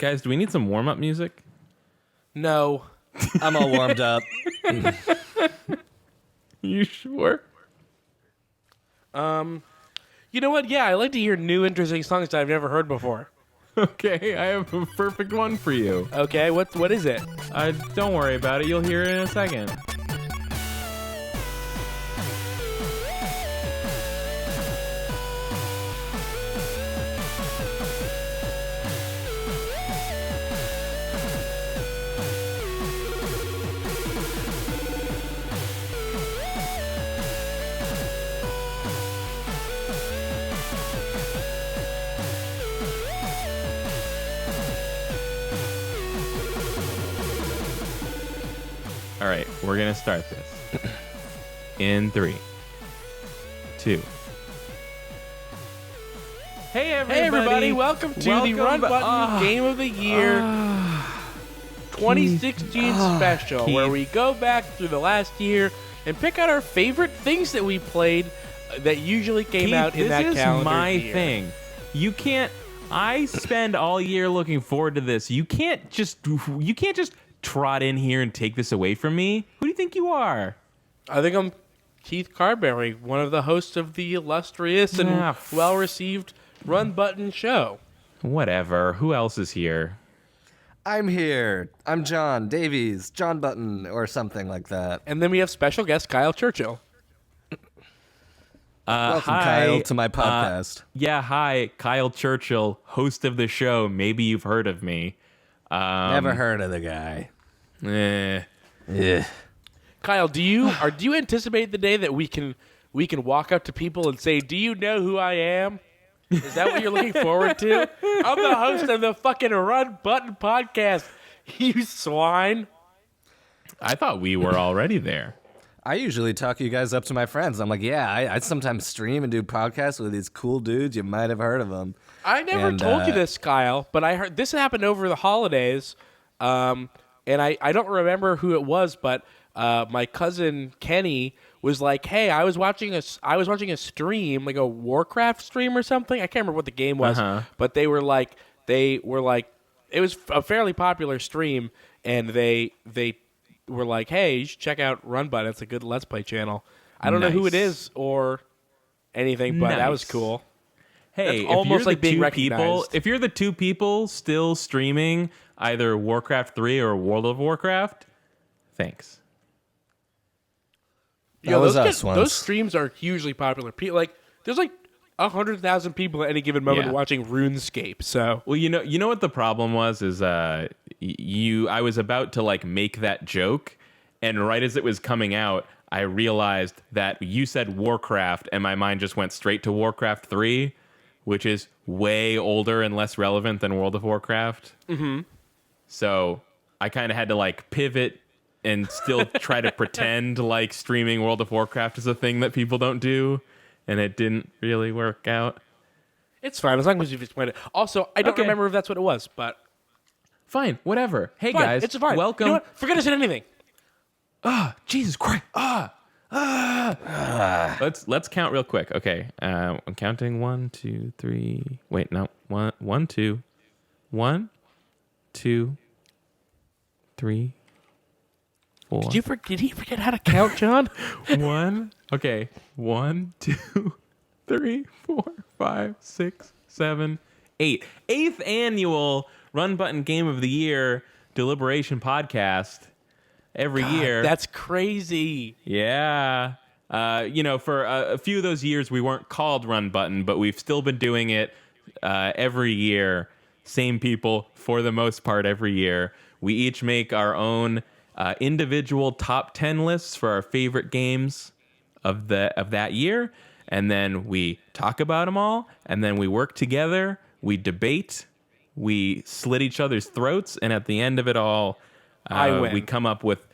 Guys, do we need some warm-up music? No. I'm all warmed up. You sure? You know what? Yeah, I like to hear new, interesting songs that I've never heard before. Okay, I have a perfect one for you. Okay, what is it? Don't worry about it. You'll hear it in a second. All right, we're going to start this. In 3, 2. Hey, everybody. Welcome to the Run Button Game of the Year 2016 special, where we go back through the last year and pick out our favorite things that we played that usually came out in that calendar year. This is my thing. You can't... I spend all year looking forward to this. You can't just trot in here and take this away from me. Who do you think you are? I think I'm Keith Carberry, one of the hosts of the illustrious and well-received Run Button show. Whatever. Who else is here? I'm here. I'm John Davies, John Button, or something like that. And then we have special guest Kyle Churchill. Welcome, hi, Kyle, to my podcast. Hi, Kyle Churchill, host of the show. Maybe you've heard of me. Never heard of the guy. Yeah. Kyle, do you anticipate the day that we can walk up to people and say, "Do you know who I am?" Is that what you're looking forward to? I'm the host of the fucking Run Button podcast. You swine. I thought we were already there. I usually talk you guys up to my friends. I'm like, yeah, I sometimes stream and do podcasts with these cool dudes. You might have heard of them. I never told you this, Kyle, but I heard this happened over the holidays, and I don't remember who it was, but my cousin Kenny was like, "Hey, I was watching a stream, like a Warcraft stream or something. I can't remember what the game was, but they were like, it was a fairly popular stream, and they were like, hey, you should check out Run Button. It's a good Let's Play channel. I don't know who it is or anything, but that was cool. Hey, that's almost like being recognized. If you're the two people still streaming either Warcraft 3 or World of Warcraft, thanks. That was us once. Those streams are hugely popular. There's like 100,000 people at any given moment watching RuneScape. So, well, you know what the problem was is I was about to like make that joke, and right as it was coming out, I realized that you said Warcraft, and my mind just went straight to Warcraft 3, which is way older and less relevant than World of Warcraft. Mm-hmm. So I kind of had to like pivot and still try to pretend like streaming World of Warcraft is a thing that people don't do. And it didn't really work out. It's fine, as long as you've explained it. Also, I don't remember if that's what it was, but... Fine, whatever. Hey, guys, it's fine. Welcome. You know what? Forget I said anything. Jesus Christ. Let's count real quick. Okay, I'm counting 1, 2, 3... Wait, no. 1, 2... 1, 2, 3, 4... Did he forget how to count, John? 1... Okay, 1, 2, 3, 4, 5, 6, 7, 8. 8th annual Run Button Game of the Year deliberation podcast every year. That's crazy. Yeah. For a few of those years, we weren't called Run Button, but we've still been doing it every year. Same people for the most part every year. We each make our own individual top 10 lists for our favorite games of that year, and then we talk about them all, and then we work together, we debate, we slit each other's throats, and at the end of it all, we come up with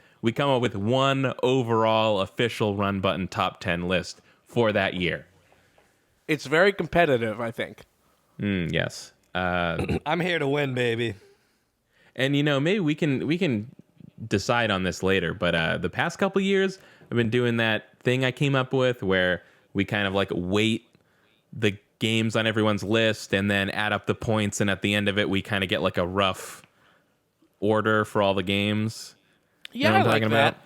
one overall official Run Button top 10 list for that year. It's very competitive, I think. Yes. I'm here to win, baby. And maybe we can decide on this later, but the past couple years I've been doing that thing I came up with where we kind of like weight the games on everyone's list and then add up the points, and at the end of it we kind of get like a rough order for all the games. Yeah, know what I'm I like talking that. about?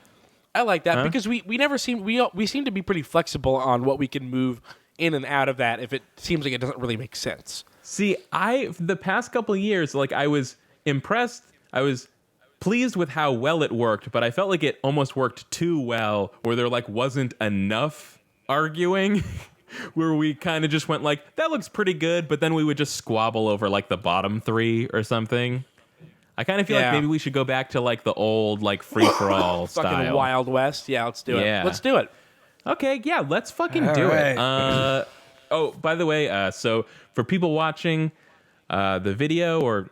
I like that Huh? because we never seem we seem to be pretty flexible on what we can move in and out of that if it seems like it doesn't really make sense. See, the past couple of years, like, I was impressed. I was pleased with how well it worked, but I felt like it almost worked too well, where there like wasn't enough arguing, where we kind of just went like, that looks pretty good, but then we would just squabble over like the bottom three or something. I kind of feel like maybe we should go back to like the old like free for all Fucking style. Wild West. Yeah, let's do Yeah. it. Let's do it. Okay, yeah, let's fucking do it. Oh, by the way, so for people watching the video or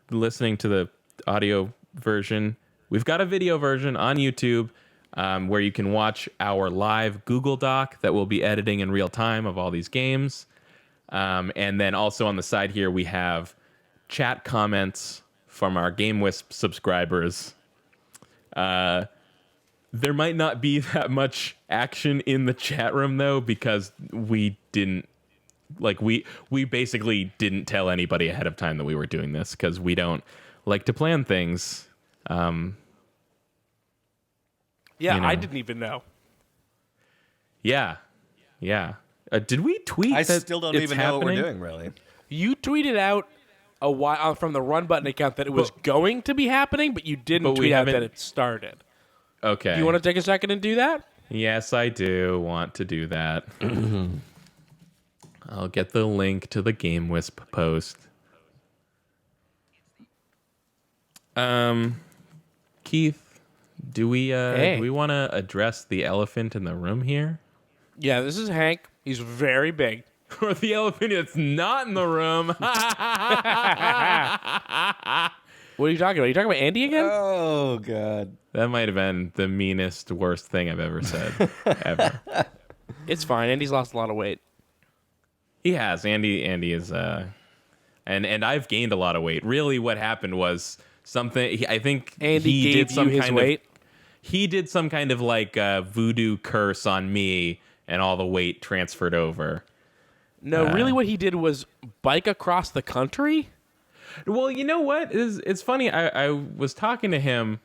listening to the audio version, we've got a video version on YouTube where you can watch our live Google Doc that we'll be editing in real time of all these games. And then also on the side here, we have chat comments from our GameWisp subscribers. There might not be that much action in the chat room, though, because we didn't, like, we basically didn't tell anybody ahead of time that we were doing this, because we don't like to plan things. Yeah, You know. I didn't even know. Yeah. Did we tweet I that still don't it's even know what happening? we're doing, really. You tweeted out a while from the Run Button account that it was going to be happening, but you didn't but we tweet out that haven't- it started. Okay. Do you want to take a second and do that? Yes, I do want to do that. I'll get the link to the GameWisp post. Keith, do we want to address the elephant in the room here? Yeah, this is Hank. He's very big. Or the elephant that's not in the room? What are you talking about? Are you talking about Andy again? Oh, God. That might have been the meanest, worst thing I've ever said. Ever. It's fine. Andy's lost a lot of weight. He has. Andy is and I've gained a lot of weight. Really what happened was something I think Andy he gave did some you his kind weight? he did some kind of like voodoo curse on me, and all the weight transferred over. No, really what he did was bike across the country? Well, you know what? It's funny. I was talking to him.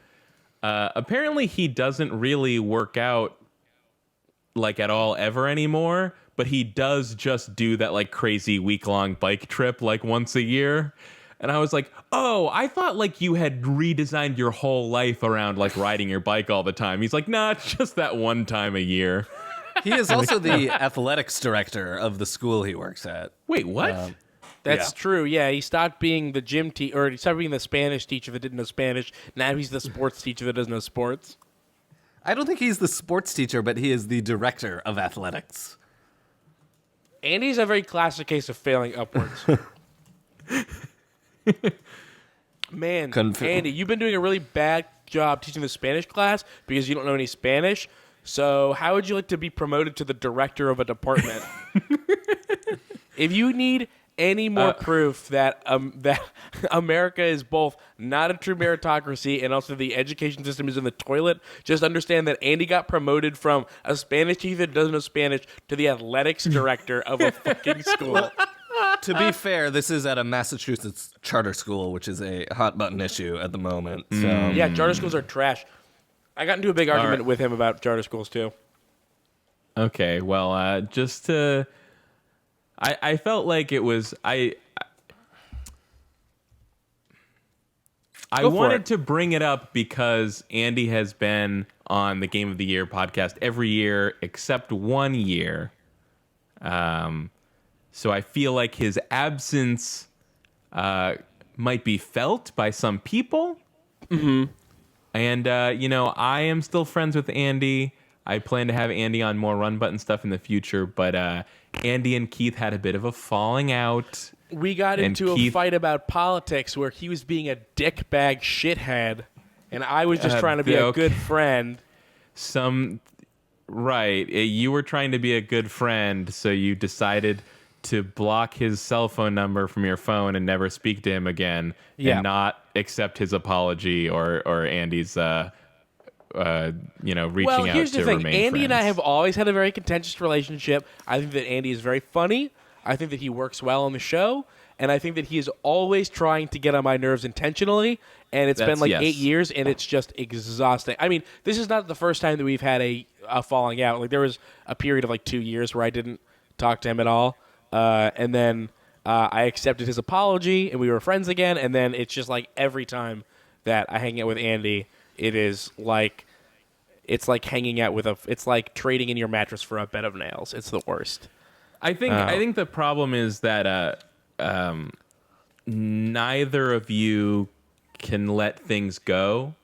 Apparently, he doesn't really work out like at all ever anymore. But he does just do that like crazy week-long bike trip like once a year. And I was like, oh, I thought like you had redesigned your whole life around like riding your bike all the time. He's like, nah, it's just that one time a year. He is also the athletics director of the school he works at. Wait, what? That's Yeah. true. Yeah, he stopped being the gym teacher, or he stopped being the Spanish teacher that didn't know Spanish. Now he's the sports teacher that doesn't know sports. I don't think he's the sports teacher, but he is the director of athletics. Andy's a very classic case of failing upwards. Man, Andy, you've been doing a really bad job teaching the Spanish class because you don't know any Spanish. So how would you like to be promoted to the director of a department? If you need any more proof that that America is both not a true meritocracy and also the education system is in the toilet, just understand that Andy got promoted from a Spanish teacher that doesn't know Spanish to the athletics director of a fucking school. To be fair, this is at a Massachusetts charter school, which is a hot button issue at the moment. So. Yeah, charter schools are trash. I got into a big argument with him about charter schools too. Okay, well, just to... I felt like it was... I Go for wanted it. to bring it up because Andy has been on the Game of the Year podcast every year except 1 year. So I feel like his absence might be felt by some people. Mm-hmm. And, I am still friends with Andy. I plan to have Andy on more Run Button stuff in the future, but Andy and Keith had a bit of a falling out. We got And into a Keith- fight about politics where he was being a dickbag shithead, and I was just trying to be a okay. good friend. Right. You were trying to be a good friend, so you decided to block his cell phone number from your phone and never speak to him again, Yeah. and not accept his apology or Andy's, reaching Well, out here's to the thing. remain Andy and I friends. have always had a very contentious relationship. I think that Andy is very funny. I think that he works well on the show, and I think that he is always trying to get on my nerves intentionally. And it's been like 8 years, and it's just exhausting. I mean, this is not the first time that we've had a falling out. Like there was a period of like 2 years where I didn't talk to him at all, and then I accepted his apology, and we were friends again. And then it's just like every time that I hang out with Andy, it is like it's like hanging out with it's like trading in your mattress for a bed of nails. It's the worst. I think the problem is that neither of you can let things go,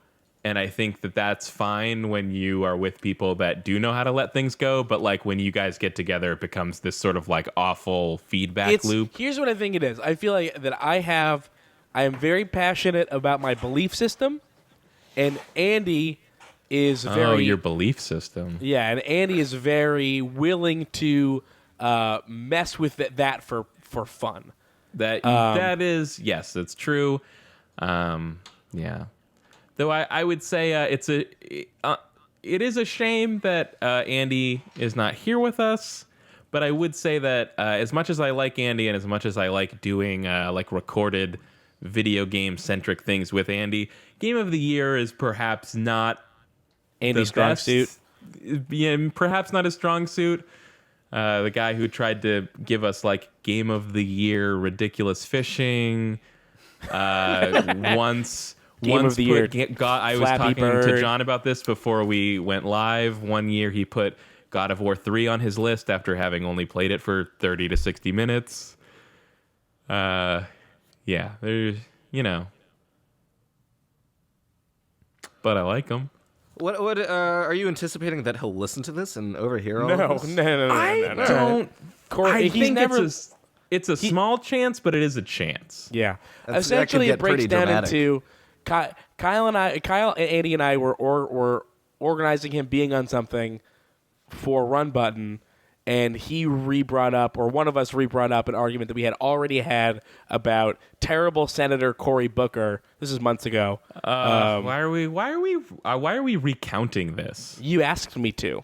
and I think that that's fine when you are with people that do know how to let things go, but like when you guys get together it becomes this sort of like awful feedback loop. Here's what I think it is. I feel like that I am very passionate about my belief system, and Andy is very your belief system. Yeah, and Andy is very willing to mess with that for fun. That is, yes, that's true. Yeah. Though I would say it is a shame that Andy is not here with us. But I would say that as much as I like Andy and as much as I like doing like recorded video game centric things with Andy, Game of the Year is perhaps not Andy's strong suit. Yeah, perhaps not his strong suit. The guy who tried to give us like Game of the Year ridiculous fishing. Once of the Year. I was talking to John about this before we went live. One year he put God of War 3 on his list after having only played it for 30 to 60 minutes. Yeah, there's, but I like him. What are you anticipating that he'll listen to this and overhear all of this? No. I don't. Corey, I think it's a small chance, but it is a chance. Yeah. That Essentially, could it breaks get down pretty dramatic. into Kyle, Andy, and I were organizing him being on something for Run Button, and he re-brought up, or one of us re-brought up, an argument that we had already had about terrible Senator Cory Booker. This is months ago. Why are we recounting this? You asked me to.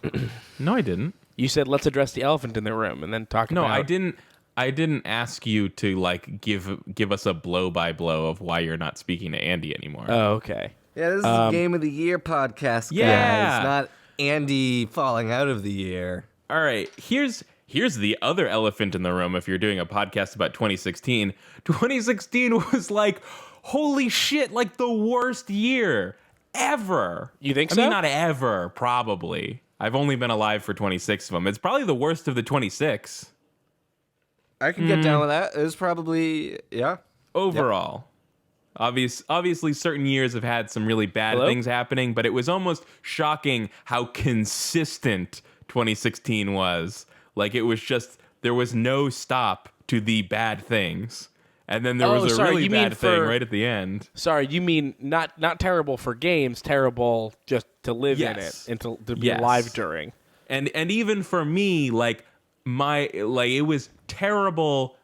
No, I didn't. You said let's address the elephant in the room, and then talk about. No, I didn't. I didn't ask you to like give us a blow by blow of why you're not speaking to Andy anymore. Oh, okay. Yeah, this is a Game of the Year podcast, guys. Yeah. It's not Andy falling out of the year. All right, here's the other elephant in the room. If you're doing a podcast about 2016, 2016 was like, holy shit, like the worst year ever. You think I so? mean, not ever, probably. I've only been alive for 26 of them. It's probably the worst of the 26. I can get down with that. It was probably, yeah. Overall. Obviously, certain years have had some really bad things happening, but it was almost shocking how consistent 2016 was. Like, it was just, there was no stop to the bad things. And then there was a really bad thing right at the end. Sorry, you mean not terrible for games, terrible just to live in it and to be alive during. And even for me, like it was terrible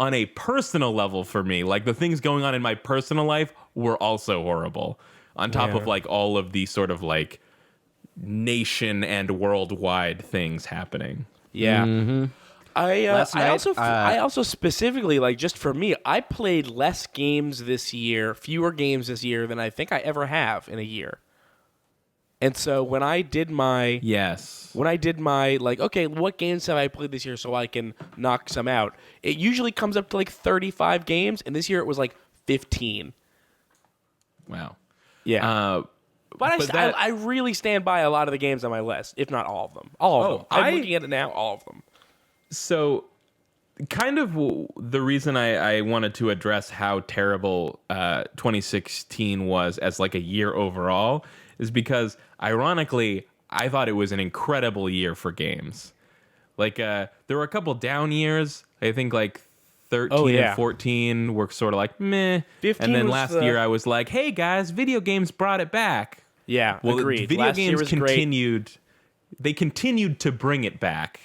on a personal level for me. Like the things going on in my personal life were also horrible. On top of like all of the sort of like nation and worldwide things happening. Yeah. Mm-hmm. I also specifically, like, just for me, I played less games this year, fewer games this year than I think I ever have in a year. And so when I did my like, okay, what games have I played this year so I can knock some out? It usually comes up to like 35 games, and this year it was like 15. Wow. Yeah. But I really stand by a lot of the games on my list, if not all of them. All of them. I'm looking at it now, all of them. So, kind of the reason I wanted to address how terrible 2016 was as like a year overall is because, ironically, I thought it was an incredible year for games. Like, there were a couple down years. I think like 13 and 14 were sort of like meh. 15 and then was last year I was like, hey guys, video games brought it back. Yeah, well, agreed. Video last games year was continued. Great. They continued to bring it back.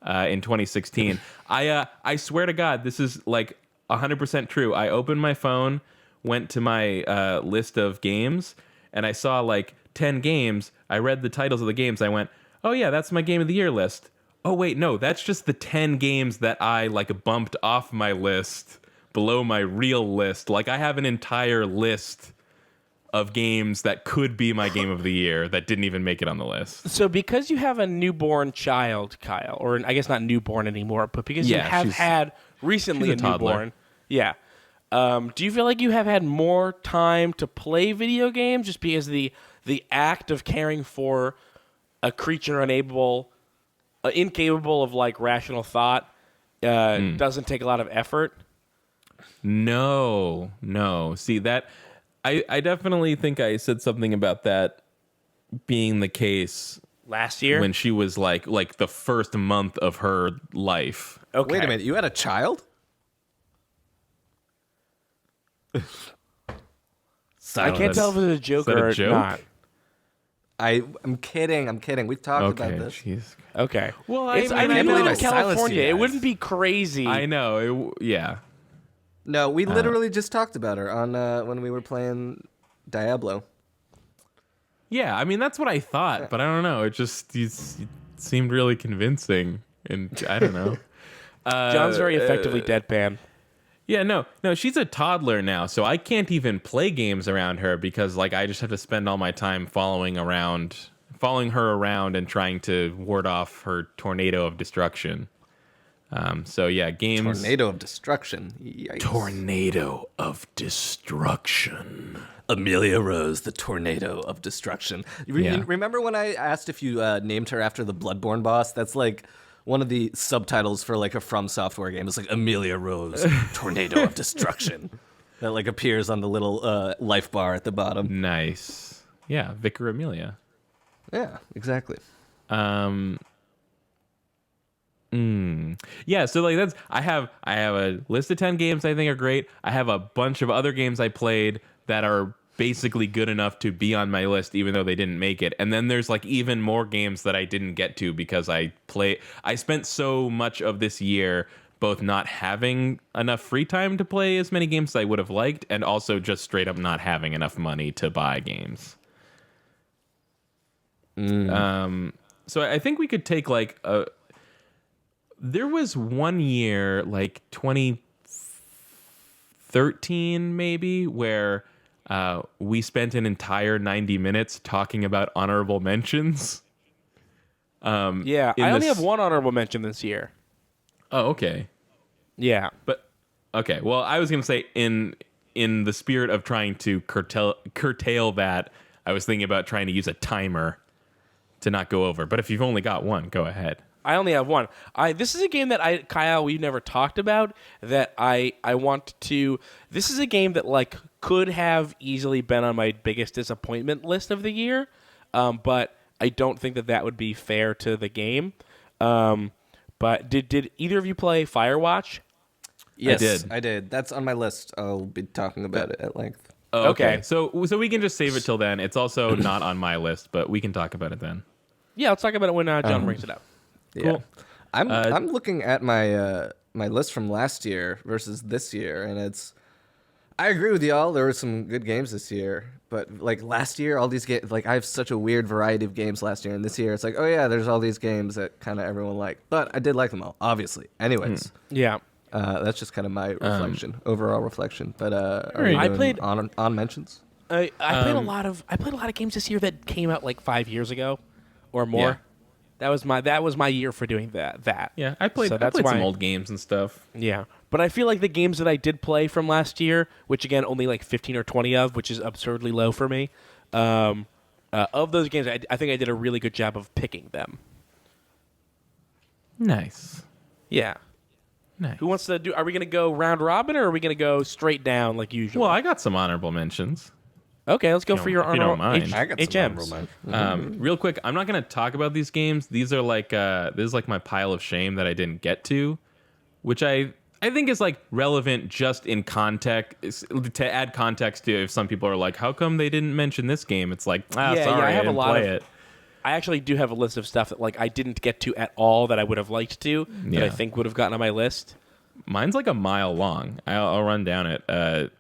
In 2016, I swear to God, this is like 100% true. I opened my phone, went to my list of games, and I saw like 10 games. I read the titles of the games. I went, oh yeah, that's my Game of the Year list. Oh wait, no, that's just the 10 games that I like bumped off my list below my real list. Like I have an entire list of games that could be my game of the year that didn't even make it on the list. So because you have a newborn child, Kyle, or I guess not newborn anymore, but because you have had recently she's a toddler. newborn, yeah. Do you feel like you have had more time to play video games just because the act of caring for a creature incapable of like rational thought doesn't take a lot of effort? No. See that I definitely think I said something about that being the case Last year when she was like the first month of her life. Okay. Wait a minute, you had a child? I can't tell if it's a joke that a or joke? not. I'm kidding. We've talked Okay, about this. jeez. Okay. Well, I I mean, believe in I silenced California, you it guys. wouldn't be crazy. I know. Yeah. No, we literally just talked about her on when we were playing Diablo. Yeah, I mean that's what I thought, but I don't know. It seemed really convincing, and I don't know. John's very effectively deadpan. Yeah, no, she's a toddler now, so I can't even play games around her because like I just have to spend all my time following her around and trying to ward off her tornado of destruction. So yeah, games. Tornado of Destruction. Yikes. Tornado of destruction. Amelia Rose, the Tornado of Destruction. Yeah. Remember when I asked if you named her after the Bloodborne boss? That's like one of the subtitles for like a From Software game. It's like Amelia Rose, Tornado of Destruction. That like appears on the little life bar at the bottom. Nice. Yeah, Vicar Amelia. Yeah, exactly. Yeah, so like I have a list of 10 games I think are great. I have a bunch of other games I played that are basically good enough to be on my list even though they didn't make it. And then there's like even more games that I didn't get to because I spent so much of this year both not having enough free time to play as many games as I would have liked and also just straight up not having enough money to buy games. So I think we could take like there was one year, like 2013 maybe, where we spent an entire 90 minutes talking about honorable mentions. Yeah, I only have one honorable mention this year. Oh, okay. Yeah. But okay, well, I was going to say in the spirit of trying to curtail that, I was thinking about trying to use a timer to not go over. But if you've only got one, go ahead. I only have one. This is a game that Kyle, we've never talked about that I want to. This is a game that like could have easily been on my biggest disappointment list of the year, but I don't think that would be fair to the game. But did either of you play Firewatch? Yes, I did. That's on my list. I'll be talking about it at length. Oh, Okay. So we can just save it till then. It's also not on my list, but we can talk about it then. Yeah, let's talk about it when John brings it up. Cool. I'm looking at my my list from last year versus this year, and I agree with y'all. There were some good games this year, but like last year, all these games, like I have such a weird variety of games last year, and this year it's like, oh yeah, there's all these games that kind of everyone liked, but I did like them all, obviously. Anyways, Yeah. that's just kind of my overall reflection. But are you you I doing played- on mentions? I played a lot of games this year that came out like 5 years ago or more. Yeah. That was my year for doing that. Yeah, I played So that's some why- old games and stuff. Yeah. But I feel like the games that I did play from last year, which again only like 15 or 20 of, which is absurdly low for me, of those games, I think I did a really good job of picking them. Nice. Yeah. Nice. Who wants to do? Are we going to go round robin or are we going to go straight down like usual? Well, I got some honorable mentions. Okay, let's go for your if you don't honorable mind. I got some HMs. honorable mentions. Real quick, I'm not going to talk about these games. These are like this is like my pile of shame that I didn't get to, which I think is like relevant just in context to add context to if some people are like, how come they didn't mention this game? It's like, sorry, I have a didn't lot play of- it. I actually do have a list of stuff that like I didn't get to at all that I would have liked to that Yeah. I think would have gotten on my list. Mine's like a mile long. I'll run down it.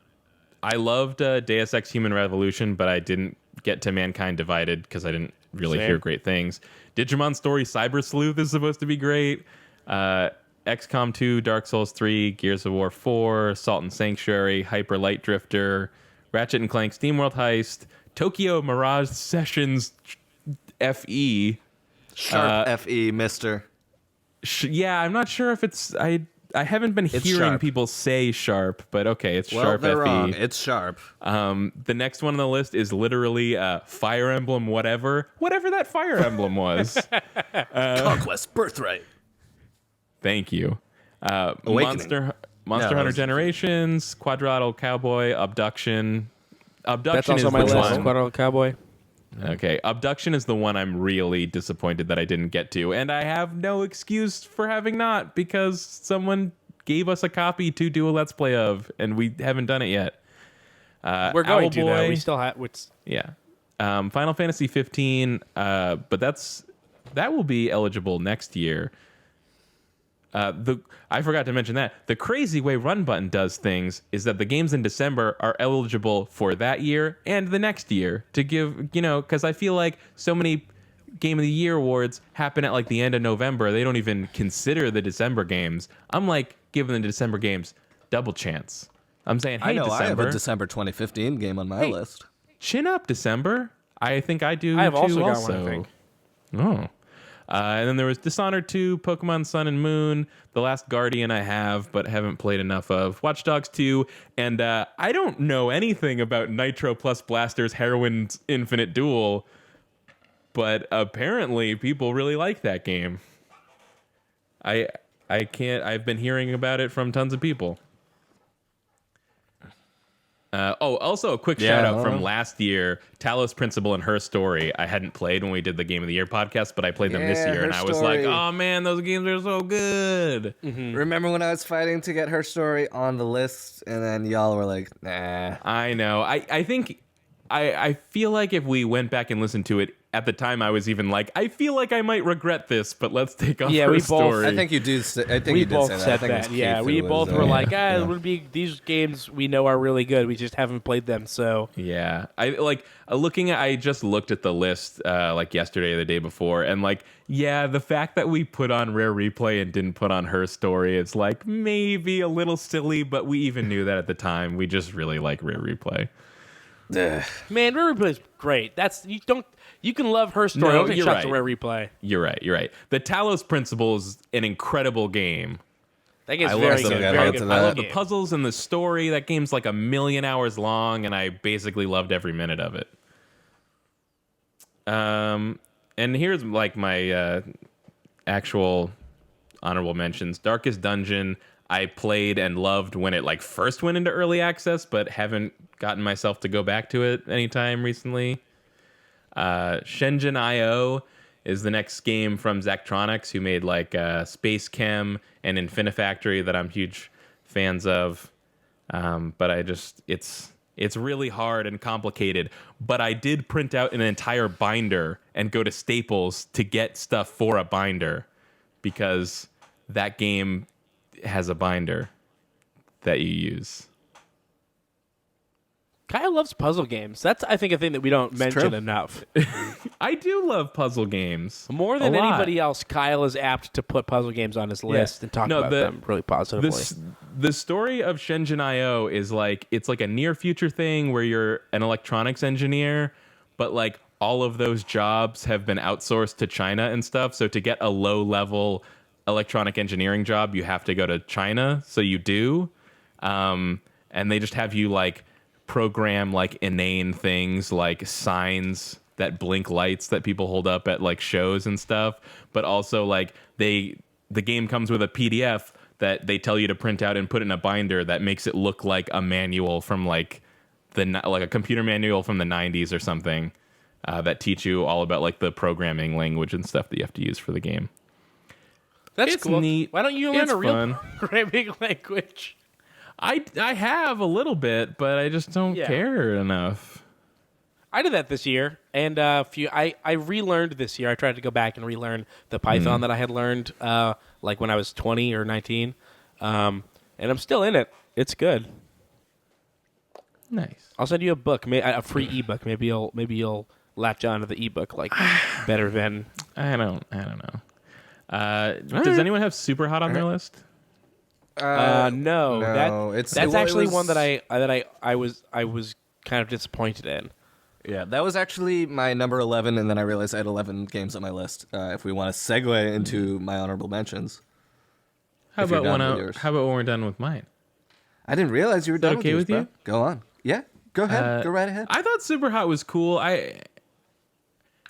I loved Deus Ex Human Revolution, but I didn't get to Mankind Divided because I didn't really Same. hear great things. Digimon Story Cyber Sleuth is supposed to be great. XCOM 2, Dark Souls 3, Gears of War 4, Salt and Sanctuary, Hyper Light Drifter, Ratchet and Clank SteamWorld Heist, Tokyo Mirage Sessions FE. Sharp FE, mister. Yeah, I'm not sure if it's... I haven't been hearing sharp. people say sharp, but okay, it's Well, Sharp they're FE. wrong. It's sharp. The next one on the list is literally Fire Emblem whatever that Fire Emblem was. Conquest Birthright. Thank you. Awakening. Monster No, that Hunter was- Generations, Quadrilateral Cowboy, Abduction. That's Abduction also is my the list. one. Quadrilateral Cowboy. Okay, Abduction is the one I'm really disappointed that I didn't get to, and I have no excuse for having not because someone gave us a copy to do a Let's Play of, and we haven't done it yet. We're going to, though. Owlboy- We still have... Yeah. Final Fantasy 15, but that will be eligible next year. I forgot to mention that. The crazy way Run Button does things is that the games in December are eligible for that year and the next year to give, because I feel like so many Game of the Year awards happen at like the end of November. They don't even consider the December games. I'm like giving the December games double chance. I'm saying, hey, I know December, I have a December 2015 game on my list. chin up, December. I think I do. I have too, also got one, I think. Oh. And then there was Dishonored 2, Pokemon Sun and Moon, The Last Guardian I have, but haven't played enough of, Watch Dogs 2, and I don't know anything about Nitro plus Blaster's Heroin's Infinite Duel, but apparently people really like that game. I've been hearing about it from tons of people. Also a quick shout out from last year, Talos Principle and Her Story. I hadn't played when we did the Game of the Year podcast, but I played them this Yeah, year, Her and I was like, Story. oh man, those games are so good. Remember when I was fighting to get Her Story on the list, and then y'all were like, nah. I know. I think I feel like if we went back and listened to it at the time, I was even like, I feel like I might regret this, but let's take off Yeah, Her we both- Story. I think you do. I think We you did both say that. I said think it was that. Yeah, Keith we who both was, were like, yeah. it would be these games we know are really good. We just haven't played them, so Yeah, I just looked at the list like yesterday or the day before, and the fact that we put on Rare Replay and didn't put on Her Story, it's like maybe a little silly, but we even knew that at the time. We just really like Rare Replay. man, Rare Replay is great. You can love Her Story. No, Don't take you're shots right. at Rare Replay. You're right. The Talos Principle is an incredible game. That game's I very love good. the- Very I good. love I love that. the puzzles and the story. That game's like 1,000,000 hours long, and I basically loved every minute of it. And here's like my actual honorable mentions. Darkest Dungeon, I played and loved when it first went into early access, but haven't gotten myself to go back to it anytime recently. Shenzhen IO is the next game from Zachtronics, who made Space Chem and Infinifactory that I'm huge fans of. But it's really hard and complicated. But I did print out an entire binder and go to Staples to get stuff for a binder because that game has a binder that you use. Kyle loves puzzle games. That's, I think, a thing that we don't mention true. enough. I do love puzzle games. More than A lot. anybody else, Kyle is apt to put puzzle games on his list and talk about them really positively. The story of Shenzhen IO is it's like a near future thing where you're an electronics engineer, but all of those jobs have been outsourced to China and stuff. So to get a low level electronic engineering job, you have to go to China. So you do. And they just have you program inane things like signs that blink lights that people hold up at shows and stuff, but also the game comes with a PDF that they tell you to print out and put in a binder that makes it look like a manual from a computer manual from the 90s or something, that teach you all about the programming language and stuff that you have to use for the game. That's it's cool. neat. Why don't you learn It's a real fun. programming language? I have a little bit, but I just don't care enough. I did that this year, and I relearned this year. I tried to go back and relearn the Python that I had learned when I was 20 or 19, and I'm still in it. It's good. Nice. I'll send you a book, a free ebook. Maybe you'll latch on to the ebook like better than. I don't know. Does anyone have Super Hot on their list? No, no, that's it actually was- one that I was kind of disappointed in. Yeah, that was actually my number 11, and then I realized I had 11 games on my list. If we want to segue into my honorable mentions. How If you're about done with yours. when we're done with mine? I didn't realize you were done okay yours, with bro. you? Go on. Yeah, go ahead. Go right ahead. I thought Super Hot was cool.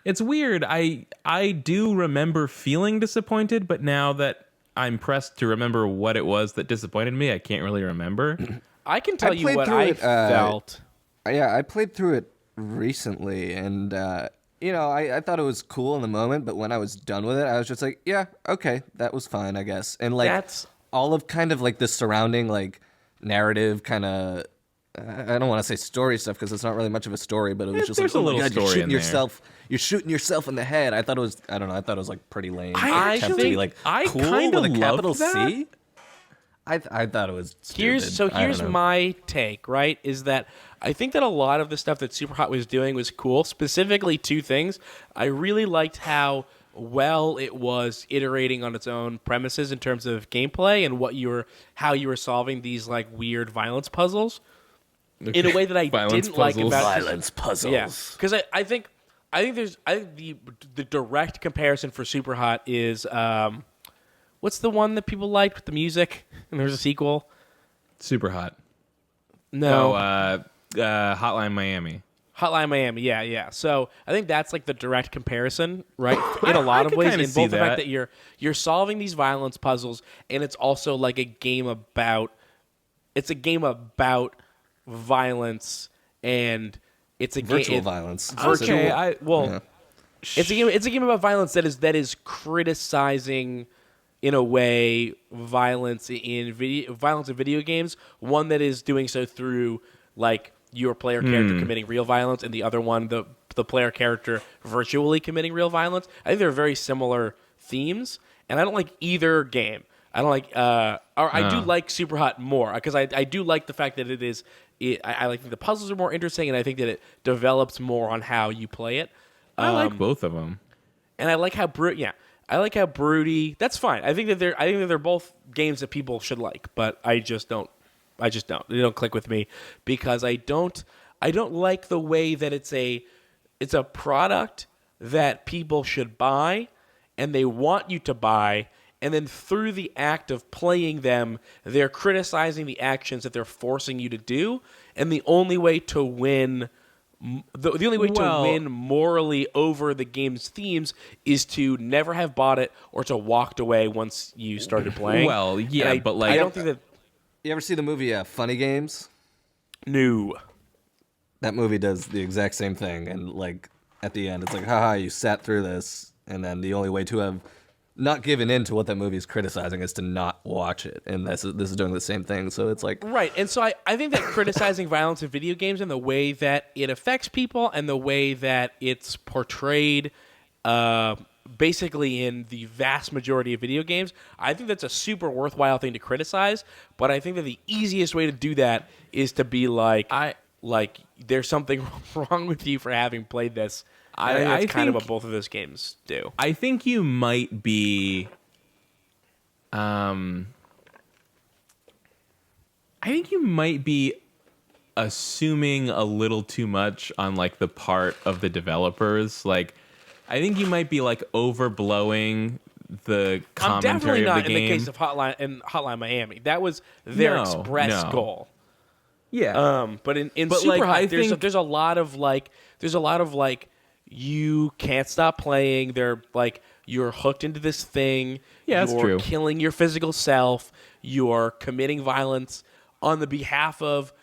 It's weird. I do remember feeling disappointed, but now that I'm pressed to remember what it was that disappointed me, I can't really remember. I can tell you played what through I it, felt. Yeah, I played through it recently, and I thought it was cool in the moment, but when I was done with it, I was just like, yeah, okay, that was fine, I guess. And like That's- all of kind of like the surrounding like narrative kind of. I don't want to say story stuff because it's not really much of a story, but it was just There's like, a oh my little God, you're story shooting in there. yourself. You're shooting yourself in the head. I thought it was. I don't know. I thought it was like pretty lame. I attempt to think be like I cool kinda with a capital loved that. C. I thought it was stupid. Here's my take, right? Is that I think that a lot of the stuff that Superhot was doing was cool. Specifically, two things. I really liked how well it was iterating on its own premises in terms of gameplay and how you were solving these like weird violence puzzles in a way that I Violence didn't like puzzles. about Violence puzzles. Yeah, because I think the direct comparison for Superhot is what's the one that people liked with the music and there's a sequel. Super Hot. No, Hotline Miami. Hotline Miami. Yeah. So I think that's like the direct comparison, right? In a I lot of could ways, kinda in see both the fact that. that you're solving these violence puzzles, and it's also like a game about violence, and it's a Virtual game violence. Virtual. Okay, Well, it's a game about violence that is criticizing, in a way, violence in video games. One that is doing so through like your player character committing real violence, and the other one the player character virtually committing real violence. I think they're very similar themes, and I don't like either game. I don't like, I do like Superhot more because I do like the fact that I think the puzzles are more interesting, and I think that it develops more on how you play it. I like both of them. And I like how I like how broody. That's fine. I think that they're both games that people should like, but I just don't. They don't click with me because I don't like the way that it's a product that people should buy and they want you to buy, and then through the act of playing them, they're criticizing the actions that they're forcing you to do, and the only way to win to win morally over the game's themes is to never have bought it or to walked away once you started playing. Well, yeah, but like I don't think that. You ever see the movie Funny Games? No. That movie does the exact same thing, and like at the end, it's like, haha, you sat through this, and then the only way to have not given in to what that movie is criticizing is to not watch it, and this is doing the same thing. So it's like Right, and so I think that criticizing violence in video games and the way that it affects people and the way that it's portrayed basically in the vast majority of video games, I think that's a super worthwhile thing to criticize, but I think that the easiest way to do that is to be like, there's something wrong with you for having played this. I think that's kind of what both of those games do. I think you might be assuming a little too much on like the part of the developers. Like I think you might be like overblowing the I'm definitely commentary of not the in game. the case of Hotline Miami. That was their express no. goal. Yeah. But in But, Super like, Hot, I there's think- a lot of like you can't stop playing. They're like you're hooked into this thing. Yeah, that's you're true. killing your physical self. You're committing violence on the behalf of.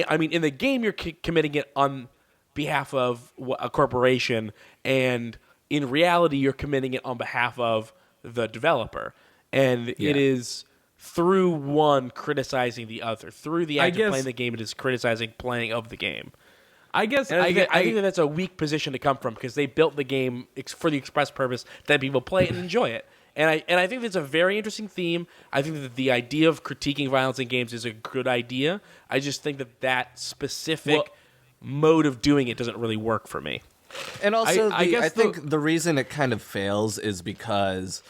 I mean, in the game, you're committing it on behalf of a corporation, and in reality, you're committing it on behalf of the developer. And Yeah. it is through one criticizing the other. Through the act of guess- playing the game, it is criticizing playing of the game. I guess And I think that that's a weak position to come from because they built the game for the express purpose that people play it and enjoy it. And I think that's a very interesting theme. I think that the idea of critiquing violence in games is a good idea. I just think that specific mode of doing it doesn't really work for me. And also, I I think the reason it kind of fails is because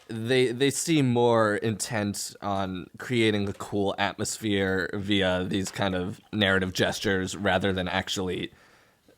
they seem more intent on creating a cool atmosphere via these kind of narrative gestures rather than actually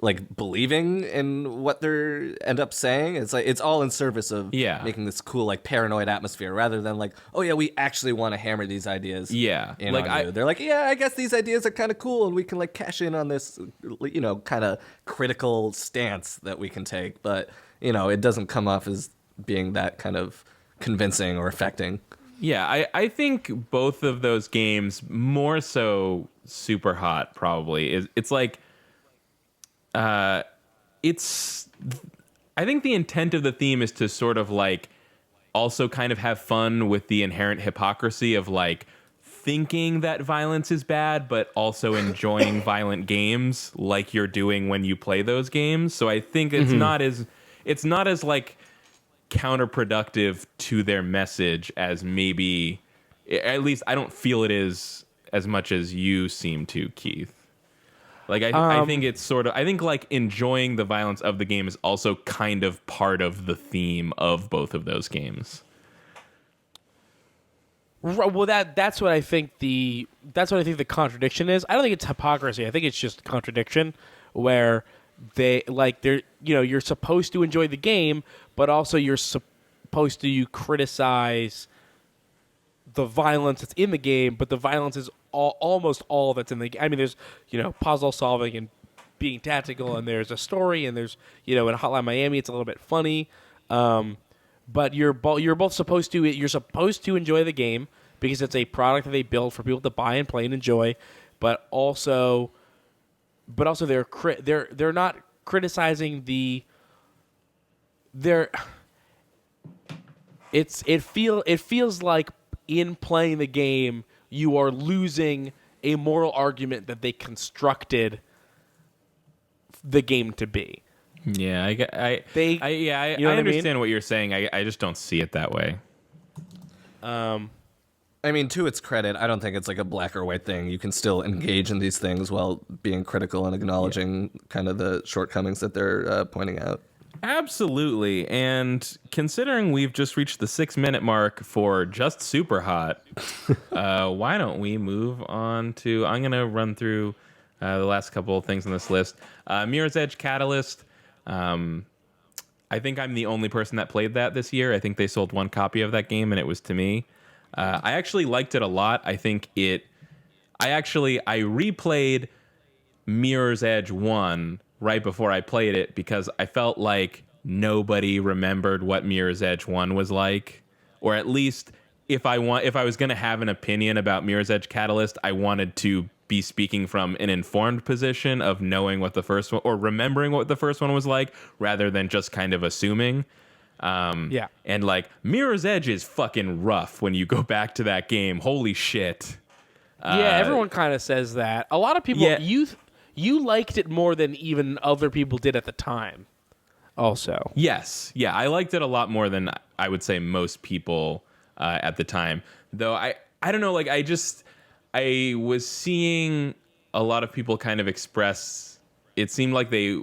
like believing in what they end up saying. It's like it's all in service of making this cool like paranoid atmosphere rather than like, oh yeah, we actually want to hammer these ideas in like on you. They're like, yeah, I guess these ideas are kind of cool and we can like cash in on this, you know, kind of critical stance that we can take, but you know, it doesn't come off as being that kind of convincing or affecting. Yeah, I think both of those games, more so Super Hot probably, it's like it's I think the intent of the theme is to sort of like also kind of have fun with the inherent hypocrisy of like thinking that violence is bad but also enjoying violent games like you're doing when you play those games. So I think it's not as like counterproductive to their message as maybe, at least I don't feel it is as much as you seem to, Keith. Like, I think it's sort of, I think like enjoying the violence of the game is also kind of part of the theme of both of those games. Well, that's what I think the contradiction is. I don't think it's hypocrisy. I think it's just contradiction where you're supposed to enjoy the game, but also you're supposed to criticize the violence that's in the game, but the violence is almost all that's in the game. I mean, there's, puzzle solving and being tactical, and there's a story, and there's, in Hotline Miami, it's a little bit funny. But you're both supposed to enjoy the game because it's a product that they build for people to buy and play and enjoy, but also they're not criticizing it feels like in playing the game you are losing a moral argument that they constructed the game to be. Yeah, I understand what you're saying. I just don't see it that way. I mean, to its credit, I don't think it's like a black or white thing. You can still engage in these things while being critical and acknowledging kind of the shortcomings that they're pointing out. Absolutely. And considering we've just reached the 6-minute mark for just Super Hot, why don't we move on to, I'm going to run through the last couple of things on this list. Mirror's Edge Catalyst. I think I'm the only person that played that this year. I think they sold one copy of that game, and it was to me. I actually liked it a lot. I think I replayed Mirror's Edge 1 right before I played it because I felt like nobody remembered what Mirror's Edge 1 was like. Or at least if I was going to have an opinion about Mirror's Edge Catalyst, I wanted to be speaking from an informed position of knowing what the first one, or remembering what the first one was like, rather than just kind of assuming. And like Mirror's Edge is fucking rough when you go back to that game. Holy shit. Everyone kind of says that. A lot of people, you liked it more than even other people did at the time. Also, yes, I liked it a lot more than I would say most people at the time. Though I don't know, like I was seeing a lot of people kind of express. It seemed like they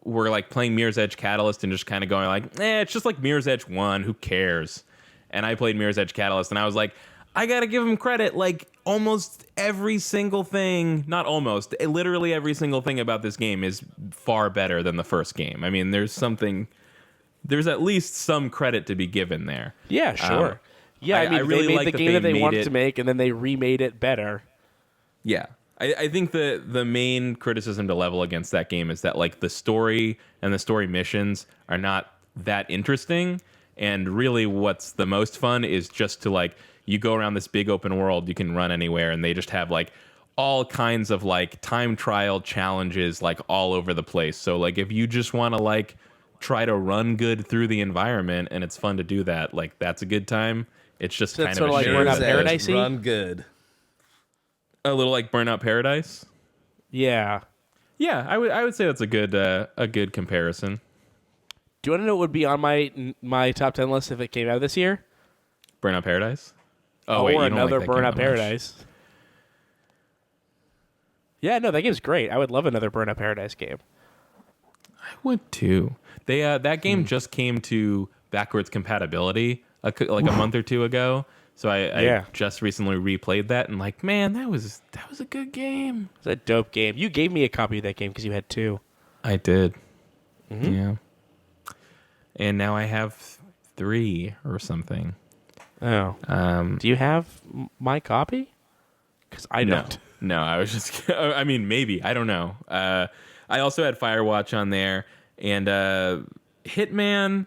were like playing Mirror's Edge Catalyst and just kind of going like, it's just like Mirror's Edge 1, who cares? And I played Mirror's Edge Catalyst and I was like, I gotta give them credit. Like almost every single thing, not almost, literally every single thing about this game is far better than the first game. I mean, there's at least some credit to be given there. Yeah, sure. I mean, really they made like the that game that they wanted it, to make, and then they remade it better. Yeah. I think the main criticism to level against that game is that like the story and the story missions are not that interesting, and really what's the most fun is just to like you go around this big open world, you can run anywhere, and they just have like all kinds of like time trial challenges like all over the place. So like if you just want to like try to run good through the environment and it's fun to do that, like that's a good time. It's just kind of a like Burnout Paradise. Run good. A little like Burnout Paradise. Yeah. I would say that's a good comparison. Do you want to know what would be on my top 10 list if it came out this year? Burnout Paradise. Oh, wait, or another Burnout Paradise. Yeah, no, that game's great. I would love another Burnout Paradise game. I would too. They that game just came to backwards compatibility like a month or two ago. So I just recently replayed that and like, man, that was a good game. It's a dope game. You gave me a copy of that game because you had 2. I did. Mm-hmm. Yeah. And now I have 3 or something. Oh. Do you have my copy? Because I don't. No, I was just... I mean, maybe. I don't know. I also had Firewatch on there. And Hitman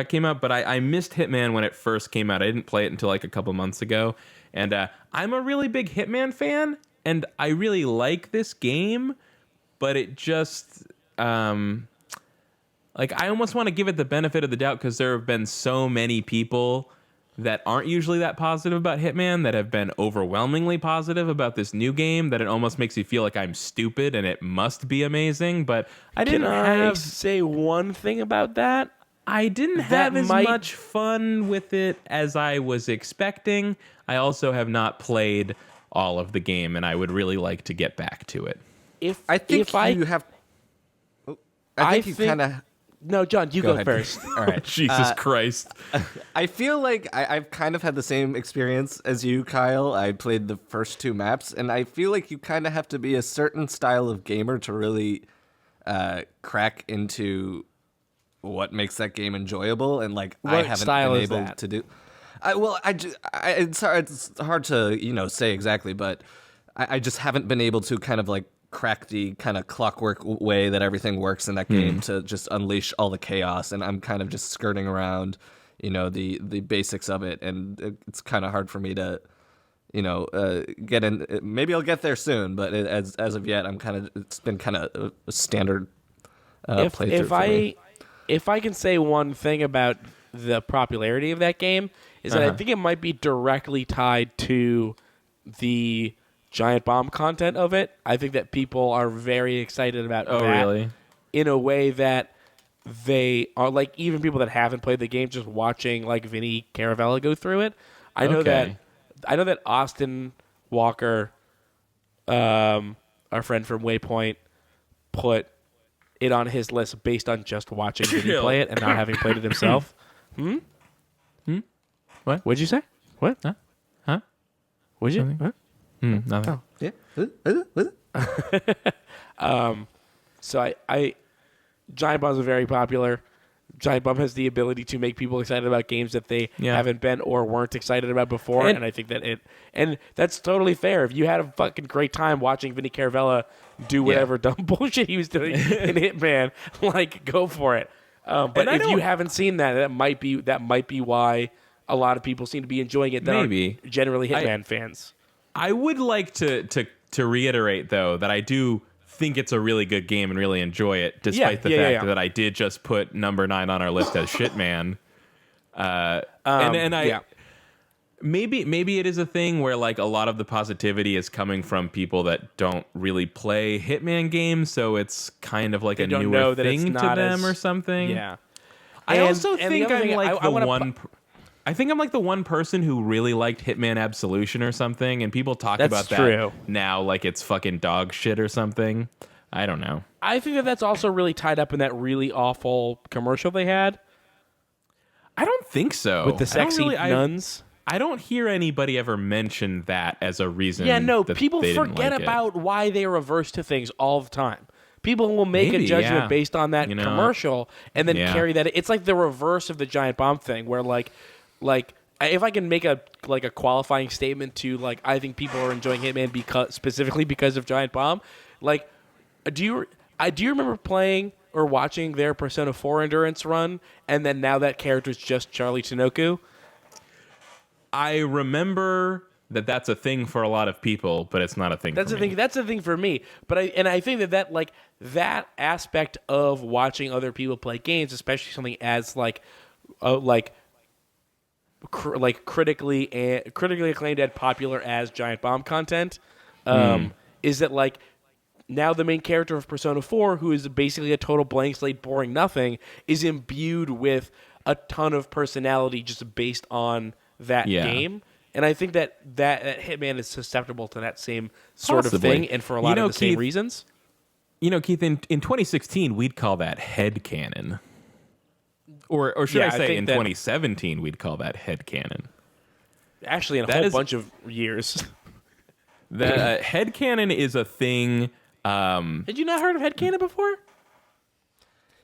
came out, but I missed Hitman when it first came out. I didn't play it until like a couple months ago. And I'm a really big Hitman fan, and I really like this game, but it just... like, I almost want to give it the benefit of the doubt because there have been so many people that aren't usually that positive about Hitman that have been overwhelmingly positive about this new game that it almost makes me feel like I'm stupid and it must be amazing. But I didn't say one thing about that? I didn't have as much fun with it as I was expecting. I also have not played all of the game, and I would really like to get back to it. You have... I think you kind of... No, John, you go first. All right. Jesus Christ. I feel like I've kind of had the same experience as you, Kyle. I played the first 2 maps, and I feel like you kind of have to be a certain style of gamer to really crack into what makes that game enjoyable. And like, I haven't been able to do. It's hard to say exactly, but I just haven't been able to kind of like crack the kind of clockwork way that everything works in that game to just unleash all the chaos, and I'm kind of just skirting around the basics of it, and it's kind of hard for me to get in. Maybe I'll get there soon, but as of yet it's been kind of a standard playthrough for me. If I can say one thing about the popularity of that game is that I think it might be directly tied to the Giant Bomb content of it. I think that people are very excited about that. Really? In a way that they are, like, even people that haven't played the game just watching like Vinny Caravella go through it. I know that Austin Walker, our friend from Waypoint, put it on his list based on just watching Vinny play it and not having played it himself. What? What'd you say? What? Huh? What'd you? Huh? Nothing. Yeah. So Giant Bombs are very popular. Giant Bomb has the ability to make people excited about games that they haven't been or weren't excited about before, and I think that and that's totally fair. If you had a fucking great time watching Vinny Caravella do whatever dumb bullshit he was doing in Hitman, like, go for it. But if you haven't seen that, that might be why a lot of people seem to be enjoying it that aren't generally Hitman fans. I would like to reiterate, though, that I do think it's a really good game and really enjoy it, despite the fact that I did just put number 9 on our list as Shitman. Maybe it is a thing where like a lot of the positivity is coming from people that don't really play Hitman games, so it's kind of like a newer thing to them or something. Yeah. I also think I think I'm like the one person who really liked Hitman Absolution or something, and people talk about that now like it's fucking dog shit or something. I don't know. I think that that's also really tied up in that really awful commercial they had. I don't think so. With the sexy nuns. I don't hear anybody ever mention that as a reason. Yeah, no, that people they forget didn't like about why they are averse to things all the time. People will make a judgment based on that commercial and then carry that. It's like the reverse of the Giant Bomb thing, where like if I can make a qualifying statement to like I think people are enjoying Hitman specifically because of Giant Bomb. Like, do you remember playing or watching their Persona 4 Endurance run, and then now that character's just Charlie Tinoku? I remember that's a thing for a lot of people, but it's not a thing. That's a thing for me. But I think that aspect of watching other people play games, especially something as critically acclaimed and popular as Giant Bomb content, is that like now the main character of Persona 4, who is basically a total blank slate, boring nothing, is imbued with a ton of personality just based on that game. And I think that Hitman is susceptible to that same sort of thing, and for a lot of the same reasons. Keith, in 2016, we'd call that headcanon. Or should Yeah, I I say think in that- 2017, we'd call that headcanon. Actually, in a That whole is- bunch of years. The headcanon is a thing. Had you not heard of headcanon before?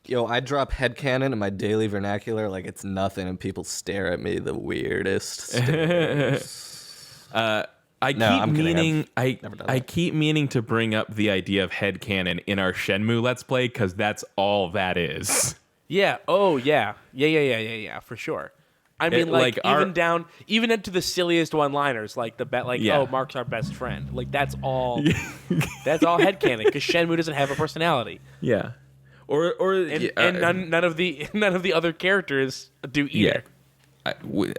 Yo, I drop headcanon in my daily vernacular like it's nothing, and people stare at me the weirdest stares. I No, keep I'm kidding. meaning never done I that. keep meaning to bring up the idea of headcanon in our Shenmue Let's Play because that's all that is. Yeah. Oh, yeah. Yeah, for sure. I mean, like, even into the silliest one-liners, like Yeah. oh, Mark's our best friend. Like, that's all. That's all headcanon because Shenmue doesn't have a personality, Yeah. Or and none of the other characters do either.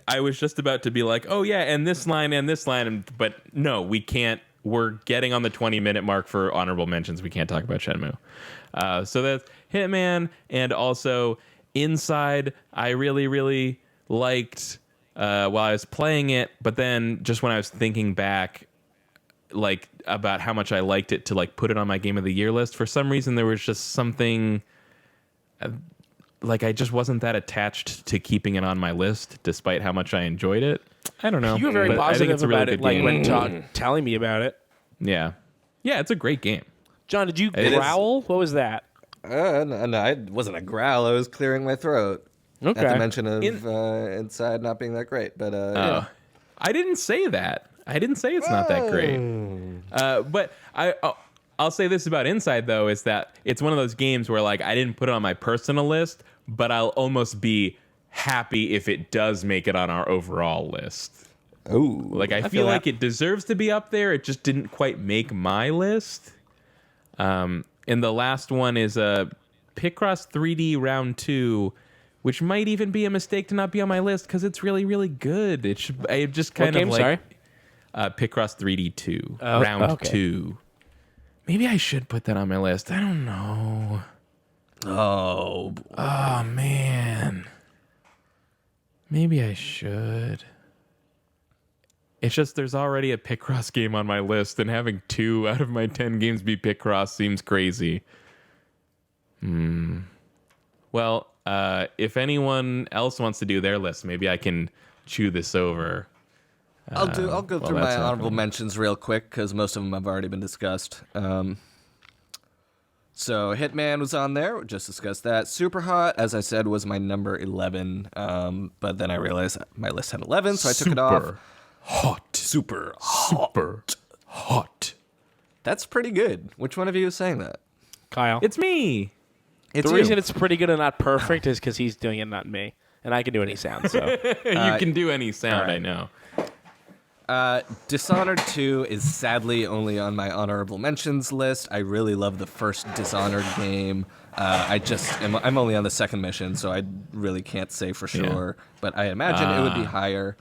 I was just about to be like, oh yeah, and this line, but no, we can't. We're getting on the 20-minute mark for honorable mentions. We can't talk about Shenmue. So that's Hitman, and also Inside. I really, really liked while I was playing it, but then just when I was thinking back, like about how much I liked it to like put it on my Game of the Year list, for some reason there was just something. Like I just wasn't that attached to keeping it on my list, despite how much I enjoyed it. I don't know. You were very but I think positive it's a really about it, good like game. when telling me about it. Yeah, it's a great game. John, did you is. growl? What was that? No, it wasn't a growl. I was clearing my throat. Okay. At the mention of Inside not being that great, but yeah. I didn't say that. I didn't say it's not that great. But I'll say this about Inside though, is that it's one of those games where like I didn't put it on my personal list, but I'll almost be happy if it does make it on our overall list. Oh, Like I feel like it deserves to be up there. It just didn't quite make my list. And the last one is Picross 3D Round 2, which might even be a mistake to not be on my list because it's really, really good. I just kind What of game, like sorry? Picross 3D 2 Oh, Round okay. 2. Maybe I should put that on my list. I don't know. Oh, Oh man. Maybe I should. It's just there's already a Picross game on my list, and having 2 out of my 10 games be Picross seems crazy. Well, if anyone else wants to do their list, maybe I can chew this over. I'll go through my that's honorable happening. mentions real quick because most of them have already been discussed. So Hitman was on there. We just discussed that. Super Hot, as I said, was my number 11. But then I realized that my list had 11, so I took it off. Super hot. That's pretty good. Which one of you is saying that? Kyle. It's me. It's The you. reason it's pretty good and not perfect is because he's doing it, not me. And I can do any sound, so. You can do any sound, right. I know. Dishonored 2 is sadly only on my honorable mentions list. I really love the first Dishonored game. I'm only on the second mission, so I really can't say for sure. But I imagine it would be higher.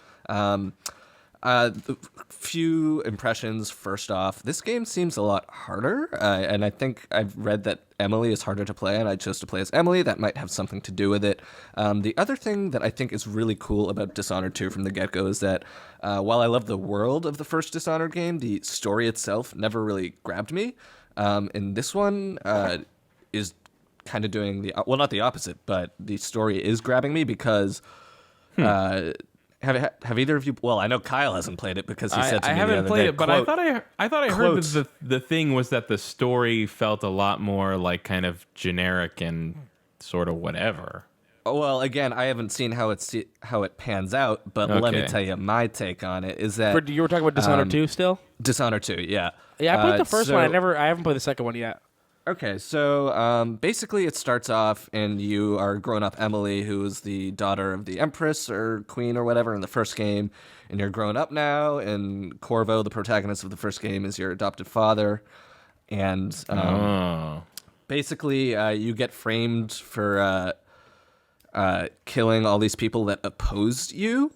Few impressions. First off, this game seems a lot harder, and I think I've read that Emily is harder to play, and I chose to play as Emily. That might have something to do with it. The other thing that I think is really cool about Dishonored 2 from the get-go is that while I love the world of the first Dishonored game, the story itself never really grabbed me. And this one is kind of doing not the opposite, but the story is grabbing me because have either of you? Well, I know Kyle hasn't played it because he said to I me haven't the other played day, it, but quote, I thought I heard that the thing was that the story felt a lot more like kind of generic and sort of whatever. Well, again, I haven't seen how it pans out, but let me Okay. tell you my take on it is that You were talking about Dishonored 2 still? Dishonored 2, yeah. Yeah, I played the first one. so- I haven't played the second one yet. Okay, so basically it starts off and you are grown-up Emily, who is the daughter of the Empress or Queen or whatever in the first game, and you're grown up now, and Corvo, the protagonist of the first game, is your adopted father, and basically you get framed for killing all these people that opposed you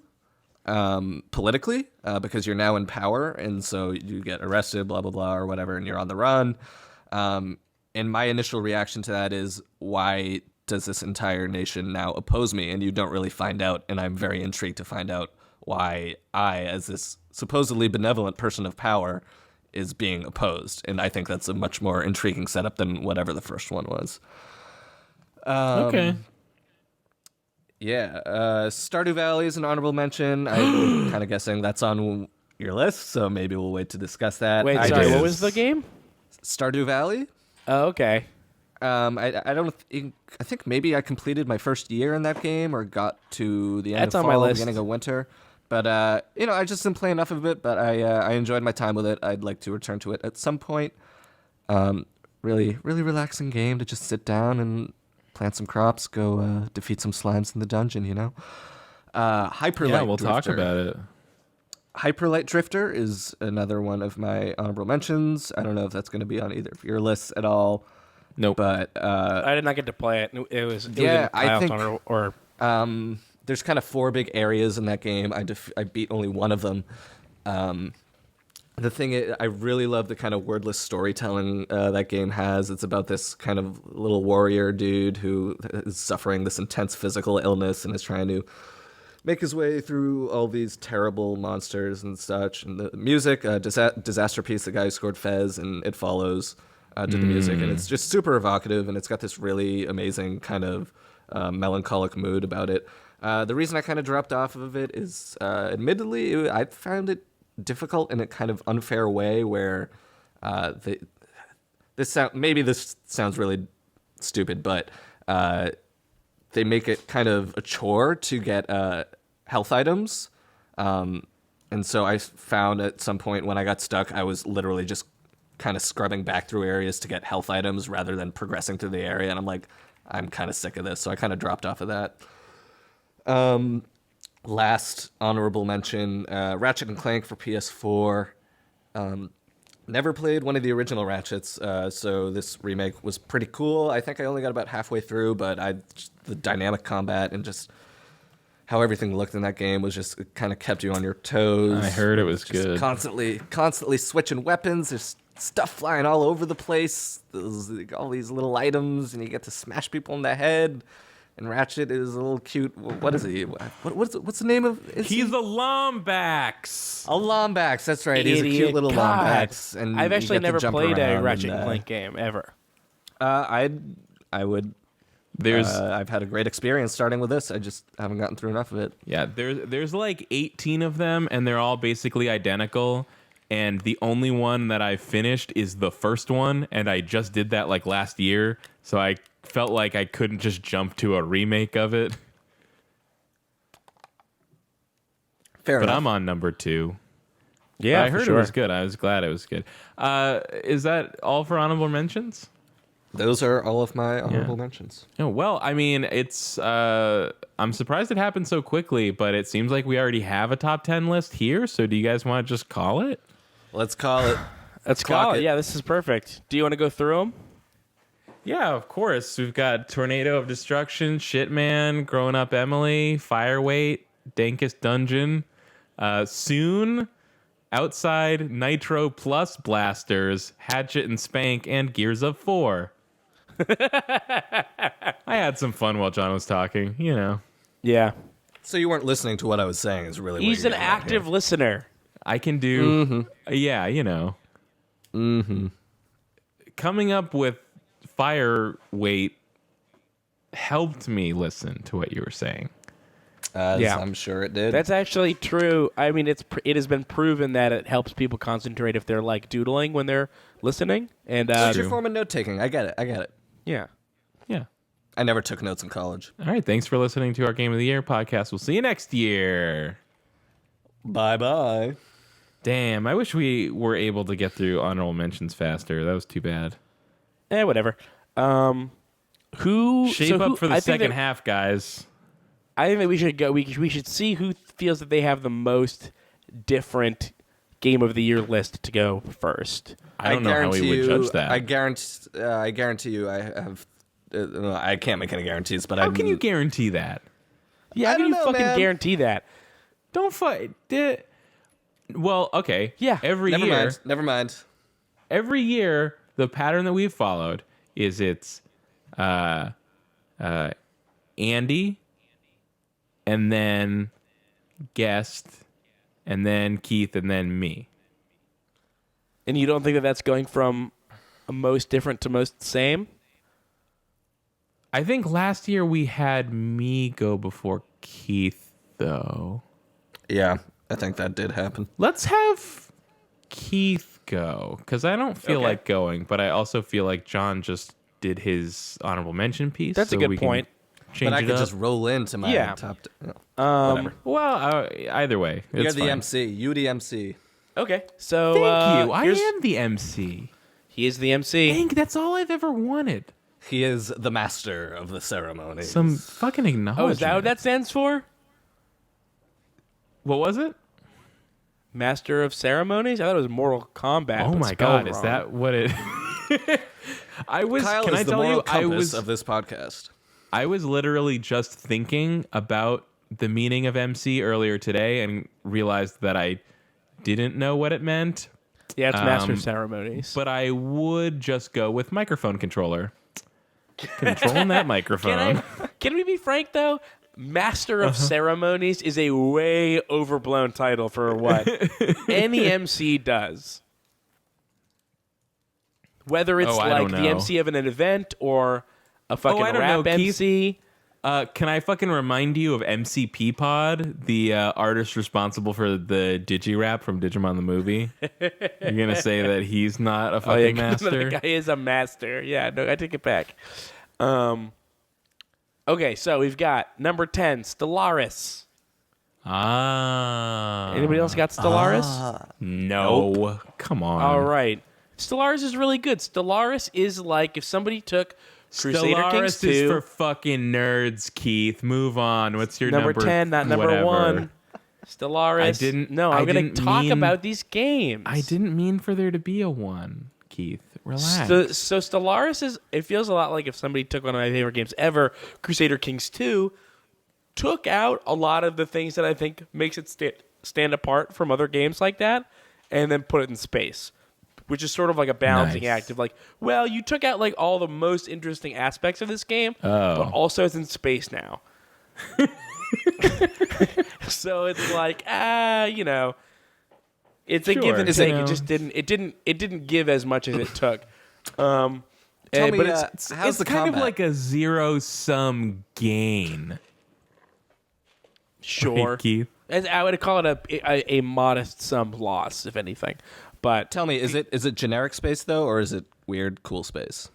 politically because you're now in power, and so you get arrested, blah, blah, blah, or whatever, and you're on the run. And my initial reaction to that is, why does this entire nation now oppose me? And you don't really find out, and I'm very intrigued to find out why I, as this supposedly benevolent person of power, is being opposed, and I think that's a much more intriguing setup than whatever the first one was. Okay. Yeah, Stardew Valley is an honorable mention. I'm kind of guessing that's on your list, so maybe we'll wait to discuss that. Wait, I sorry, did. what was the game? Stardew Valley. Oh, okay. I don't think, I think maybe I completed my first year in that game or got to the end That's of on my fall, list. beginning of winter. But I just didn't play enough of it. But I enjoyed my time with it. I'd like to return to it at some point. Really relaxing game to just sit down and plant some crops, go defeat some slimes in the dungeon. Hyperlight. Yeah, we'll Drifter. talk about it. Hyperlight Drifter is another one of my honorable mentions. I don't know if that's going to be on either of your lists at all. Nope. But I did not get to play it. It was Yeah, in I Kyle think- Tunnel or there's kind of 4 big areas in that game. I beat only one of them. The thing is, I really love the kind of wordless storytelling that game has. It's about this kind of little warrior dude who is suffering this intense physical illness and is trying to make his way through all these terrible monsters and such. And the music, Disaster Piece, the guy who scored Fez and It Follows, did the music. And it's just super evocative, and it's got this really amazing kind of melancholic mood about it. The reason I kind of dropped off of it is, admittedly, I found it difficult in a kind of unfair way where maybe this sounds really stupid, but they make it kind of a chore to get health items. And so I found at some point when I got stuck, I was literally just kind of scrubbing back through areas to get health items rather than progressing through the area. And I'm like, I'm kind of sick of this. So I kind of dropped off of that. Last honorable mention, Ratchet and Clank for PS4. Never played one of the original Ratchets, so this remake was pretty cool. I think I only got about halfway through, but the dynamic combat and just how everything looked in that game was just, it kind of kept you on your toes. I heard it was Just good. constantly switching weapons. There's stuff flying all over the place. There's all these little items, and you get to smash people in the head. And Ratchet is a little cute. What is he? What's the name of? He's a Lombax. A Lombax. That's right. He's a cute Idiot. little God. Lombax. And I've you actually get to never jump played a around Ratchet and, and Clank game ever. I would. There's I've had a great experience starting with this. I just haven't gotten through enough of it. Yeah, there's like 18 of them, and they're all basically identical. And the only one that I finished is the first one, and I just did that like last year, so I felt like I couldn't just jump to a remake of it. Fair But enough. I'm on number 2. Yeah, I heard it was good. I was glad it was good. Is that all for honorable mentions? Those are all of my honorable mentions. Oh, well, I mean, it's I'm surprised it happened so quickly, but it seems like we already have a top 10 list here, so do you guys want to just call it? Let's call it. Let's clock call it. it. Yeah, this is perfect. Do you want to go through them? Yeah, of course. We've got Tornado of Destruction, Shitman, Growing Up Emily, Fireweight, Dankest Dungeon, Soon, Outside, Nitro Plus Blasters, Hatchet and Spank, and Gears of 4. I had some fun while John was talking, you know. Yeah. So you weren't listening to what I was saying is really what He's you're an getting at active here. listener. I can do, yeah, you know. Coming up with Fireweight helped me listen to what you were saying. Yeah. I'm sure it did. That's actually true. I mean, it has been proven that it helps people concentrate if they're like doodling when they're listening. And It's your form of note taking. I get it. yeah. Yeah. I never took notes in college. All right. Thanks for listening to our Game of the Year podcast. We'll see you next year. Bye. Damn, I wish we were able to get through honorable mentions faster. That was too bad. Whatever. Who Shape up for the I think second that- half, guys. I think that we should go. We should see who feels that they have the most different Game of the Year list to go first. I don't know how we would judge that. I guarantee you I have. I can't make any guarantees, but How can you guarantee that? Yeah, how I can don't you know, fucking man. guarantee that? Don't fight. Well, okay. Yeah. Never mind. Every year, the pattern that we've followed is it's Andy, and then guest, and then Keith, and then me. And you don't think that that's going from most different to most same? I think last year we had me go before Keith, though. Yeah, I think that did happen. Let's have Keith go, because I don't feel like going, but I also feel like John just did his honorable mention piece. That's a good point. But I could just roll into my top. Whatever. Well, either way, You're it's the fine. MC. You the MC. Okay, so Thank you. I am the MC. He is the MC. Dang, that's all I've ever wanted. He is the master of the ceremony. Some fucking acknowledgement. Oh, is that what that stands for? What was it? Master of Ceremonies? I thought it was Mortal Kombat. Oh but my spelled god, wrong. is that what it? I was. Kyle can is I the tell moral you? compass of this podcast. I was literally just thinking about the meaning of MC earlier today and realized that I didn't know what it meant. Yeah, it's Master of Ceremonies. But I would just go with microphone controller. Controlling that microphone. Can we be frank though? Master of Ceremonies is a way overblown title for what any MC does. Whether it's I like don't the know. MC of an event or a fucking I don't rap know, Keith. MC. Can I fucking remind you of MCP Pod, the artist responsible for the Digirap from Digimon the movie? You're gonna say that he's not a fucking master? The guy is a master. Yeah, no, I take it back. Okay, so we've got number 10, Stellaris. Ah. Anybody else got Stellaris? No. Nope. Come on. All right. Stellaris is really good. Stellaris is like if somebody took Crusader Kings Stellaris 2. is for fucking nerds, Keith. Move on. What's your number 10, not number whatever. 1. Stellaris. I didn't- No, I I'm going didn't to talk mean- about these games. I didn't mean for there to be a 1, Keith. Relax. So Stellaris is. It feels a lot like if somebody took one of my favorite games ever, Crusader Kings 2, took out a lot of the things that I think makes it stand apart from other games like that, and then put it in space, which is sort of like a balancing Nice. act of like, well, you took out like all the most interesting aspects of this game, Oh. but also it's in space now. So it's like, you know, it's a Sure. give and Is take. it- It didn't give as much as it took. Tell me, but how's it's the kind combat? of like a zero-sum gain. sure. Right, Keith? I would call it a modest sum loss, if anything. But Tell me, is it generic space though, or is it weird cool space?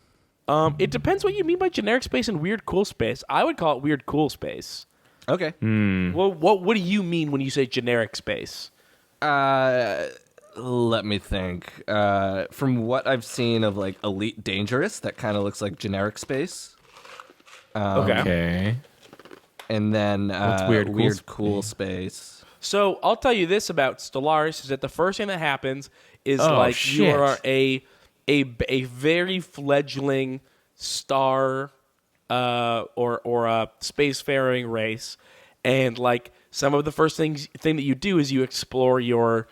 it depends what you mean by generic space and weird cool space. I would call it weird cool space. Okay. Well, what do you mean when you say generic space? Let me think. From what I've seen of like Elite Dangerous, that kind of looks like generic space. Okay. And then weird cool space. So I'll tell you this about Stellaris: is that the first thing that happens is Oh, like shit. you are a very fledgling star or a spacefaring race, and like some of the first thing that you do is you explore your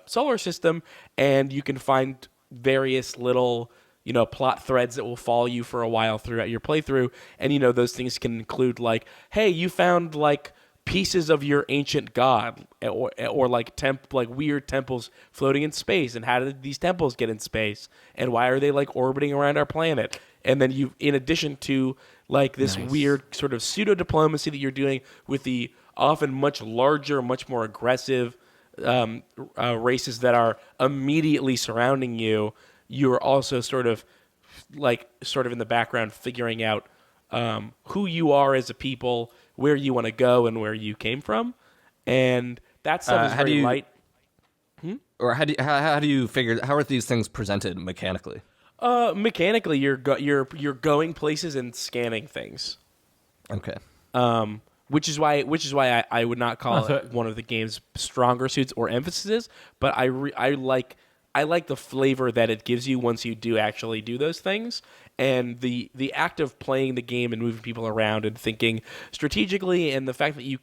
solar system, and you can find various little plot threads that will follow you for a while throughout your playthrough. And those things can include like, hey, you found like pieces of your ancient god, or like weird temples floating in space, and how did these temples get in space, and why are they like orbiting around our planet? And then you, in addition to like this weird sort of pseudo diplomacy that you're doing with the often much larger, much more aggressive races that are immediately surrounding you, you're also sort of in the background figuring out who you are as a people, where you want to go, and where you came from. And that stuff is very light. Or how do you figure? How are these things presented mechanically? Mechanically, you're going places and scanning things. Okay. Which is why I would not call it one of the game's stronger suits or emphases, but I like the flavor that it gives you once you do actually do those things, and the act of playing the game and moving people around and thinking strategically, and the fact that you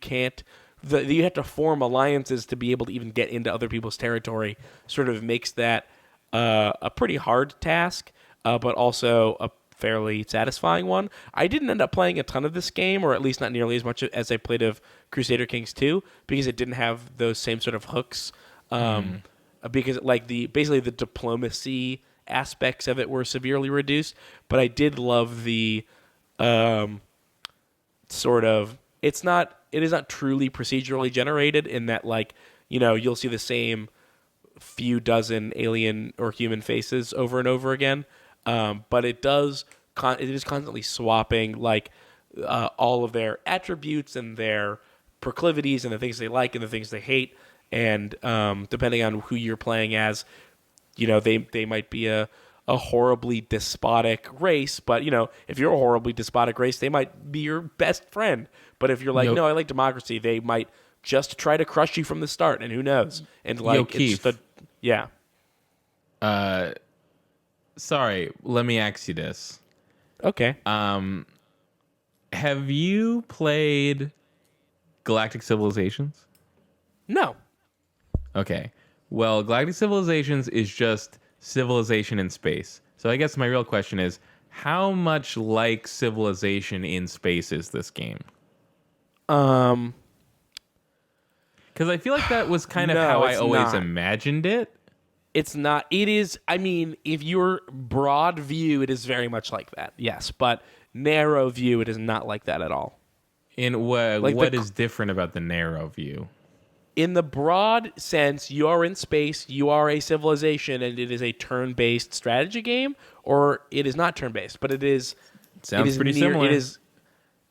have to form alliances to be able to even get into other people's territory sort of makes that a pretty hard task, but also a fairly satisfying one. I didn't end up playing a ton of this game, or at least not nearly as much as I played of Crusader Kings 2, because it didn't have those same sort of hooks because like basically the diplomacy aspects of it were severely reduced. But I did love the sort of it is not truly procedurally generated in that, like, you'll see the same few dozen alien or human faces over and over again, but it is constantly swapping like all of their attributes and their proclivities and the things they like and the things they hate, and depending on who you're playing as, they might be a horribly despotic race, but if you're a horribly despotic race, they might be your best friend. But if you're like, no, I like democracy, they might just try to crush you from the start, and who knows? And like, it's just yeah. Sorry, let me ask you this. Okay. Have you played Galactic Civilizations? No. Okay. Well, Galactic Civilizations is just civilization in space. So I guess my real question is, how much like Civilization in space is this game? Because I feel like that was kind of how I always imagined it. It's not. It is. I mean, if you're broad view, it is very much like that. Yes, but narrow view, it is not like that at all. In what is different about the narrow view? In the broad sense, you are in space, you are a civilization, and it is a turn-based strategy game, or it is not turn-based, but it is. Sounds pretty similar. It is.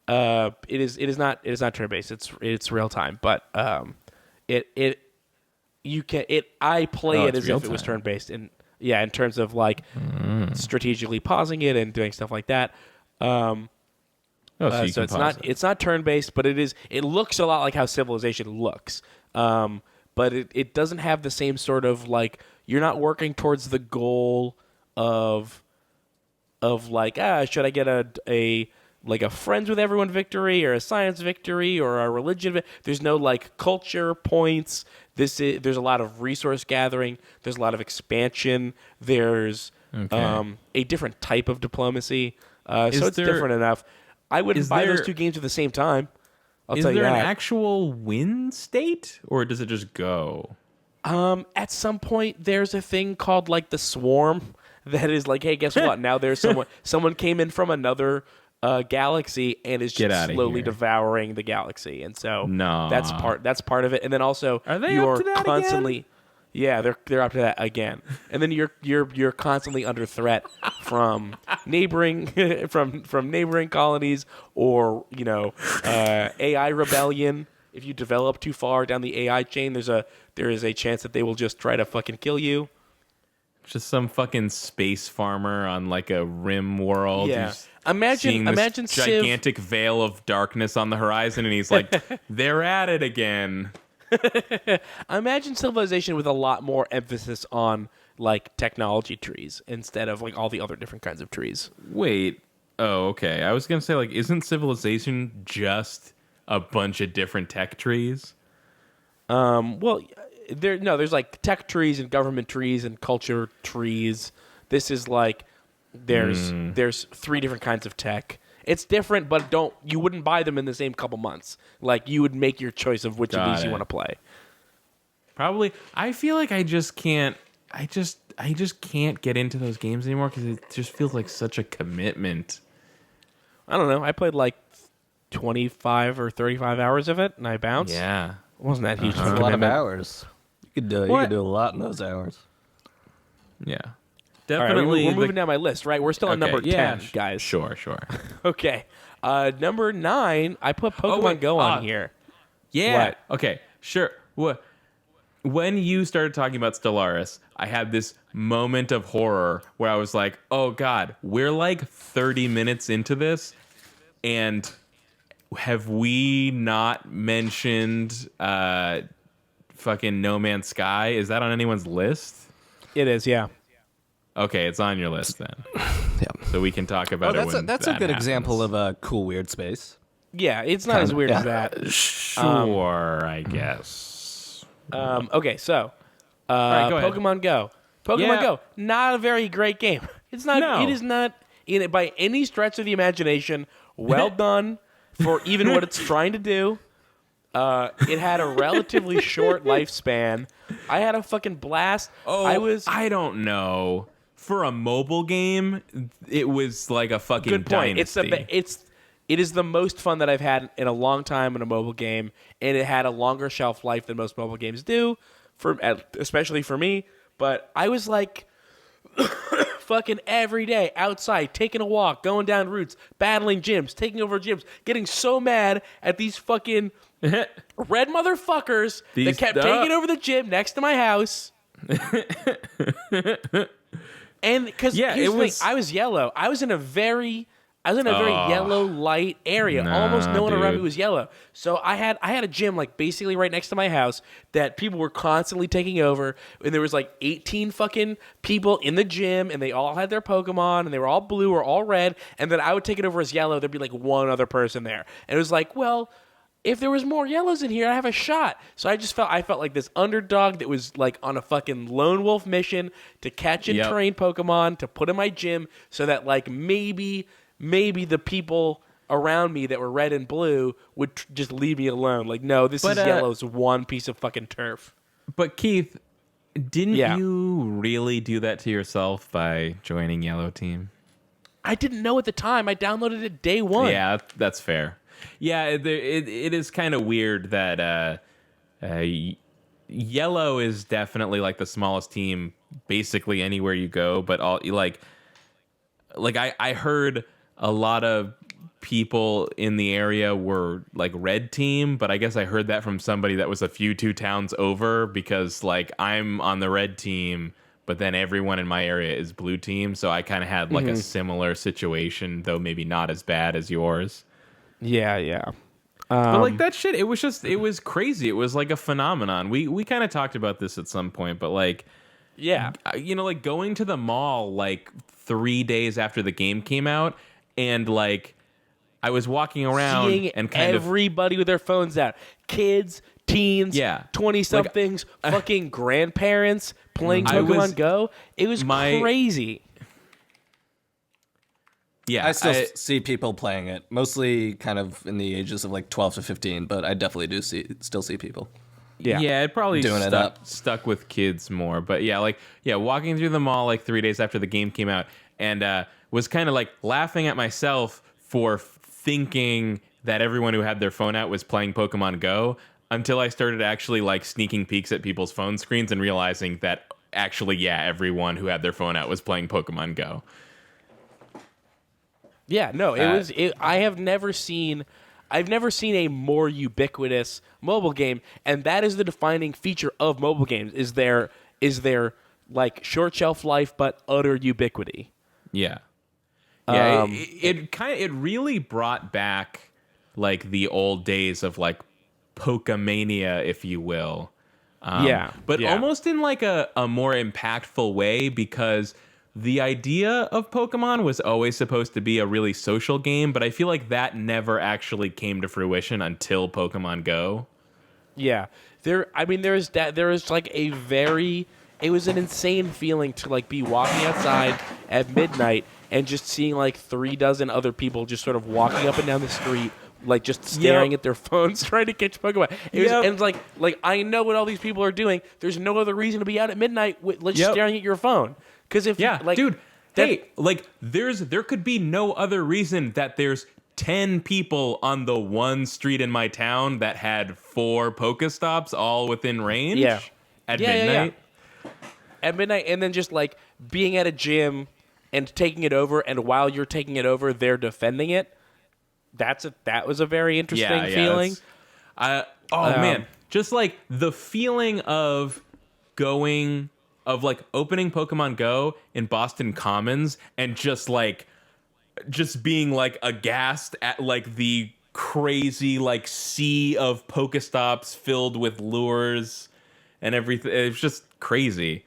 It is not. It is not turn-based. It's real time, but you can. I play it as if it was turn-based, in terms of like strategically pausing it and doing stuff like that. So it's not turn-based, but it is. It looks a lot like how Civilization looks. But it doesn't have the same sort of like, you're not working towards the goal of like, should I get a friends with everyone victory or a science victory or a religion? There's no like culture points. There's a lot of resource gathering. There's a lot of expansion. There's a different type of diplomacy. So it's different enough. I wouldn't buy those two games at the same time. Is there an actual win state, or does it just go? At some point, there's a thing called like the swarm that is like, hey, guess what? Now there's someone came in from another galaxy and is just slowly devouring the galaxy, and so that's part of it. And then also, are they up to that constantly? Again? Yeah, they're up to that again. And then you're constantly under threat from neighboring from neighboring colonies, or AI rebellion. If you develop too far down the AI chain, there is a chance that they will just try to fucking kill you. Just some fucking space farmer on like a rim world. Yeah. Imagine this gigantic veil of darkness on the horizon, and he's like, they're at it again. Imagine Civilization with a lot more emphasis on like technology trees instead of like all the other different kinds of trees. Wait. Oh, okay. I was gonna say, like, isn't Civilization just a bunch of different tech trees? Well, there's like tech trees and government trees and culture trees. This is like there's three different kinds of tech. It's different, but you wouldn't buy them in the same couple months. Like, you would make your choice of which of these you want to play. Probably. I feel like I just can't get into those games anymore because it just feels like such a commitment. I don't know. I played like 25 or 35 hours of it, and I bounced. Yeah. It wasn't that huge. That's a lot of hours. You could do a lot in those hours. Yeah. Definitely. Right, we're moving down my list, right? We're still on number 10, guys. Sure. Okay. Number 9, I put Pokemon Go on here. Yeah. What? Okay, sure. When you started talking about Stellaris, I had this moment of horror where I was like, oh, God, we're like 30 minutes into this, and have we not mentioned fucking No Man's Sky? Is that on anyone's list? It is, yeah. Okay, it's on your list then. Yeah. So we can talk about it. That's a good example of a cool weird space. Yeah, it's not as weird as that. Sure, I guess. Okay, so right, go Pokemon Go. Pokemon Go, not a very great game. It's not. No. It is not in it by any stretch of the imagination. Well done for even what it's trying to do. It had a relatively short lifespan. I had a fucking blast. Oh, I don't know. For a mobile game, it was like a fucking Good point. dynasty. It is the most fun that I've had in a long time in a mobile game, and it had a longer shelf life than most mobile games do, especially for me. But I was like fucking every day outside, taking a walk, going down routes, battling gyms, taking over gyms, getting so mad at these fucking red motherfuckers that kept taking over the gym next to my house. And because I was yellow. I was in a very yellow light area. Almost no one around me was yellow. So I had a gym like basically right next to my house that people were constantly taking over. And there was like 18 fucking people in the gym, and they all had their Pokemon, and they were all blue or all red. And then I would take it over as yellow. There'd be like one other person there, and it was like, well, if there was more yellows in here, I have a shot. So I felt like this underdog that was like on a fucking lone wolf mission to catch and train Pokemon to put in my gym, so that like maybe the people around me that were red and blue would just leave me alone. Like, no, this is yellow's one piece of fucking turf. But Keith, didn't you really do that to yourself by joining Yellow Team? I didn't know at the time. I downloaded it day one. Yeah, that's fair. Yeah, it is kind of weird that Yellow is definitely like the smallest team basically anywhere you go, but all like I heard a lot of people in the area were like red team, but I guess I heard that from somebody that was two towns over, because like I'm on the red team, but then everyone in my area is blue team, so I kind of had like a similar situation, though maybe not as bad as yours. Yeah. But like that shit, it was crazy. It was like a phenomenon. We kind of talked about this at some point, but like, yeah, like going to the mall like 3 days after the game came out, and like I was walking around seeing and kind everybody with their phones out, kids, teens, 20-somethings, fucking grandparents playing Pokemon Go. It was crazy. Yeah, I still see people playing it, mostly kind of in the ages of like 12 to 15, but I definitely still see people. Yeah, it probably stuck with kids more. But walking through the mall like 3 days after the game came out, and was kind of like laughing at myself for thinking that everyone who had their phone out was playing Pokemon Go, until I started actually like sneaking peeks at people's phone screens and realizing that actually, everyone who had their phone out was playing Pokemon Go. Yeah, no, I've never seen a more ubiquitous mobile game, and that is the defining feature of mobile games, is their like short shelf life but utter ubiquity. Yeah. Yeah, it really brought back like the old days of like Pokemania, if you will. But almost in like a more impactful way, because the idea of Pokemon was always supposed to be a really social game, but I feel like that never actually came to fruition until Pokemon Go. Yeah. There is like it was an insane feeling to like be walking outside at midnight and just seeing like 36 other people just sort of walking up and down the street, like just staring at their phones trying to catch Pokemon. And it's like I know what all these people are doing. There's no other reason to be out at midnight just staring at your phone. Because if dude, there could be no other reason that there's 10 people on the one street in my town that had 4 Pokestops all within range at midnight. At midnight, and then just like being at a gym and taking it over, and while you're taking it over, they're defending it. That was a very interesting feeling. Man, just like the feeling of opening Pokemon Go in Boston Commons and just being like aghast at like the crazy like sea of Pokestops filled with lures and everything. It was just crazy.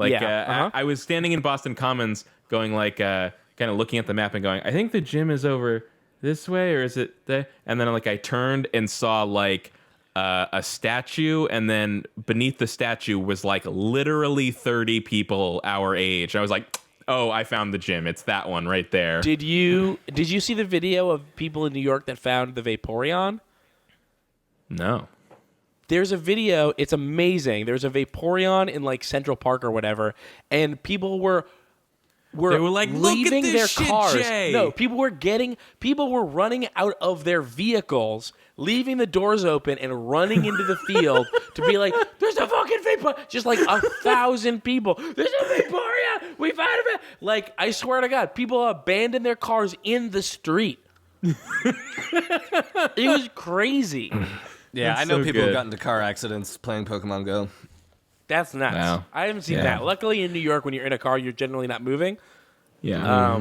I was standing in Boston Commons going like kind of looking at the map and going, I think the gym is over this way, or is it there? And then like I turned and saw like a statue, and then beneath the statue was like literally 30 people our age. I was like, oh, I found the gym. It's that one right there. Did you see the video of people in New York that found the Vaporeon? No. There's a video. It's amazing. There's a Vaporeon in like Central Park or whatever, and people were They were like, "Look at leaving this their shit, cars. Jay." No, people were running out of their vehicles, leaving the doors open and running into the field to be like, "There's a fucking Vaporeon!" Just like 1,000 people. There's a Vaporeon. We found it. Like, I swear to God, people abandoned their cars in the street. It was crazy. Yeah, That's I know so people have good. gotten into car accidents playing Pokemon Go. That's nuts. Wow. I haven't seen Yeah. that. Luckily, in New York, when you're in a car, you're generally not moving. Yeah.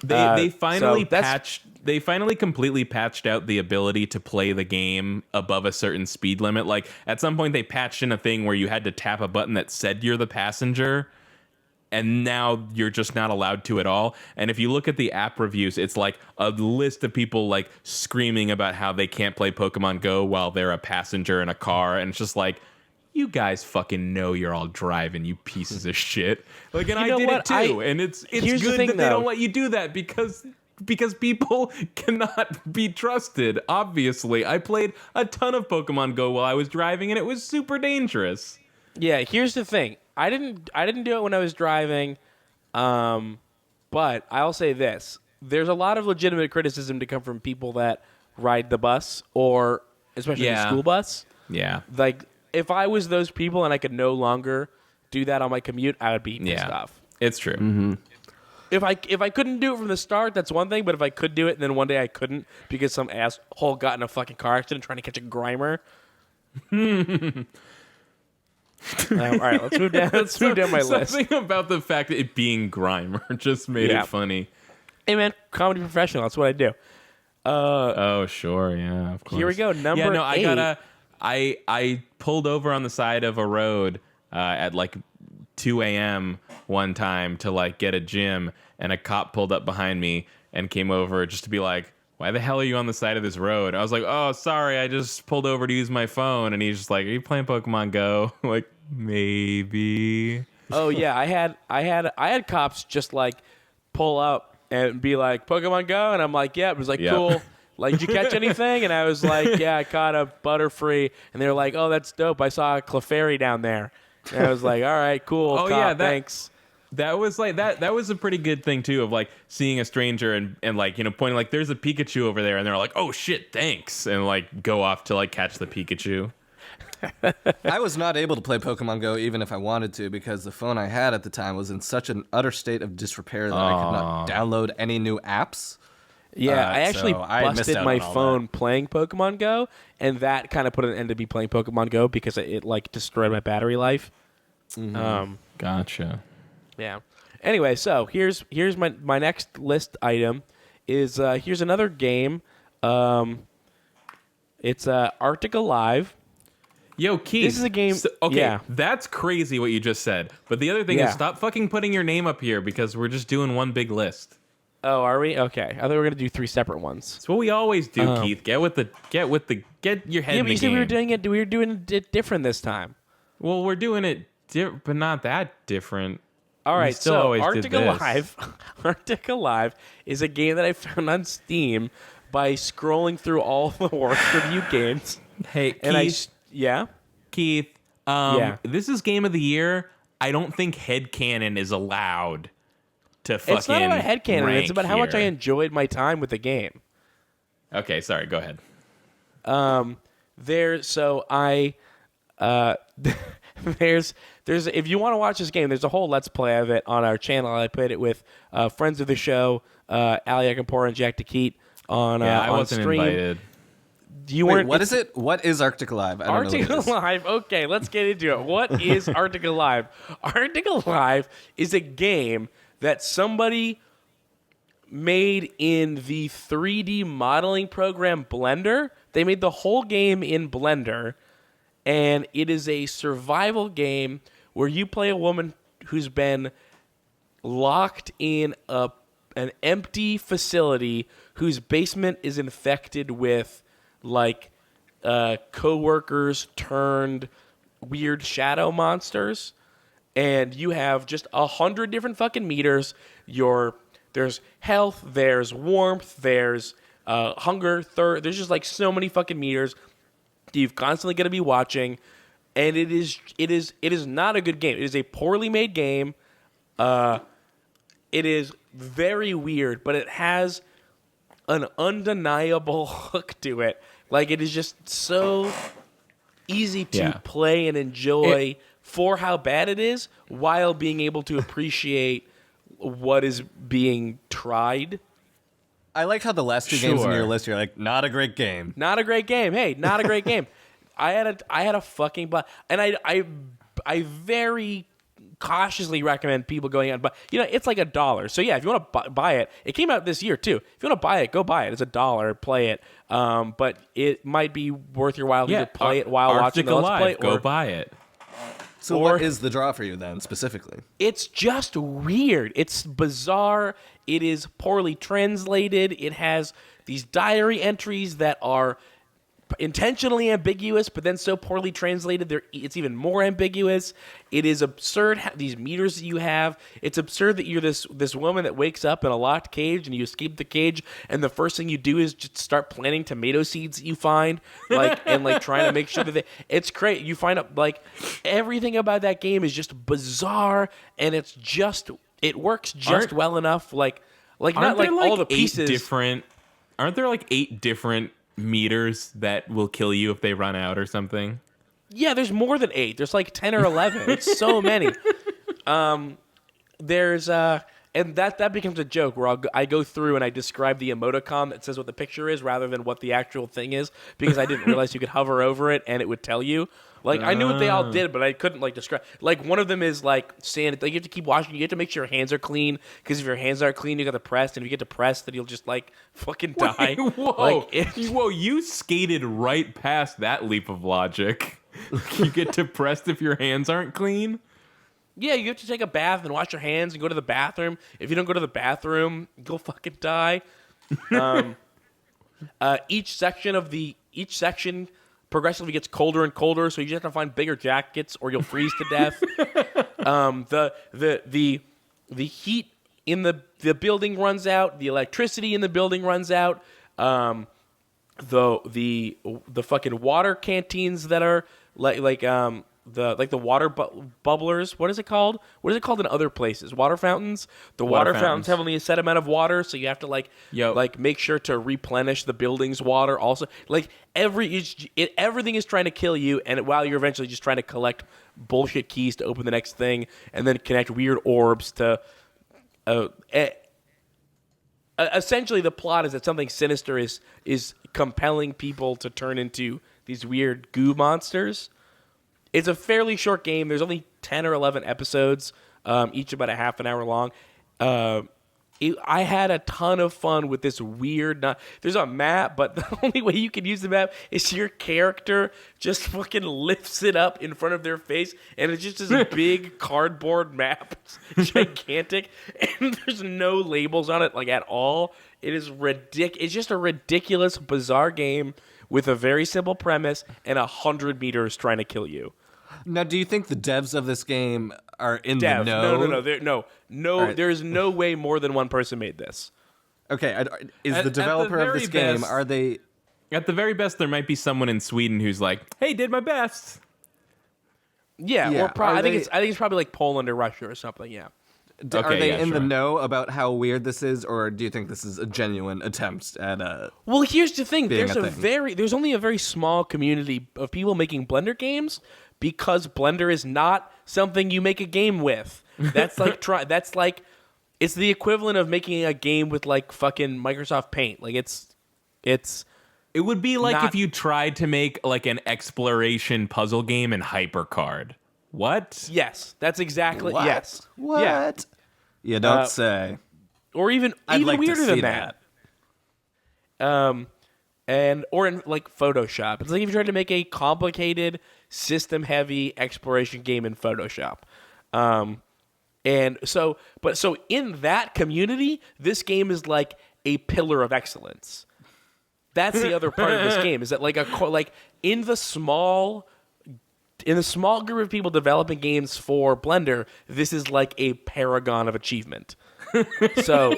They finally so that's- patched. They finally completely patched out the ability to play the game above a certain speed limit. Like at some point, they patched in a thing where you had to tap a button that said you're the passenger, and now you're just not allowed to at all. And if you look at the app reviews, it's like a list of people like screaming about how they can't play Pokemon Go while they're a passenger in a car, and it's just like, you guys fucking know you're all driving, you pieces of shit. Like, and You I know did what? it too. And it's Here's the good thing, that they don't though. let you do that because people cannot be trusted. Obviously, I played a ton of Pokemon Go while I was driving, and it was super dangerous. Yeah, here's the thing. I didn't do it when I was driving, but I'll say this: there's a lot of legitimate criticism to come from people that ride the bus, or especially the Yeah. school bus. Yeah. Like, if I was those people and I could no longer do that on my commute, I would be pissed Yeah. off. It's true. Mm-hmm. If I couldn't do it from the start, that's one thing. But if I could do it, and then one day I couldn't because some asshole got in a fucking car accident trying to catch a Grimer. All right, let's move down. Let's move down my list. Something about the fact that it being Grimer just made Yeah. it funny. Hey man, comedy professional. That's what I do. Oh, sure, yeah, of course. Here we go, number yeah, no, 8. I pulled over on the side of a road at like 2 a.m. one time to like get a gym, and a cop pulled up behind me and came over just to be like, "Why the hell are you on the side of this road?" I was like, "Oh, sorry, I just pulled over to use my phone." And he's just like, "Are you playing Pokemon Go?" Like, maybe. Oh yeah, I had cops just like pull up and be like, "Pokemon Go," and I'm like, "Yeah." It was like, Yeah. "Cool." Like, did you catch anything? And I was like, "Yeah, I caught a Butterfree." And they were like, "Oh, that's dope. I saw a Clefairy down there." And I was like, "All right, cool. Oh, cop, yeah, thanks." That was like that was a pretty good thing too, of like seeing a stranger and like, you know, pointing like, "There's a Pikachu over there," and they're like, "Oh shit, thanks," and like go off to like catch the Pikachu. I was not able to play Pokemon Go even if I wanted to because the phone I had at the time was in such an utter state of disrepair that I could not download any new apps. Yeah, I actually so I missed busted out my on all phone playing Pokemon Go, and that kind of put an end to me playing Pokemon Go because it like destroyed my battery life. Gotcha. Yeah. Anyway, so here's my next list item is here's another game. It's Arctic Alive. Yo, Keith. This is a game- Okay, yeah. that's crazy what you just said. But the other thing Yeah. is, stop fucking putting your name up here because we're just doing one big list. Oh, are we? Okay. I thought we were gonna do 3 separate ones. It's what we always do, Keith. Get your head Yeah, in but the you said game. we were doing it different this time. Well, we're doing it, but not that different. All right, still so always did Arctic this. Alive, Arctic Alive is a game that I found on Steam by scrolling through all the worst review games. Hey, And Keith. yeah. Keith, Yeah. this is game of the year. I don't think headcanon is allowed to fucking It's not about headcanon. rank It's about how much I here. enjoyed my time with the game. Okay, sorry, go ahead. There's if you want to watch this game, there's a whole Let's Play of it on our channel. I played it with friends of the show, Ali Akampora and Jack DeKeat on Yeah, I on wasn't stream. invited. You Wait, weren't. what is it? What is Arctic Alive? I don't Arctic know what it is. Alive. Okay, let's get into it. What is Arctic Alive? Arctic Alive is a game that somebody made in the 3D modeling program Blender. They made the whole game in Blender, and it is a survival game where you play a woman who's been locked in an empty facility whose basement is infected with like co-workers turned weird shadow monsters, and you have just 100 different fucking meters. There's health, there's warmth, there's hunger, thirst. There's just like so many fucking meters, You've constantly got to be watching, and it is not a good game. It is a poorly made game. It is very weird, but it has an undeniable hook to it. Like, it is just so easy to play and enjoy for how bad it is, while being able to appreciate what is being tried. I like how the last two games on your list, you're like, not a great game. Not a great game. Hey, not a great game. I had a fucking blast, and I very cautiously recommend people going out, but it's like $1. So yeah, if you want to buy it, it came out this year too. If you want to buy it, go buy it. It's $1. Play it. But it might be worth your while to play it while watching the Let's Play. Go buy it. So what is the draw for you then, specifically? It's just weird. It's bizarre. It is poorly translated. It has these diary entries that are intentionally ambiguous, but then so poorly translated, it's even more ambiguous. It is absurd, these meters that you have. It's absurd that you're this woman that wakes up in a locked cage, and you escape the cage, and the first thing you do is just start planting tomato seeds that you find, and trying to make sure that it's great. You find out, everything about that game is just bizarre, and it works just well enough. Not all the pieces. Aren't there 8 different meters that will kill you if they run out or something? Yeah, there's more than 8. There's 10 or 11. It's so many. There's and that becomes a joke where I go through and I describe the emoticon that says what the picture is rather than what the actual thing is, because I didn't realize you could hover over it and it would tell you. I knew what they all did, but I couldn't describe. One of them is sand. You have to keep washing. You have to make sure your hands are clean, because if your hands aren't clean, you got to press. And if you get depressed, then you'll just fucking die. Whoa! Whoa! You skated right past that leap of logic. You get depressed if your hands aren't clean. Yeah, you have to take a bath and wash your hands and go to the bathroom. If you don't go to the bathroom, you'll fucking die. Each section progressively gets colder and colder, so you just have to find bigger jackets or you'll freeze to death. The heat in the building runs out. The electricity in the building runs out. The fucking water canteens that are the water bubblers. What is it called? What is it called in other places? Water fountains. The water fountains have only a set amount of water, so you have to make sure to replenish the building's water. Also, everything is trying to kill you, and while you're eventually just trying to collect bullshit keys to open the next thing, and then connect weird orbs to. Essentially, the plot is that something sinister is compelling people to turn into these weird goo monsters. It's a fairly short game. There's only 10 or 11 episodes, each about a half an hour long. I had a ton of fun with this weird... There's a map, but the only way you can use the map is your character just fucking lifts it up in front of their face, and it's just this big cardboard map. It's gigantic, and there's no labels on it at all. It is ridiculous. It's just a ridiculous, bizarre game with a very simple premise and 100 meters trying to kill you. Now, do you think the devs of this game are in the know? No. Right. There is no way more than one person made this. Okay, is the developer of this game, are they... At the very best, there might be someone in Sweden who's like, hey, did my best. Yeah. Or I think it's probably Poland or Russia or something, yeah. Are they in the know about how weird this is, or do you think this is a genuine attempt at Well, here's the thing. There's only a very small community of people making Blender games, because Blender is not something you make a game with. That's it's the equivalent of making a game with fucking Microsoft Paint. It would be if you tried to make an exploration puzzle game in HyperCard. What? Yes, that's exactly what? Yes. What? Yeah. You don't say. Or even weirder than that. Or in Photoshop. It's if you tried to make a complicated, system-heavy exploration game in Photoshop. So in that community, this game is a pillar of excellence. That's the other part of this game, is that in the small group of people developing games for Blender, this is a paragon of achievement. So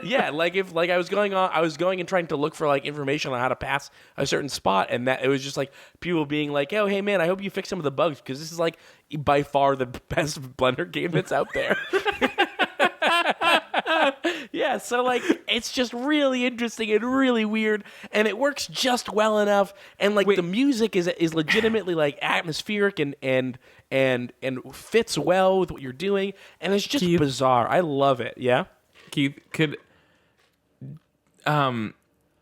yeah, like if like I was going and trying to look for like information on how to pass a certain spot, and that it was just like people being like, "Oh, hey man, I hope you fix some of the bugs because this is like by far the best Blender game that's out there." Yeah, so like it's just really interesting and really weird, and it works just well enough, and like the music is legitimately like atmospheric and fits well with what you're doing, and it's just bizarre. I love it. Yeah. Keith, could now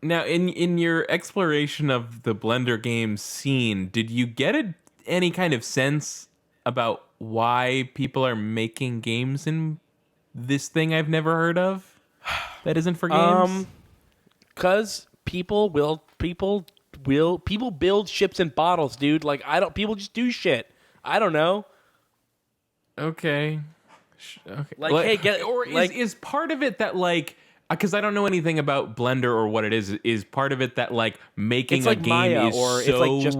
in your exploration of the Blender game scene, did you get any kind of sense about why people are making games in this thing I've never heard of that isn't for games? Cause people build ships in bottles, dude. Like people just do shit. I don't know. Okay. Like, hey, is part of it that like, because I don't know anything about Blender or what it is part of it that like making it's a like game Maya, is or so it's like just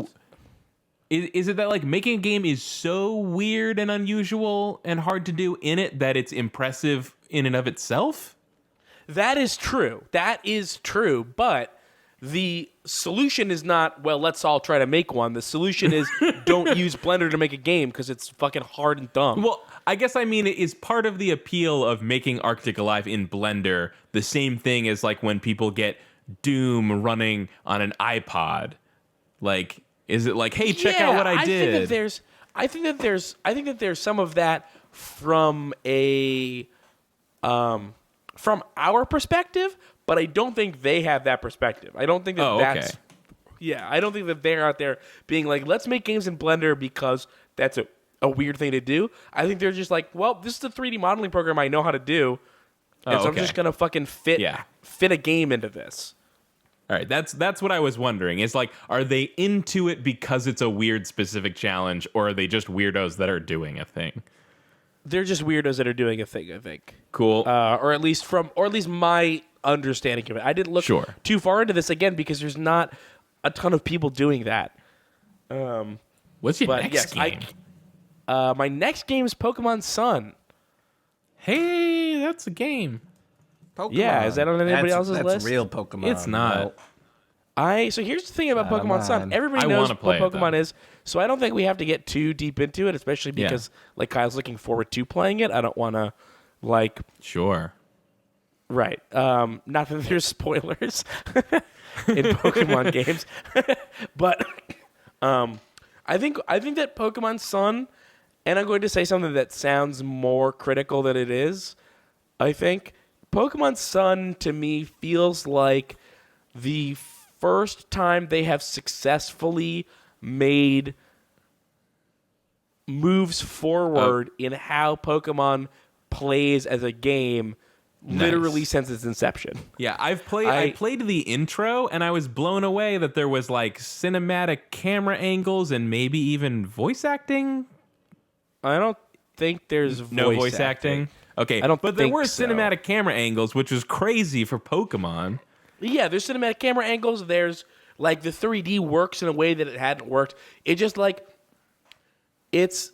is it that like making a game is so weird and unusual and hard to do in it that it's impressive in and of itself? That is true. But the solution is not, well, let's all try to make one. The solution is don't use Blender to make a game because it's fucking hard and dumb. Well, I guess I mean it is part of the appeal of making Arctic Alive in Blender the same thing as like when people get Doom running on an iPod. Like, is it like, hey, check out what I did? I think that there's some of that from from our perspective, but I don't think they have that perspective. I don't think that that's... Okay. Yeah, I don't think that they're out there being like, let's make games in Blender because that's a weird thing to do. I think they're just like, well, this is a 3D modeling program I know how to do, and so I'm just going to fucking fit a game into this. All right, that's what I was wondering. Is like, are they into it because it's a weird specific challenge, or are they just weirdos that are doing a thing? They're just weirdos that are doing a thing, I think. Cool. Or at least my understanding of it. I didn't look too far into this again because there's not a ton of people doing that. What's your next game? My next game is Pokemon Sun. Hey, that's a game. Pokemon. Yeah, is that on anybody else's list? That's real Pokemon. It's not. So here's the thing about Pokemon Sun. Everybody knows what Pokemon is, so I don't think we have to get too deep into it, especially because like Kyle's looking forward to playing it. I don't want to like... Sure. Right. Not that there's spoilers in Pokemon games, but I think that Pokemon Sun, and I'm going to say something that sounds more critical than it is. I think Pokemon Sun to me feels like the first time they have successfully made moves forward in how Pokemon plays as a game. Literally since its inception. Yeah, I played the intro and I was blown away that there was like cinematic camera angles and maybe even voice acting. I don't think there's voice acting. Okay, but there were cinematic camera angles, which was crazy for Pokemon. Yeah, there's cinematic camera angles. There's like the 3D works in a way that it hadn't worked. It just like it's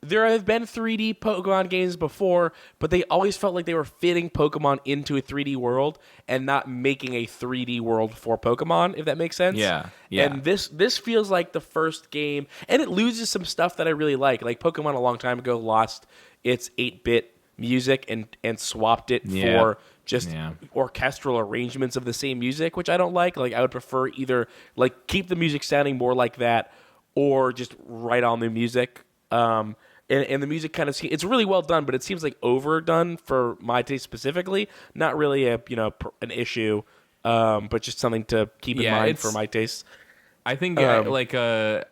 there have been 3D Pokemon games before, but they always felt like they were fitting Pokemon into a 3D world and not making a 3D world for Pokemon, if that makes sense. Yeah. And this feels like the first game, and it loses some stuff that I really like. Like Pokemon a long time ago lost its 8-bit music and swapped it for just orchestral arrangements of the same music, which I don't like. Like I would prefer either like keep the music sounding more like that or just write on the music. And the music kind of it's really well done, but it seems like overdone for my taste specifically. Not really an issue, but just something to keep in mind for my taste. I think I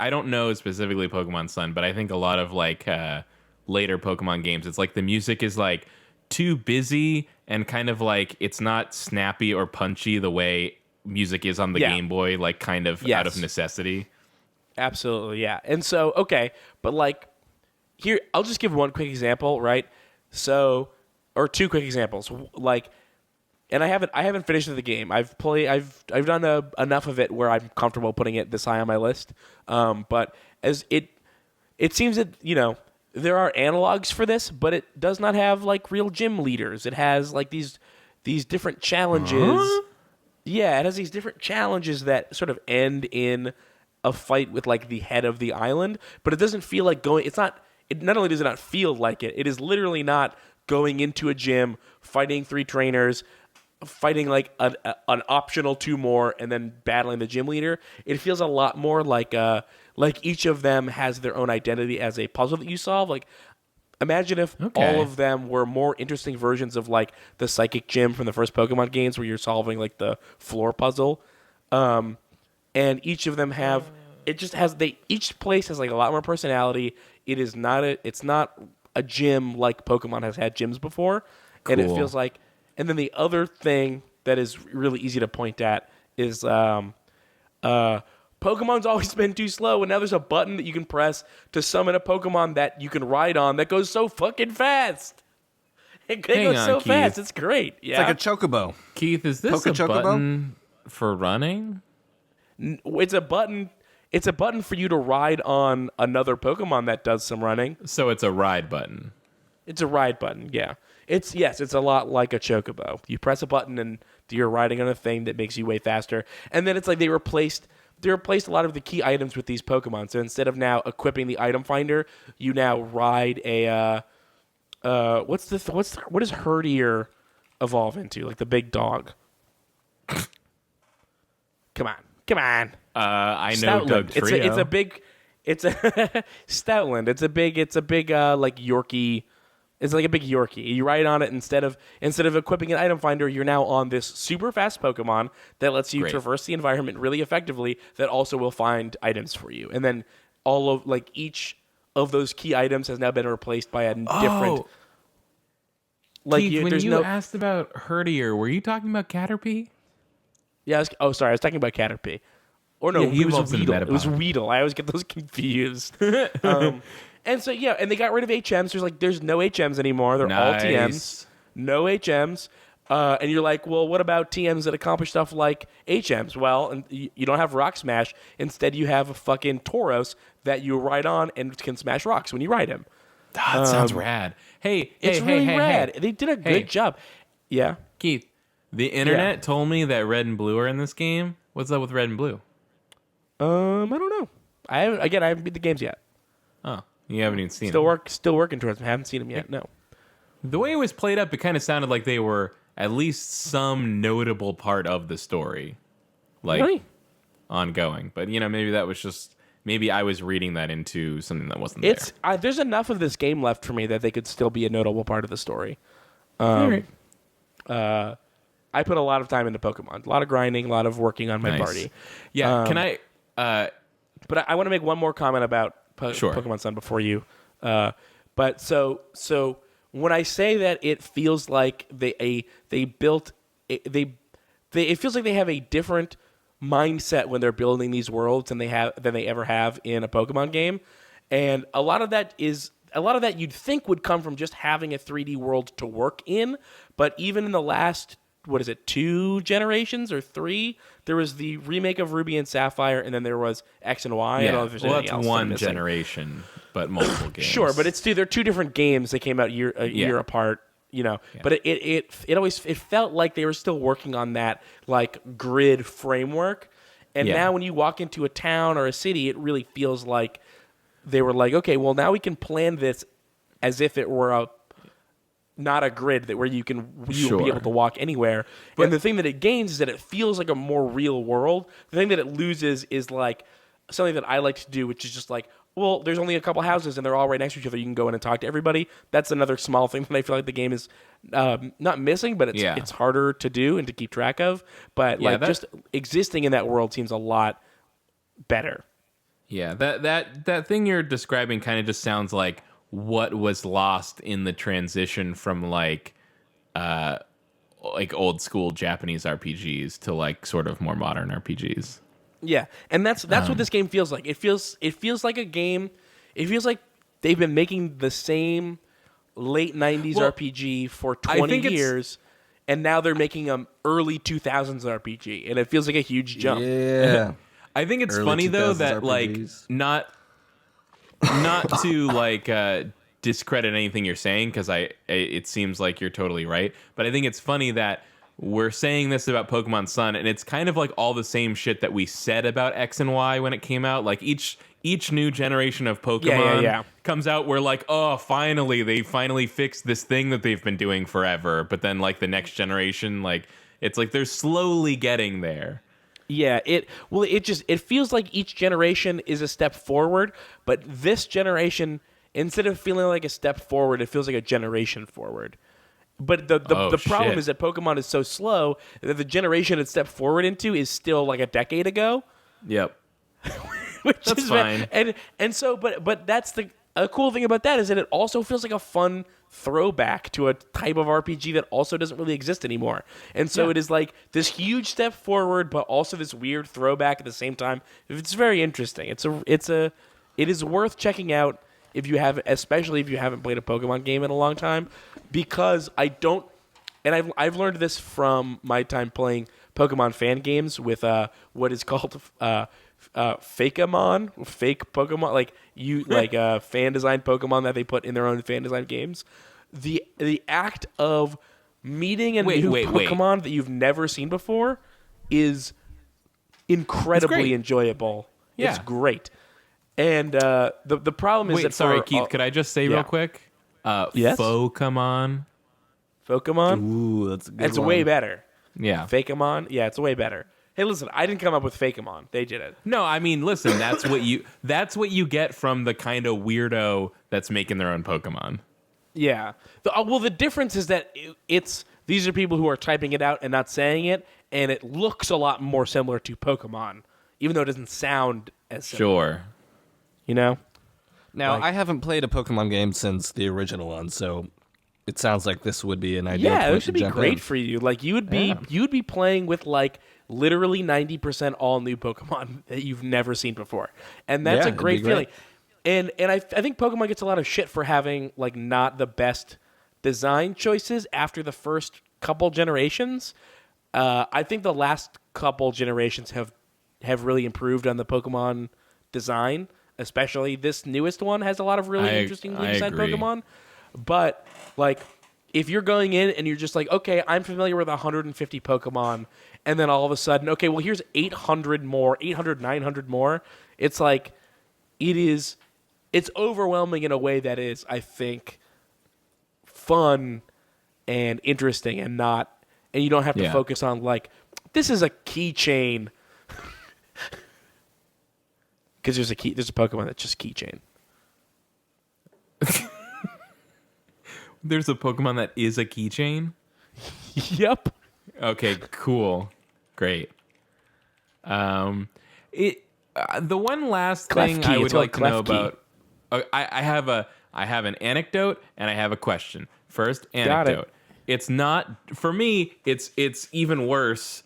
don't know specifically Pokemon Sun, but I think a lot of like later Pokemon games, it's like the music is like too busy and kind of like it's not snappy or punchy the way music is on the Game Boy, like kind of out of necessity. Absolutely, yeah. And so, okay, but like here, I'll just give one quick example, right? So, or two quick examples. Like, and I haven't finished the game. I've done enough of it where I'm comfortable putting it this high on my list. But as it seems that there are analogs for this, but it does not have like real gym leaders. It has like these different challenges. Huh? Yeah, it has these different challenges that sort of end in a fight with like the head of the island, but it doesn't feel like going. It's not. It not only does it not feel like it, it is literally not going into a gym, fighting 3 trainers, fighting like an optional 2 more, and then battling the gym leader. It feels a lot more like each of them has their own identity as a puzzle that you solve. Like, imagine if all of them were more interesting versions of like the psychic gym from the first Pokemon games, where you're solving like the floor puzzle. And each of them have each place has like a lot more personality. It's not a gym like Pokemon has had gyms before. Cool. And it feels like, and then the other thing that is really easy to point at is Pokemon's always been too slow, and now there's a button that you can press to summon a Pokemon that you can ride on that goes so fucking fast. It goes so fast. It's great. Yeah. It's like a chocobo. Keith, is this a button for running? It's a button. It's a button for you to ride on another Pokemon that does some running. So it's a ride button. It's a ride button. Yeah. It's a lot like a chocobo. You press a button and you're riding on a thing that makes you way faster. And then it's like they replaced a lot of the key items with these Pokemon. So instead of now equipping the item finder, you now ride a what does Herdier evolve into? Like the big dog. Come on. I know Stoutland. Doug Trio. It's a Stoutland. It's a big like Yorkie. It's like a big Yorkie. You ride on it instead of equipping an item finder, you're now on this super fast Pokemon that lets you traverse the environment really effectively, that also will find items for you. And then all of like each of those key items has now been replaced by a different. Like Keith, when you asked about Herdier, were you talking about Caterpie? Yeah. I was talking about Caterpie. Or no, he was evolves in Weedle. Metapod. It was Weedle. I always get those confused. And so and they got rid of HMs. There's no HMs anymore. They're all TMs. No HMs. And you're like, well, what about TMs that accomplish stuff like HMs? Well, and you don't have Rock Smash. Instead, you have a fucking Tauros that you ride on and can smash rocks when you ride him. That sounds rad. It's really rad. They did a good job. Yeah. Keith, the internet told me that Red and Blue are in this game. What's up with Red and Blue? I don't know. I haven't beat the games yet. Oh, you haven't even seen them. Still working towards them. Haven't seen them yet. No. The way it was played up, it kind of sounded like they were at least some notable part of the story, like really? Ongoing. But maybe that was just I was reading that into something that wasn't there. There's enough of this game left for me that they could still be a notable part of the story. All right. I put a lot of time into Pokemon, a lot of grinding, a lot of working on my party. Yeah. Can I? But I want to make one more comment about Pokemon Sun before you. But so when I say that it feels like it feels like they have a different mindset when they're building these worlds than they ever have in a Pokemon game, and a lot of that you'd think would come from just having a 3D world to work in, but even in the last 2 generations or 3, there was the remake of Ruby and Sapphire, and then there was X and Y. Yeah. I don't know if there's anything else one generation, but multiple games. Sure, but they're 2 different games that came out a year apart. Yeah. But it felt like they were still working on that like grid framework, and now when you walk into a town or a city, it really feels like they were like, okay, well now we can plan this as if it were not a grid where you will be able to walk anywhere. And the thing that it gains is that it feels like a more real world. The thing that it loses is like something that I like to do, which is just like, well, there's only a couple houses and they're all right next to each other. You can go in and talk to everybody. That's another small thing that I feel like the game is not missing, but it's harder to do and to keep track of. But just existing in that world seems a lot better. Yeah, that thing you're describing kind of just sounds like what was lost in the transition from like old school Japanese RPGs to like sort of more modern RPGs. Yeah, and that's what this game feels like. It feels like a game. It feels like they've been making the same late 90s RPG for 20 years, and now they're making an early 2000s RPG, and it feels like a huge jump. Yeah. I think it's funny though that RPGs. Like not to like discredit anything you're saying because it seems like you're totally right. But I think it's funny that we're saying this about Pokemon Sun, and it's kind of like all the same shit that we said about X and Y when it came out. Like each new generation of Pokemon comes out, we're like, oh, finally, they finally fixed this thing that they've been doing forever. But then like the next generation, like it's like they're slowly getting there. Yeah, it feels like each generation is a step forward, but this generation, instead of feeling like a step forward, it feels like a generation forward. But the problem is that Pokemon is so slow that the generation it stepped forward into is still like a decade ago. Yep. Which That's is fine. But that's a cool thing about that is that it also feels like a fun throwback to a type of RPG that also doesn't really exist anymore. And so it is like this huge step forward, but also this weird throwback at the same time. It's very interesting. It is worth checking out especially if you haven't played a Pokemon game in a long time, because I've learned this from my time playing Pokemon fan games with what is called Fakeamon, fake Pokemon, like fan designed Pokemon that they put in their own fan designed games. The act of meeting a new Pokemon that you've never seen before is incredibly enjoyable. Yeah. It's great. And the problem is Keith, could I just say real quick? Yes? Pokemon. Ooh, that's a good It's one. way better. Yeah. Fakeamon, yeah, it's way better. Hey, listen, I didn't come up with Fakeamon. They did it. No, I mean, listen, that's what you get from the kind of weirdo that's making their own Pokemon. Yeah. The difference is that these are people who are typing it out and not saying it, and it looks a lot more similar to Pokemon, even though it doesn't sound as similar. Sure. You know? Now, I haven't played a Pokemon game since the original one, so it sounds like this would be an ideal point this would be great for you. Like you would be playing with like literally 90% all new Pokemon that you've never seen before. And that's a great feeling. And I think Pokemon gets a lot of shit for having like not the best design choices after the first couple generations. I think the last couple generations have really improved on the Pokemon design. Especially this newest one has a lot of really interestingly designed Pokemon. But like if you're going in and you're just like, okay, I'm familiar with 150 Pokemon, and then all of a sudden, okay, well here's 800, 900 more. It's like it's overwhelming in a way that is, I think, fun and interesting and you don't have to focus on like, this is a keychain. Because there's a Pokemon that's just keychain. There's a Pokemon that is a keychain? Yep. Okay, cool. Great. The one last thing I would like to know about... I have an anecdote and I have a question. First, anecdote. It's not... For me, it's even worse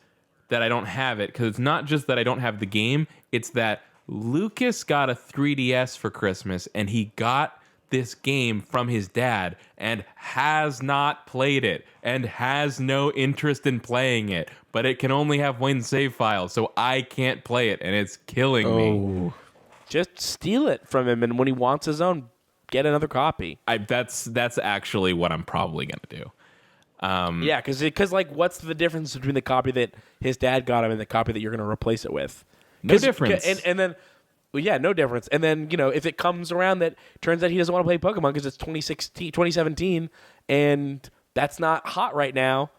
that I don't have it, because it's not just that I don't have the game, it's that Lucas got a 3DS for Christmas, and he got this game from his dad and has not played it and has no interest in playing it, but it can only have one save file, so I can't play it, and it's killing me. Just steal it from him, and when he wants his own, get another copy. That's actually what I'm probably going to do. Yeah, because like, what's the difference between the copy that his dad got him and the copy that you're going to replace it with? No difference. And then, well, yeah, no difference. And then, if it comes around that turns out he doesn't want to play Pokemon because it's 2017, and that's not hot right now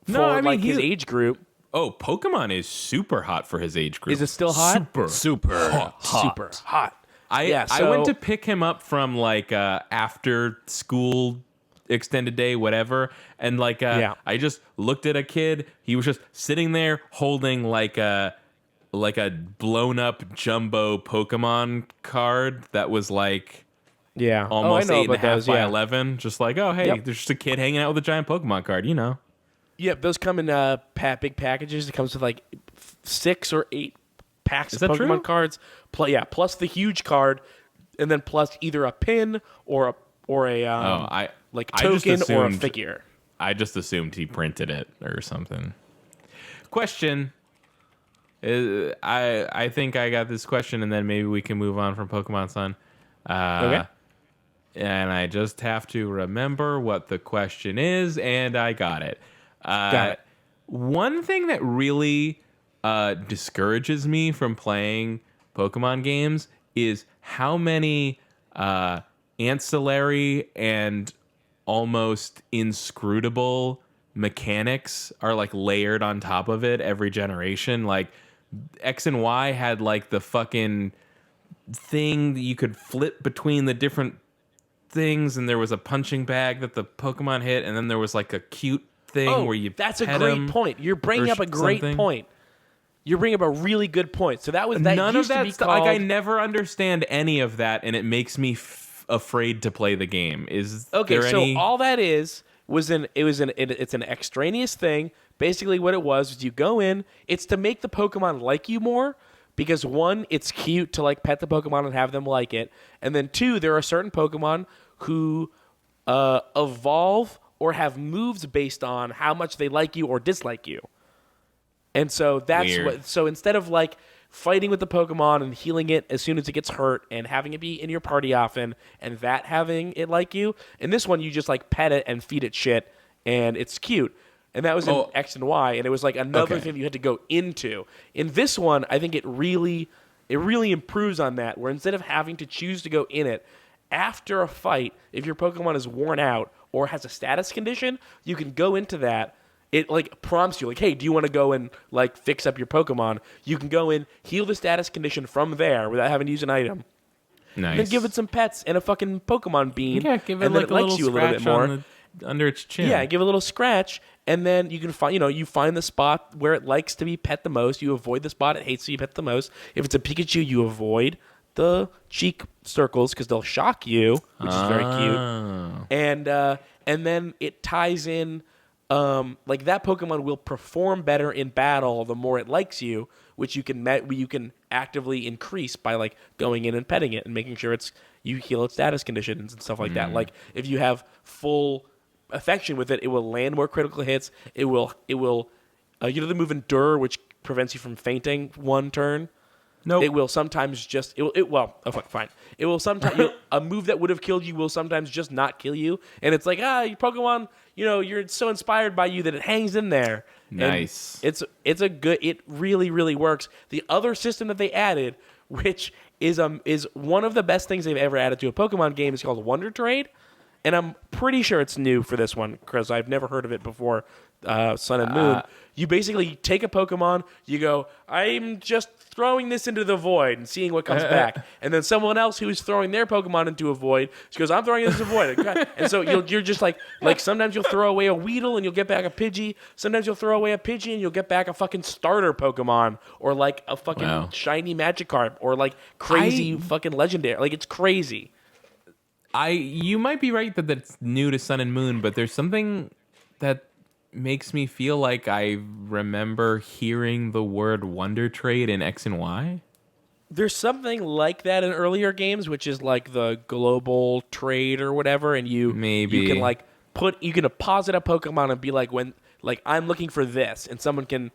for his age group. Oh, Pokemon is super hot for his age group. Is it still hot? Super hot. Super hot. I went to pick him up from like after school extended day, whatever, and I just looked at a kid. He was just sitting there holding like a blown up jumbo Pokemon card that was like almost 8.5 by 11. Just like, oh hey, there's just a kid hanging out with a giant Pokemon card, Yep, those come in big packages. It comes with like 6 or 8 packs of Pokemon cards. Plus the huge card, and then plus either a pin or a token or a figure. I just assumed he printed it or something. Question. I think I got this question, and then maybe we can move on from Pokemon Sun. Okay. and I just have to remember what the question is, and I got it. Got it. One thing that really discourages me from playing Pokemon games is how many ancillary and almost inscrutable mechanics are like layered on top of it every generation. Like X and Y had like the fucking thing that you could flip between the different things, and there was a punching bag that the Pokemon hit, and then there was like a cute thing where you that's a pet great 'em point. You're bringing or up a great something. point. You're bringing up a really good point. So that was that None used of to that be stuff. called, Like I never understand any of that, and it makes me afraid to play the game. Is okay, there so any? all that it's an extraneous thing. Basically, what it was you go in. It's to make the Pokemon like you more because one, it's cute to like pet the Pokemon and have them like it, and then two, there are certain Pokemon who evolve or have moves based on how much they like you or dislike you. And so that's Weird. what. So instead of like fighting with the Pokemon and healing it as soon as it gets hurt and having it be in your party often and that having it like you, in this one you just like pet it and feed it shit and it's cute. And that was in X and Y, and it was like another thing that you had to go into. In this one, I think it really improves on that, where instead of having to choose to go in it, after a fight, if your Pokemon is worn out or has a status condition, you can go into that. It like prompts you, like, hey, do you want to go and like fix up your Pokemon? You can go in, heal the status condition from there without having to use an item. Nice. And then give it some pets and a fucking Pokemon bean. Yeah, give it and then like it a likes little you a little bit scratch more. on under its chin. Yeah, give it a little scratch, and then you can find, you find the spot where it likes to be pet the most. You avoid the spot it hates to be pet the most. If it's a Pikachu, you avoid the cheek circles because they'll shock you, which is very cute. And then it ties in, like that Pokemon will perform better in battle the more it likes you, which you can actively increase by like going in and petting it and making sure you heal its status conditions and stuff like that. Like if you have full affection with it, it will land more critical hits. It will the move Endure, which prevents you from fainting one turn. Nope. It will sometimes just fine. It will sometimes a move that would have killed you will sometimes just not kill you, and it's like your Pokemon, you're so inspired by you that it hangs in there. Nice. And it really works. The other system that they added, which is one of the best things they've ever added to a Pokemon game, is called Wonder Trade. And I'm pretty sure it's new for this one because I've never heard of it before. Sun and Moon. You basically take a Pokemon, you go, I'm just throwing this into the void and seeing what comes back. And then someone else who is throwing their Pokemon into a void, she goes, I'm throwing this into a void. And so you're just like sometimes you'll throw away a Weedle and you'll get back a Pidgey. Sometimes you'll throw away a Pidgey and you'll get back a fucking starter Pokemon or like a fucking shiny Magikarp or like crazy fucking legendary. Like it's crazy. You might be right that it's new to Sun and Moon, but there's something that makes me feel like I remember hearing the word Wonder Trade in X and Y. There's something like that in earlier games, which is like the global trade or whatever, and you can like you can deposit a Pokemon and be like, I'm looking for this, and someone can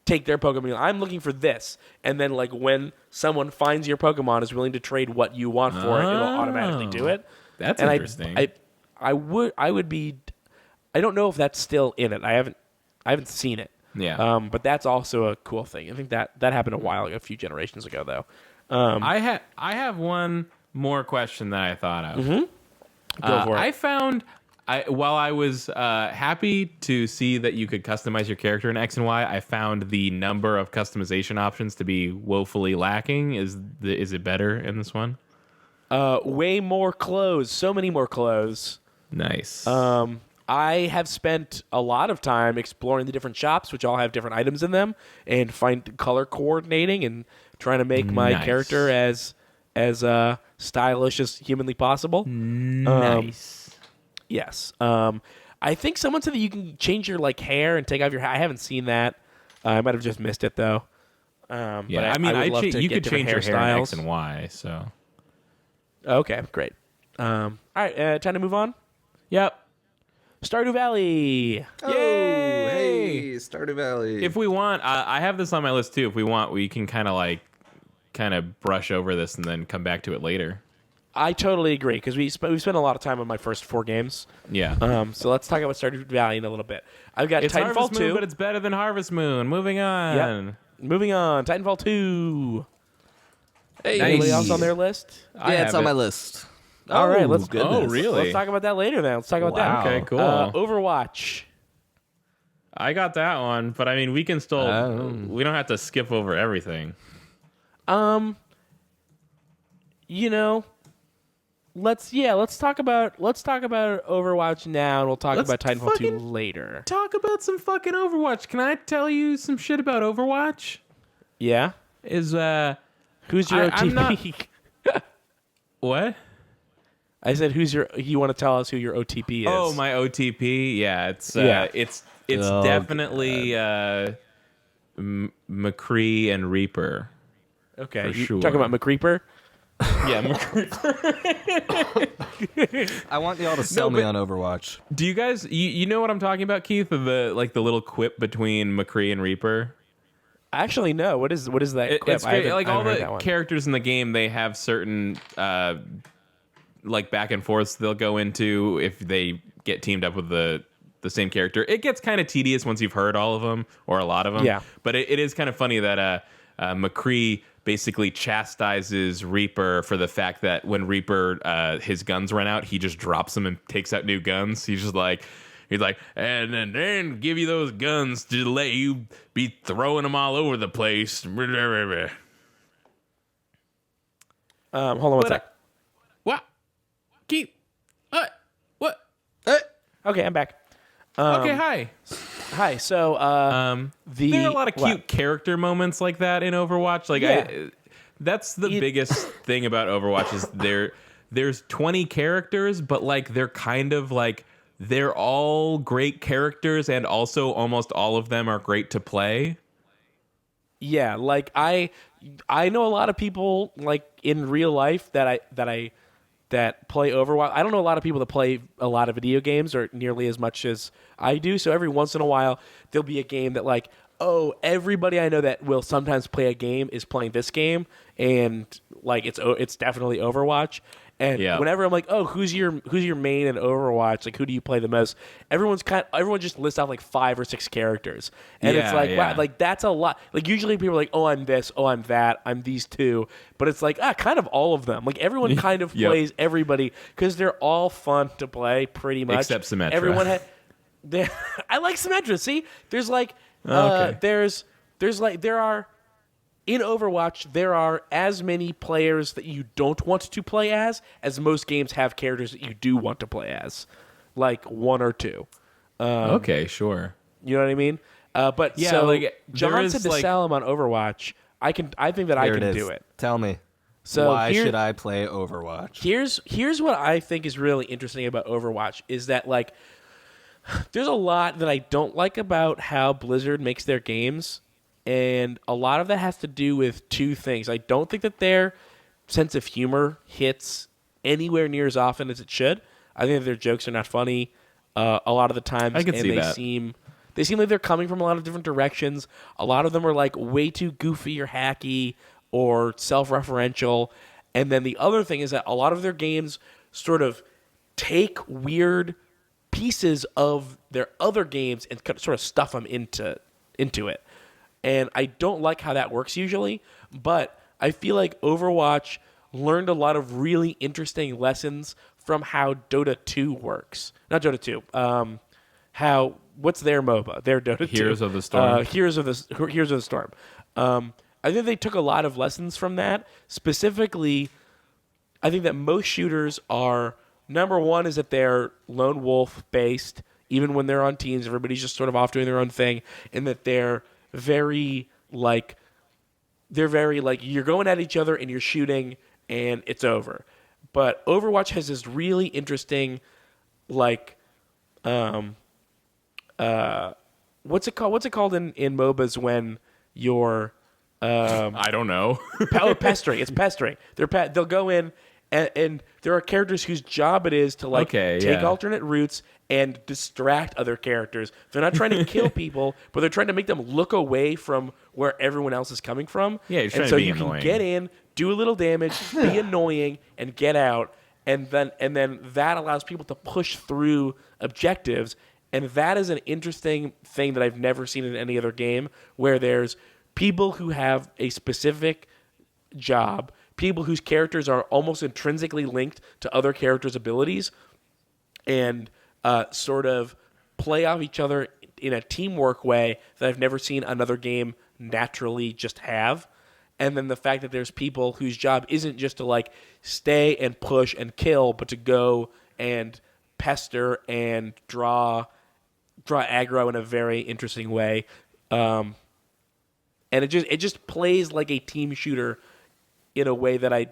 take their Pokemon and be like, I'm looking for this, and then like when someone finds your Pokemon is willing to trade what you want for it, it'll automatically do it. That's and interesting. I would be. I don't know if that's still in it. I haven't seen it. Yeah. But that's also a cool thing. I think that happened a few generations ago, though. I have one more question that I thought of. Mm-hmm. Go for it. I found while I was happy to see that you could customize your character in X and Y, I found the number of customization options to be woefully lacking. Is it better in this one? Way more clothes. So many more clothes. Nice. I have spent a lot of time exploring the different shops, which all have different items in them, and find color coordinating and trying to make my character as stylish as humanly possible. Nice. Yes. I think someone said that you can change your like hair and take off your hair. I haven't seen that. I might have just missed it though. Yeah, but I would love to you get could change your different hair in hairstyles. X and Y. So. Okay, great. All right, time to move on. Yep. Stardew Valley. Oh, Yay! hey, Stardew Valley. If we want, I have this on my list too. If we want, we can kind of brush over this and then come back to it later. I totally agree because we spent a lot of time on my first 4 games. Yeah. So let's talk about Stardew Valley in a little bit. I've got It's Titanfall Harvest 2. Moon, but it's better than Harvest Moon. Moving on. Yep. Moving on. Titanfall 2. Hey, Anybody Nice. else on their list? Yeah, it's on my list. All right, let's. goodness. Oh, really? Let's talk about that later. Then let's talk about Wow. that. Okay, cool. Overwatch. I got that one, but I mean, we can still. We don't have to skip over everything. You know, let's talk about Overwatch now, and we'll talk Let's about Titanfall 2 fucking later. Talk about some fucking Overwatch. Can I tell you some shit about Overwatch? Yeah. Is Who's your I'm not- OTP? what? I said, who's your? You want to tell us who your OTP is? Oh, my OTP. Yeah, it's Oh, definitely McCree and Reaper. Okay, for you sure. talking about McCreeper? Yeah, McCree. I want y'all to sell me but- on Overwatch. Do you guys you know what I'm talking about, Keith? The little quip between McCree and Reaper. Actually, no. What is that? It- quip? it's I great. haven't- Like I all haven't heard the that one. characters in the game, they have certain like back and forths they'll go into if they get teamed up with the same character. It gets kind of tedious once you've heard all of them or a lot of them. Yeah. But it is kind of funny that McCree basically chastises Reaper for the fact that when Reaper his guns run out, he just drops them and takes out new guns. He's like, and then give you those guns to let you be throwing them all over the place. Hold on one sec. What? Keith? What? Okay, I'm back. Okay, hi. Hi. So, There are a lot of cute character moments like that in Overwatch. Like, Yeah. that's the biggest thing about Overwatch is there's 20 characters, but like they're kind of like they're all great characters, and also almost all of them are great to play. Yeah, like I know a lot of people like in real life that play Overwatch. I don't know a lot of people that play a lot of video games or nearly as much as I do. So every once in a while there'll be a game that like, oh, everybody I know that will sometimes play a game is playing this game, and like it's definitely Overwatch. And Yeah. whenever I'm like, oh, who's your main in Overwatch? Like, who do you play the most? Everyone just lists out like 5 or 6 characters, and it's Yeah, like, yeah. wow, like that's a lot. Like usually people are like, oh, I'm this, oh, I'm that, I'm these two, but it's like kind of all of them. Like everyone kind of Yep. plays everybody because they're all fun to play, pretty much. Except Symmetra. Everyone I like Symmetra. See, there's like, Okay. there's like there are. In Overwatch, there are as many players that you don't want to play as most games have characters that you do want to play as, like 1 or 2. Okay, sure. You know what I mean? But Yeah, so like, there John is, said to like- sell him on Overwatch. I think that I Here can it is. do it. Tell me. So why here- should I play Overwatch? Here's what I think is really interesting about Overwatch is that like there's a lot that I don't like about how Blizzard makes their games, and a lot of that has to do with 2 things. I don't think that their sense of humor hits anywhere near as often as it should. I think that their jokes are not funny a lot of the times, I can and see they that. seem like they're coming from a lot of different directions. A lot of them are like way too goofy or hacky or self-referential. And then the other thing is that a lot of their games sort of take weird pieces of their other games and sort of stuff them into it. And I don't like how that works usually, but I feel like Overwatch learned a lot of really interesting lessons from how Dota 2 works. Not Dota 2. What's their MOBA? Their Dota 2. Heroes of the Storm. Heroes of the Storm. I think they took a lot of lessons from that. Specifically, I think that most shooters are, number one is that they're lone wolf based. Even when they're on teams, everybody's just sort of off doing their own thing, and that they're very like you're going at each other and you're shooting and it's over. But Overwatch has this really interesting like what's it called in MOBAs when you're I don't know. pestering. It's pestering. They'll go in and there are characters whose job it is to like take alternate routes and distract other characters. They're not trying to kill people, but they're trying to make them look away from where everyone else is coming from. Yeah, you're trying and to so be you annoying. can get in, do a little damage, be annoying, and get out. And then that allows people to push through objectives. And that is an interesting thing that I've never seen in any other game, where there's people who have a specific job, people whose characters are almost intrinsically linked to other characters' abilities, and sort of play off each other in a teamwork way that I've never seen another game naturally just have. And then the fact that there's people whose job isn't just to like stay and push and kill, but to go and pester and draw aggro in a very interesting way. And it just plays like a team shooter in a way that I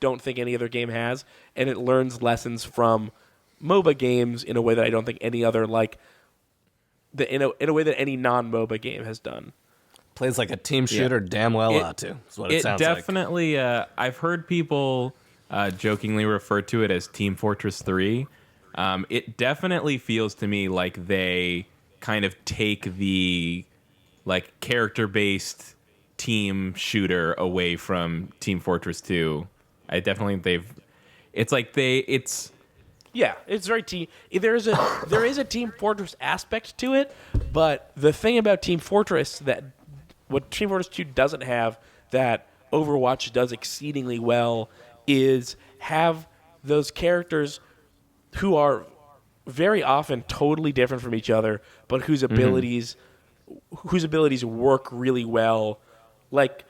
don't think any other game has, and it learns lessons from MOBA games in a way that I don't think any other in a way that any non-MOBA game has done. Plays like a team shooter damn well ought to. Is what it sounds like. It definitely, I've heard people jokingly refer to it as Team Fortress 3. It definitely feels to me like they kind of take the like character-based team shooter away from Team Fortress 2. I definitely it's very team. There is a Team Fortress aspect to it, but the thing about Team Fortress what Team Fortress 2 doesn't have that Overwatch does exceedingly well is have those characters who are very often totally different from each other, but whose abilities work really well. Like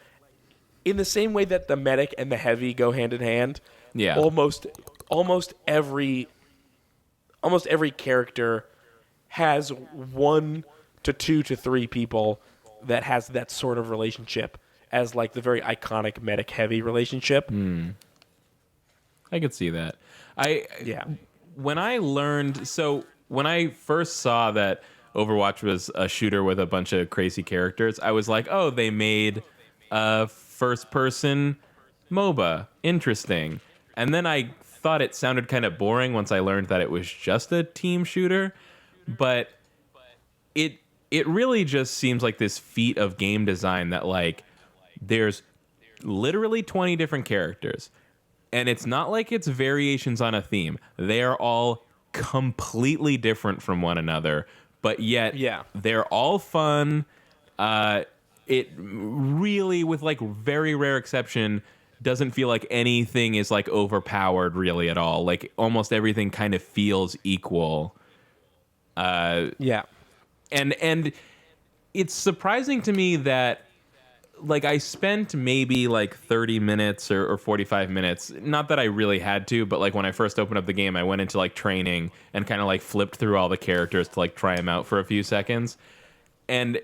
in the same way that the medic and the heavy go hand in hand. Yeah. Almost every character has 1 to 2 to 3 people that has that sort of relationship as like the very iconic medic heavy relationship. I could see that. When I first saw that Overwatch was a shooter with a bunch of crazy characters, I was like, oh, they made a first-person MOBA. Interesting. And then I thought it sounded kind of boring once I learned that it was just a team shooter. But it really just seems like this feat of game design that, like, there's literally 20 different characters. And it's not like it's variations on a theme. They are all completely different from one another, but yet they're all fun. It really, with like very rare exception, doesn't feel like anything is like overpowered really at all. Like almost everything kind of feels equal. And it's surprising to me that like I spent maybe like 30 minutes or 45 minutes. Not that I really had to, but like when I first opened up the game, I went into like training and kind of like flipped through all the characters to like try them out for a few seconds. And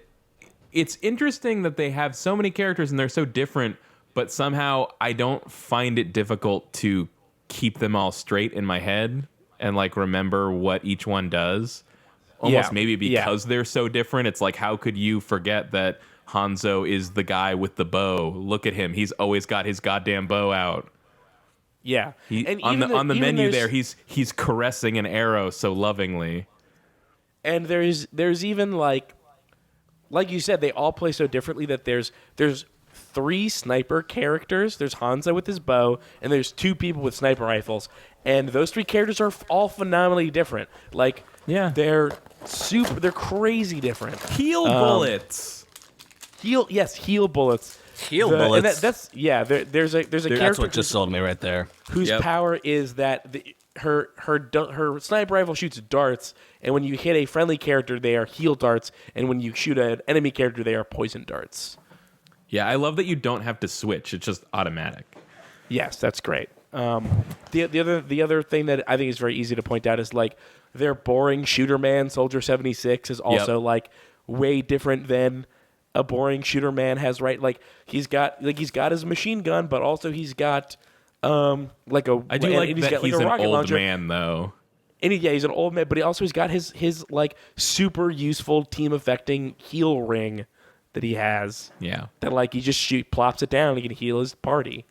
it's interesting that they have so many characters and they're so different, but somehow I don't find it difficult to keep them all straight in my head and like remember what each one does. Almost maybe because they're so different. It's like, how could you forget that Hanzo is the guy with the bow? Look at him. He's always got his goddamn bow out. Yeah. And on the menu there, he's caressing an arrow so lovingly. And there's even like you said, they all play so differently that there's 3 sniper characters. There's Hanzo with his bow, and there's 2 people with sniper rifles. And those 3 characters are all phenomenally different. Like, they're crazy different. Heal bullets. Heal bullets. Bullets. There's a character. That's what just sold me right there. Whose power is that her sniper rifle shoots darts, and when you hit a friendly character, they are heal darts, and when you shoot an enemy character, they are poison darts. Yeah, I love that you don't have to switch; it's just automatic. Yes, that's great. The other thing that I think is very easy to point out is like their boring shooter man, Soldier 76, is also like way different than a boring shooter man has, right? Like he's got his machine gun, but also he's got like a. I do like that he's an old launcher. Man though. And he's an old man, but he also has got his like super useful team affecting heal ring that he has. Yeah. That like he just plops it down and he can heal his party.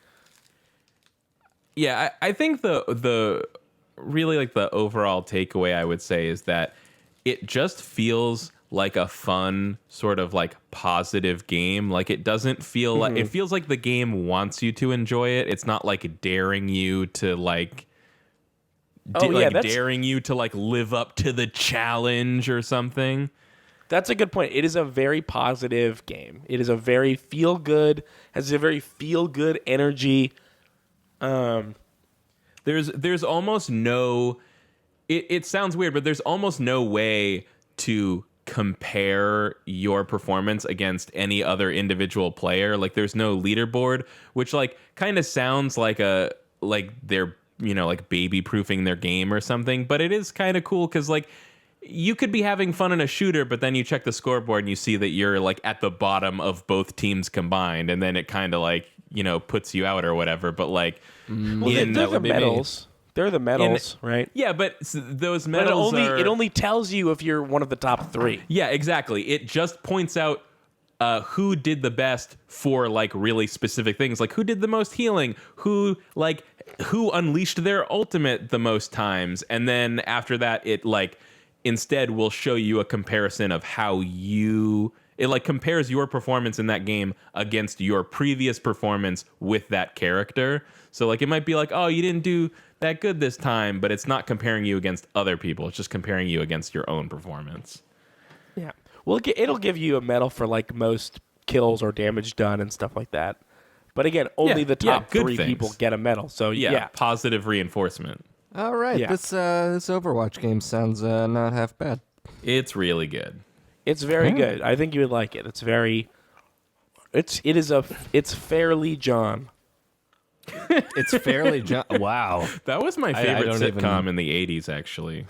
Yeah, I think the really like the overall takeaway I would say is that it just feels like a fun sort of like positive game. Like it doesn't feel like it feels like the game wants you to enjoy it. It's not like daring you to like daring you to like live up to the challenge or something. That's a good point. It is a very positive game. It is a very feel good, has a very feel good energy. There's almost no it sounds weird, but there's almost no way to compare your performance against any other individual player. Like there's no leaderboard, which like kind of sounds like they're, like baby proofing their game or something, but it is kind of cool cuz like you could be having fun in a shooter, but then you check the scoreboard and you see that you're like at the bottom of both teams combined, and then it kind of like, puts you out or whatever. But like, they're the medals. They're the medals, right? Yeah, but those medals it only tells you if you're one of the top 3. Yeah, exactly. It just points out who did the best for like really specific things, like who did the most healing, who unleashed their ultimate the most times, and then after that, it like instead will show you a comparison of how it like compares your performance in that game against your previous performance with that character. So like it might be like, oh, you didn't do that good this time, but it's not comparing you against other people. It's just comparing you against your own performance. Yeah. Well, it'll give you a medal for like most kills or damage done and stuff like that. But again, only the top 3 people get a medal. So yeah, positive reinforcement. All right, Yeah. this Overwatch game sounds not half bad. It's really good. It's very good. I think you would like it. It's fairly John. It's fairly wow. That was my favorite sitcom in the 80s, actually.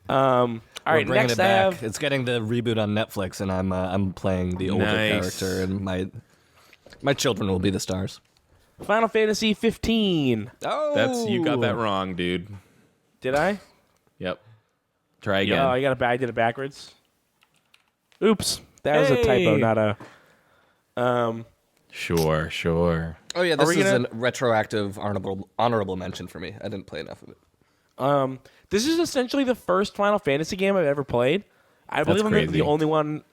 All right, bringing next it I back. have It's getting the reboot on Netflix, and I'm playing the older character, and my children will be the stars. Final Fantasy 15. Oh, You got that wrong, dude. Did I? Yep. Try again. Oh, I did it backwards. Oops. That was a typo, not a... Sure. Oh yeah, this is a retroactive honorable mention for me. I didn't play enough of it. This is essentially the first Final Fantasy game I've ever played. I believe I'm the only one.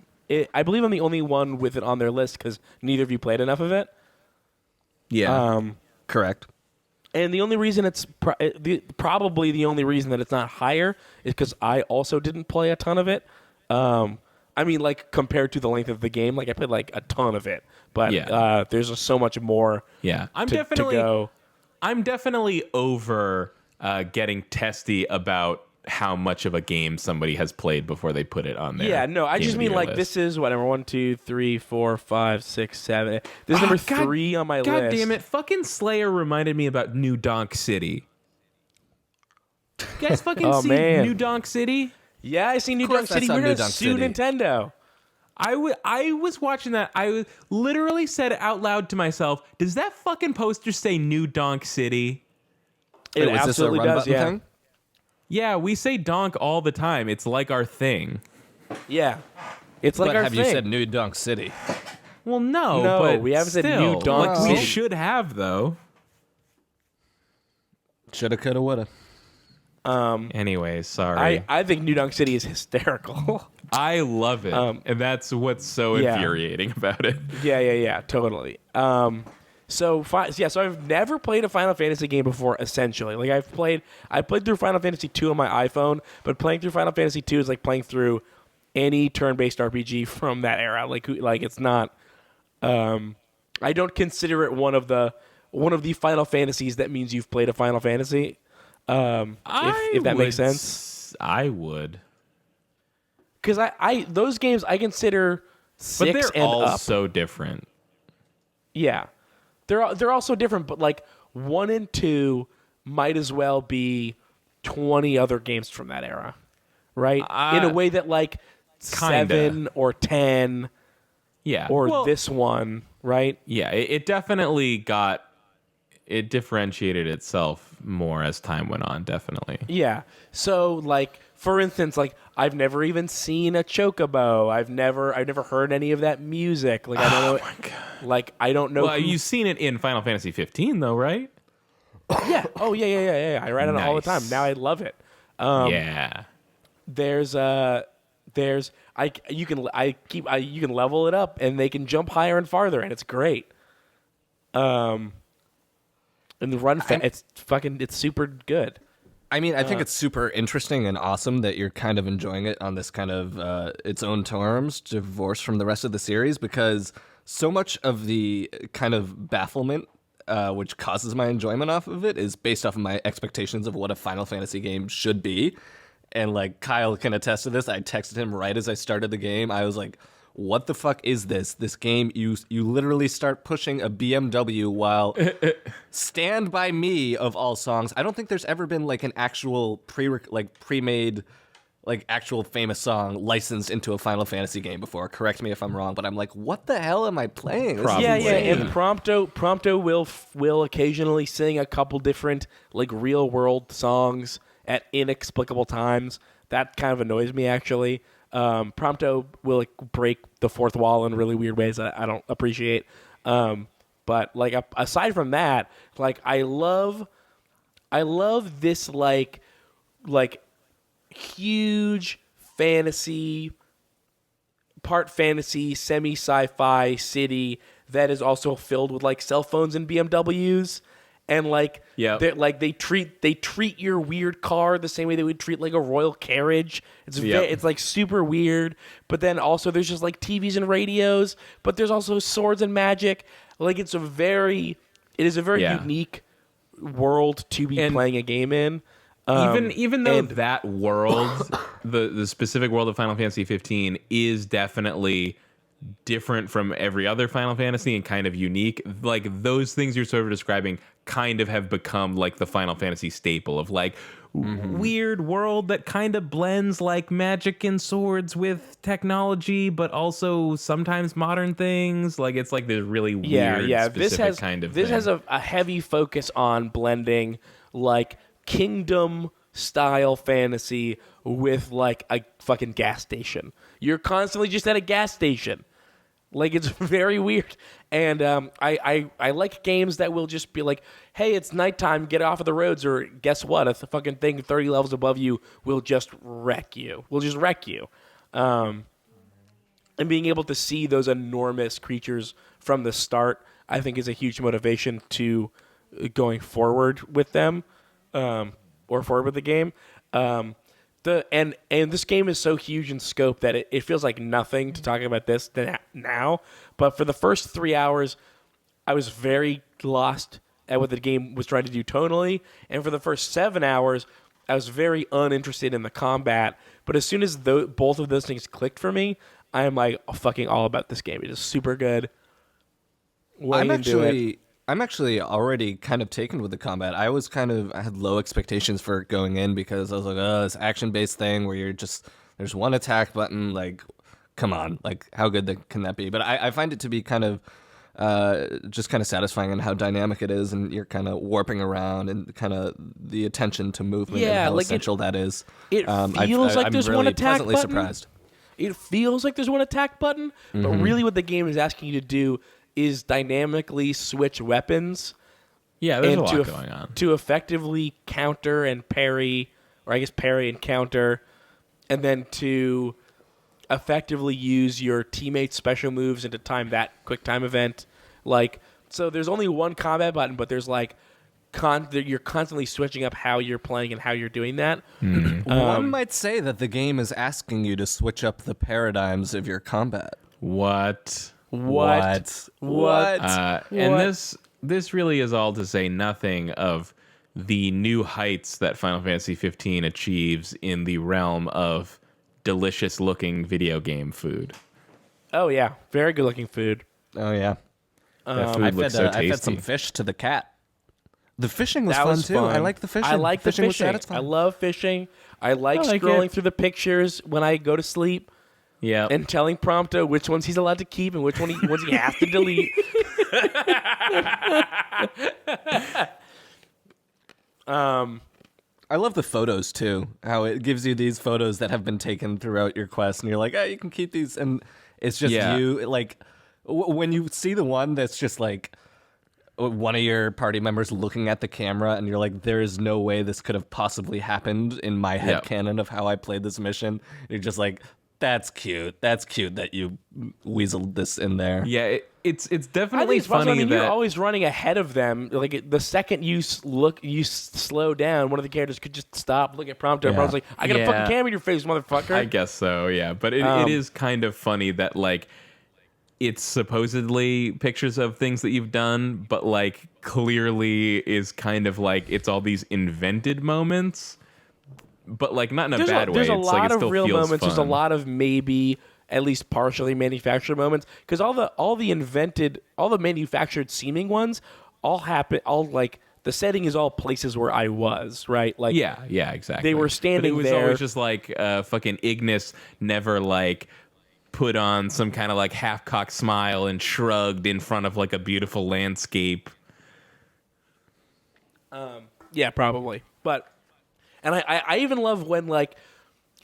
I believe I'm the only one with it on their list because neither of you played enough of it. Yeah. Correct. And the only reason it's probably the only reason that it's not higher is because I also didn't play a ton of it. I mean, like compared to the length of the game, like I played like a ton of it, but there's just so much more. Yeah, I'm definitely over getting testy about how much of a game somebody has played before they put it on there. Yeah, no, I just mean like this is whatever 1, 2, 3, 4, 5, 6, 7. This is number 3 on my list. God damn it! Fucking Slayer reminded me about New Donk City. You guys fucking see New Donk City? Yeah, I see New Donk City. We're gonna sue Nintendo. I was watching that. I literally said out loud to myself, "Does that fucking poster say New Donk City?" It absolutely does. Yeah. Thing? Yeah, we say donk all the time. It's like our thing. Yeah, it's like but our have thing. you said New Donk City? Well, no, but we haven't still, said New Donk City. We City. should have though. Shoulda, coulda, woulda. Anyway, sorry. I think New Donk City is hysterical. I love it, and that's what's so infuriating about it. Yeah, totally. So I've never played a Final Fantasy game before. Essentially, like I played through Final Fantasy 2 on my iPhone, but playing through Final Fantasy 2 is like playing through any turn-based RPG from that era. Like it's not. I don't consider it one of the Final Fantasies that means you've played a Final Fantasy. If that makes sense, I would. Because I those games I consider 6 but they're and all up. so different. Yeah, they're all so different. But like 1 and 2 might as well be 20 other games from that era, right? In a way that like kinda. 7 or 10, Yeah, or this one, right? Yeah, it definitely got. it differentiated itself more as time went on, definitely. Yeah. So like for instance, like I've never even seen a chocobo. I've never heard any of that music. Like I don't know. Oh my god. Like I don't know. Well, you've seen it in Final Fantasy 15 though, right? Yeah. Oh yeah. I write it all the time. Nice. Now I love it. Yeah. You can level it up and they can jump higher and farther and it's great. And the run it's super good. I mean, I think it's super interesting and awesome that you're kind of enjoying it on this kind of its own terms, divorced from the rest of the series, because so much of the kind of bafflement which causes my enjoyment off of it is based off of my expectations of what a Final Fantasy game should be. And like Kyle can attest to this. I texted him right as I started the game. I was like, what the fuck is this? This game, you literally start pushing a BMW while Stand By Me of all songs. I don't think there's ever been like an actual pre-made like actual famous song licensed into a Final Fantasy game before. Correct me if I'm wrong, but I'm like, what the hell am I playing? This is Yeah. insane. And Prompto will occasionally sing a couple different like real world songs at inexplicable times. That kind of annoys me actually. Prompto will like break the fourth wall in really weird ways that I don't appreciate. But like aside from that, like I love this like huge fantasy, part fantasy, semi sci-fi city that is also filled with like cell phones and BMWs. And like, they treat your weird car the same way they would treat like a royal carriage. It's like super weird. But then also there's just like TVs and radios. But there's also swords and magic. Like it is a very unique world to be playing a game in. Even though that world, the specific world of Final Fantasy 15 is definitely different from every other Final Fantasy and kind of unique, like those things you're sort of describing kind of have become like the Final Fantasy staple of like weird world that kind of blends like magic and swords with technology, but also sometimes modern things. Like it's like this really weird specific kind of this thing. has a heavy focus on blending like kingdom style fantasy with like a fucking gas station. You're constantly just at a gas station. Like it's very weird. And I like games that will just be like, hey, it's nighttime, get off of the roads, or guess what? A fucking thing 30 levels above you will just wreck you. And being able to see those enormous creatures from the start, I think is a huge motivation to going forward with them, or forward with the game. And this game is so huge in scope that it feels like nothing to talk about this now. But for the first 3 hours, I was very lost at what the game was trying to do tonally. And for the first 7 hours, I was very uninterested in the combat. But as soon as both of those things clicked for me, I am like fucking all about this game. It is super good. I'm actually already kind of taken with the combat. I had low expectations for going in because I was like, oh, this action-based thing where there's one attack button, like, come on, like, how good can that be? But I find it to be kind of just kind of satisfying in how dynamic it is, and you're kind of warping around and kind of the attention to movement and how essential that is. It feels like there's one attack pleasantly button. Surprised. It feels like there's one attack button, but really what the game is asking you to do is dynamically switch weapons. Yeah, there's a lot going on. To effectively counter and parry, or I guess parry and counter, and then to effectively use your teammates' special moves and to time that quick time event. Like, so there's only one combat button, but there's like you're constantly switching up how you're playing and how you're doing that. One might say that the game is asking you to switch up the paradigms of your combat. What? What? And this really is all to say nothing of the new heights that Final Fantasy 15 achieves in the realm of delicious looking video game food. Oh yeah, very good looking food. Oh yeah, that food looks so tasty. I fed some fish to the cat. The fishing was That fun was too. fun. I like the fishing. I like the fishing. Was fishing. satisfying. I love fishing. I like like scrolling it. through the pictures when I go to sleep Yeah. and telling Prompto which ones he's allowed to keep and which ones he has to delete. I love the photos too. How it gives you these photos that have been taken throughout your quest, and you're like, oh, you can keep these, and it's just Yeah. you. Like when you see the one that's just like one of your party members looking at the camera, and you're like, there is no way this could have possibly happened in my Yep. headcanon of how I played this mission. You're just like, that's cute. That's cute that you weaseled this in there. Yeah, it's I definitely think it's possible. funny I mean, that you're always running ahead of them. Like the second you slow down, one of the characters could just stop, look at prompter, and I was like, "I got a Yeah. fucking camera in your face, motherfucker." I guess so, yeah. But it is kind of funny that, like, it's supposedly pictures of things that you've done, but, like, clearly is kind of like it's all these invented moments. But, like, not in a bad way. There's a It's like lot it of still real feels moments. There's a fun. lot of maybe at least partially manufactured moments because all the manufactured seeming ones all happen. All like the setting is all places where I was, right? Like Yeah, exactly. They were standing but it was there. always just like fucking Ignis never like put on some kind of like half-cocked smile and shrugged in front of like a beautiful landscape. Yeah, probably. But and I even love when like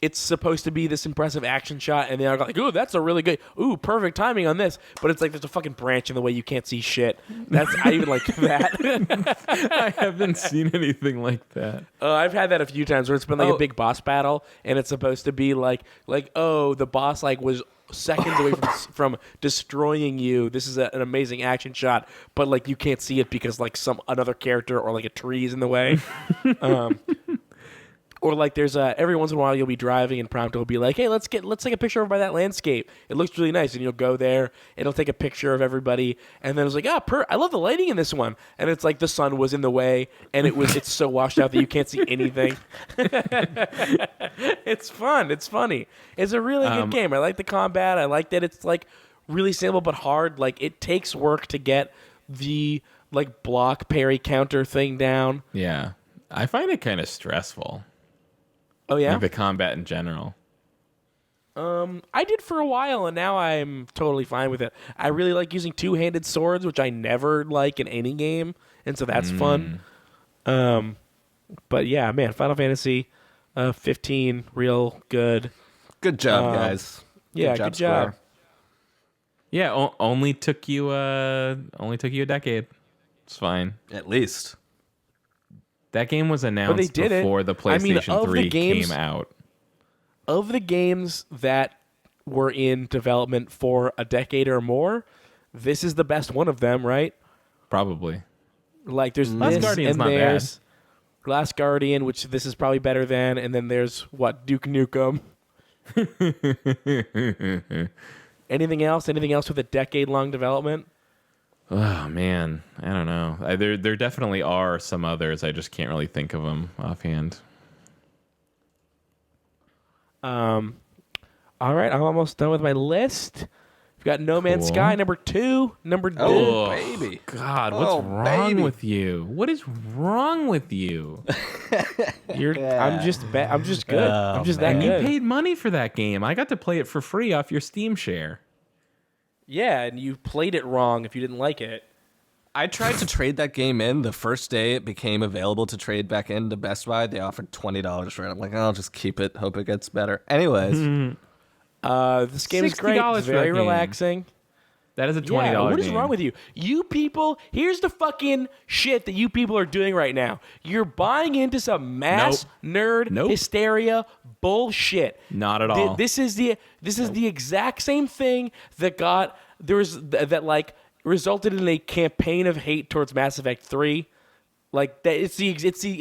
it's supposed to be this impressive action shot and they're like, ooh, that's a really good perfect timing on this. But it's like there's a fucking branch in the way you can't see shit. I even like that. I haven't seen anything like that. I've had that a few times where it's been like a big boss battle and it's supposed to be like the boss like was seconds away from destroying you. This is an amazing action shot, but like you can't see it because like another character or like a tree is in the way. Or like there's every once in a while you'll be driving and Prompto will be like, hey, let's take a picture of by that landscape. It looks really nice, and you'll go there. It'll take a picture of everybody, and then it's like, I love the lighting in this one. And it's like the sun was in the way, and it's so washed out that you can't see anything. It's fun. It's funny. It's a really good game. I like the combat. I like that it's like really simple but hard. Like it takes work to get the like block parry counter thing down. Yeah. I find it kind of stressful. Oh yeah. Like the combat in general. I did for a while, and now I'm totally fine with it. I really like using two-handed swords, which I never like in any game, and so that's fun. But yeah, man, Final Fantasy 15, real good. Good job, guys. Yeah, good job. Square. Yeah, only took you a decade. It's fine. At least. That game was announced they did it. before the I mean, PlayStation of the 3 games- came out. Of the games that were in development for a decade or more, this is the best one of them, right? Probably. Like there's Last this Guardian's and not bad. there's Glass Guardian, which this is probably better than, and then there's what, Duke Nukem. Anything else? Anything else with a decade-long development? Oh man, I don't know. There definitely are some others. I just can't really think of them offhand. All right, I'm almost done with my list. We've got No Man's Cool. Sky, number 2. Number 2. Oh, baby. God, what's Oh, wrong baby. with you? What is wrong with you? I'm just good. I'm just that And you good. paid money for that game. I got to play it for free off your Steam share. Yeah, and you played it wrong if you didn't like it. I tried to trade that game in the first day it became available to trade back into Best Buy. They offered $20 for it. I'm like, I'll just keep it. Hope it gets better. Anyways, This game is great. $60 It's for very that game. relaxing. That is a $20 Yeah, what is game. wrong with you? You people, here's the fucking shit that you people are doing right now. You're buying into some mass nerd hysteria bullshit. Not at all. This is the exact same thing that resulted in a campaign of hate towards Mass Effect 3. Like that, it's the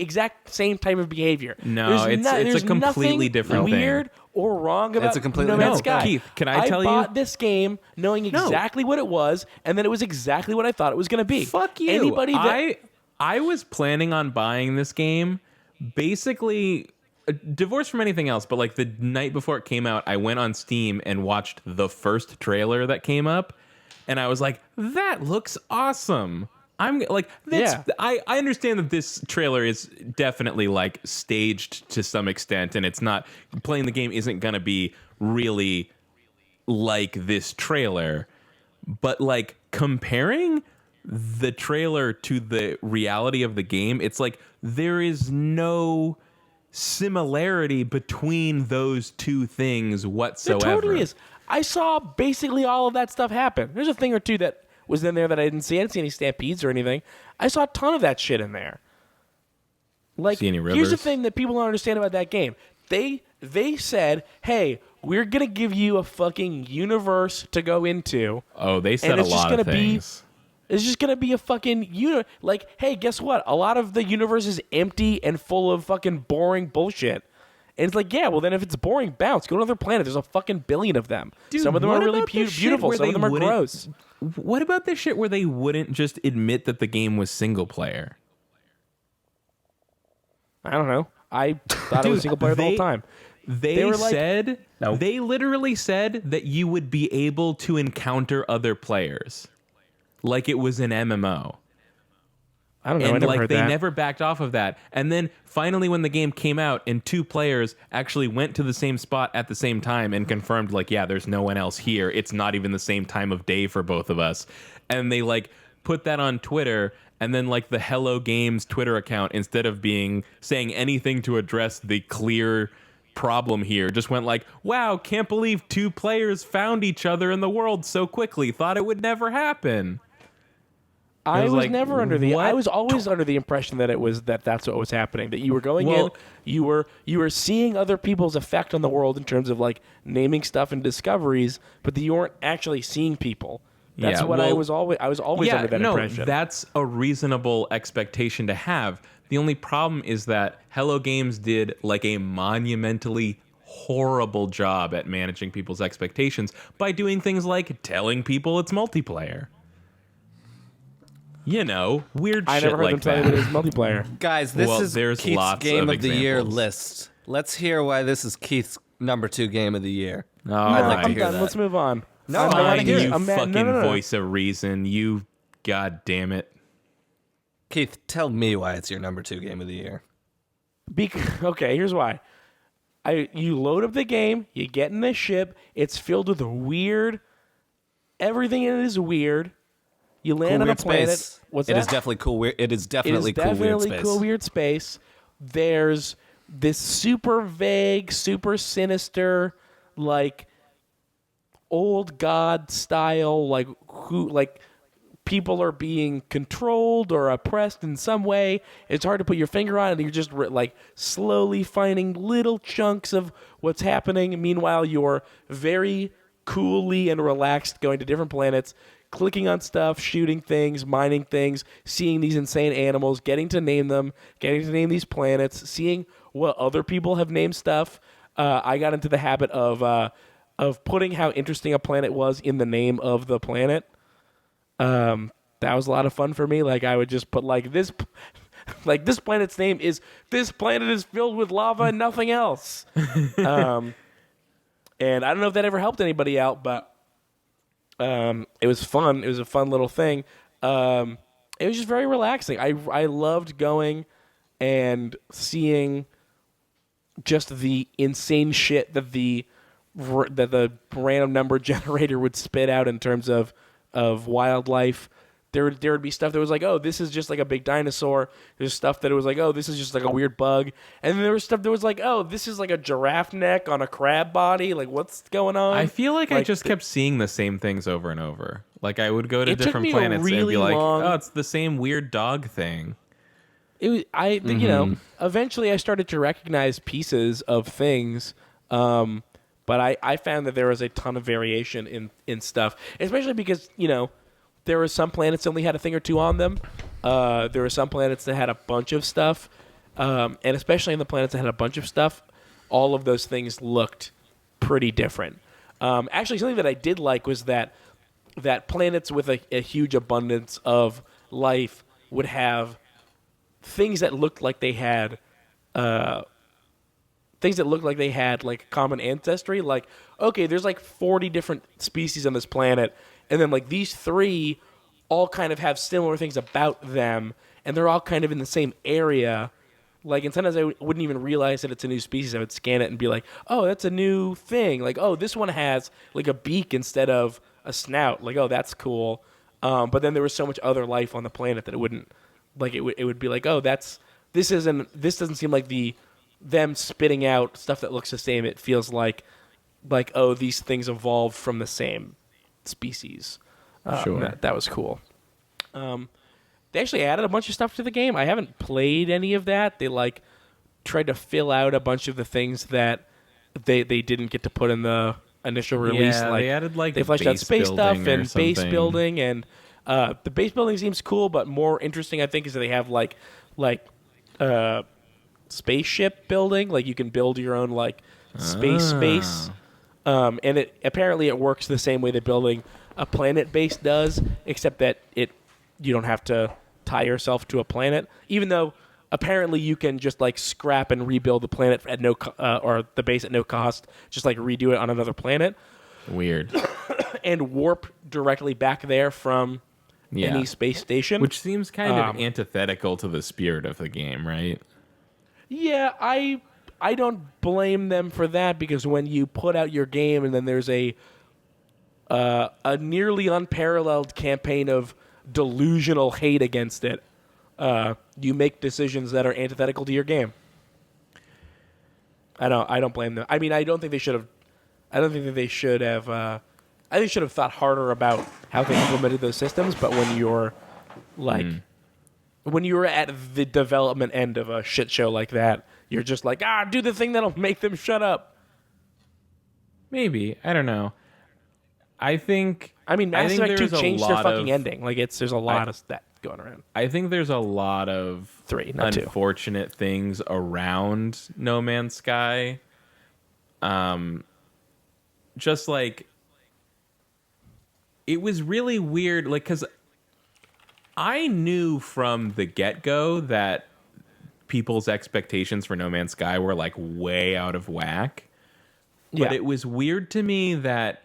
exact same type of behavior. No, it's a completely nothing different thing. weird or wrong about It's a completely No Man's no, Sky. Keith, can I tell you- I bought this game knowing exactly what it was, and then it was exactly what I thought it was going to be. Fuck you. Anybody that I was planning on buying this game basically divorced from anything else, but like the night before it came out, I went on Steam and watched the first trailer that came up, and I was like, that looks awesome. I'm like, I understand that this trailer is definitely like staged to some extent, and it's not playing the game isn't gonna be really like this trailer, but like comparing the trailer to the reality of the game, it's like there is no similarity between those two things whatsoever. There totally is. I saw basically all of that stuff happen. There's a thing or two that was in there that I didn't see. I didn't see any stampedes or anything. I saw a ton of that shit in there. Like, See any here's the rivers? thing that people don't understand about that game. They said, hey, we're going to give you a fucking universe to go into. Oh, they said and a it's just lot gonna of things. It's just going to be a fucking like, hey, guess what? A lot of the universe is empty and full of fucking boring bullshit. And it's like, yeah, well, then if it's boring, bounce. Go to another planet. There's a fucking billion of them. Dude, some of them what are really about the shit beautiful. where Some of they them are wouldn't- gross. What about the shit where they wouldn't just admit that the game was single player? I don't know. I thought it was single player the whole time. They were like- said, No. they literally said that you would be able to encounter other players. Like it was an MMO. I don't know. I And never like heard they that. never backed off of that. And then finally when the game came out and two players actually went to the same spot at the same time and confirmed like, yeah, there's no one else here. It's not even the same time of day for both of us. And they like put that on Twitter, and then like the Hello Games Twitter account, instead of saying anything to address the clear problem here, just went like, wow, can't believe two players found each other in the world so quickly. Thought it would never happen. I was like, never under the. I what? was always under the impression that that's what was happening. That you were going Well- in, you were seeing other people's effect on the world in terms of like naming stuff and discoveries, but that you weren't actually seeing people. That's Yeah, what I well, was always. I was always under that impression. That's a reasonable expectation to have. The only problem is that Hello Games did like a monumentally horrible job at managing people's expectations by doing things like telling people it's multiplayer. You know, weird I shit never heard like them tell you that. it was multiplayer. Guys, this Well, is there's Keith's lots Game of of the Year examples. list. Let's hear why this is Keith's number 2 Game of the year. All I'd like right. to I'm hear done. that. Let's move on. No, I'm I wanna Fine, hear you it. I'm mad- fucking no. voice of reason. You, god damn it. Keith, tell me why it's your number 2 Game of the Year. Okay, here's why. You load up the game, you get in the ship, it's filled with weird. Everything in it is weird. You land on a weird planet. space. What's It that? is definitely cool. It is It definitely is cool. Weird definitely space. cool weird space. There's this super vague, super sinister, like old god style, like people are being controlled or oppressed in some way. It's hard to put your finger on it. You're just like slowly finding little chunks of what's happening. Meanwhile, you're very coolly and relaxed going to different planets, clicking on stuff, shooting things, mining things, seeing these insane animals, getting to name them, getting to name these planets, seeing what other people have named stuff. I got into the habit of putting how interesting a planet was in the name of the planet. That was a lot of fun for me. Like I would just put like this planet's name is this planet is filled with lava and nothing else. And I don't know if that ever helped anybody out, but it was fun. It was a fun little thing. It was just very relaxing. I loved going and seeing just the insane shit that the random number generator would spit out in terms of wildlife. There would be stuff that was like, oh, this is just like a big dinosaur. There's stuff that it was like, oh, this is just like a weird bug. And then there was stuff that was like, oh, this is like a giraffe neck on a crab body. Like, what's going on? I feel like I just kept seeing the same things over and over. Like I would go to It took different me a planets and really be like, long- oh, it's the same weird dog thing. You know, eventually I started to recognize pieces of things, but I found that there was a ton of variation in stuff, especially because, you know, there were some planets that only had a thing or two on them. There were some planets that had a bunch of stuff, and especially in the planets that had a bunch of stuff, all of those things looked pretty different. Actually, something that I did like was that planets with a huge abundance of life would have things that looked like they had like common ancestry. Like, okay, there's like 40 different species on this planet, and then like these 3 all kind of have similar things about them, and they're all kind of in the same area. Like, and sometimes I wouldn't even realize that it's a new species. I would scan it and be like, oh, that's a new thing. Like, oh, this one has like a beak instead of a snout. Like, oh, that's cool. But then there was so much other life on the planet that it wouldn't, like, it would be like, oh, this doesn't seem like them spitting out stuff that looks the same. It feels like, oh, these things evolved from the same species. Sure. That was cool. They actually added a bunch of stuff to the game. I haven't played any of that. They tried to fill out a bunch of the things that they didn't get to put in the initial release. Yeah, they added they fleshed out space stuff and base something. building, and the base building seems cool. But more interesting, I think, is that they have spaceship building. Like you can build your own space. And apparently it works the same way that building a planet base does, except that you don't have to tie yourself to a planet. Even though apparently you can just scrap and rebuild the planet at no or the base at no cost, just redo it on another planet. Weird. And warp directly back there from any space station, which seems kind of antithetical to the spirit of the game, right? Yeah, I don't blame them for that, because when you put out your game and then there's a nearly unparalleled campaign of delusional hate against it, you make decisions that are antithetical to your game. I don't blame them. I mean, I don't think they should have. I don't think that they should have. I think they should have thought harder about how they implemented those systems. But when you're when you're at the development end of a shit show like that, you're just do the thing that'll make them shut up. Maybe. I don't know. I think Mass Effect 2 changed their fucking of, ending. There's a lot of that going around. I think there's a lot of 3, not 2. unfortunate things around No Man's Sky. Just it was really weird, because I knew from the get-go that people's expectations for No Man's Sky were way out of whack. But it was weird to me that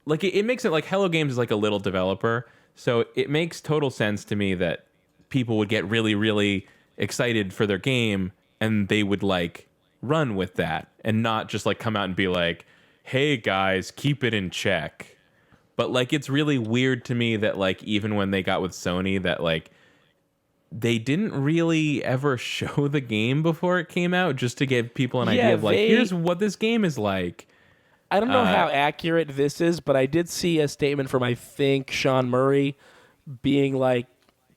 it makes it Hello Games is a little developer, so it makes total sense to me that people would get really, really excited for their game and they would run with that and not just come out and be hey guys, keep it in check. But it's really weird to me that even when they got with Sony, that they didn't really ever show the game before it came out, just to give people an idea of here's what this game is like. I don't know how accurate this is, but I did see a statement from, I think, Sean Murray being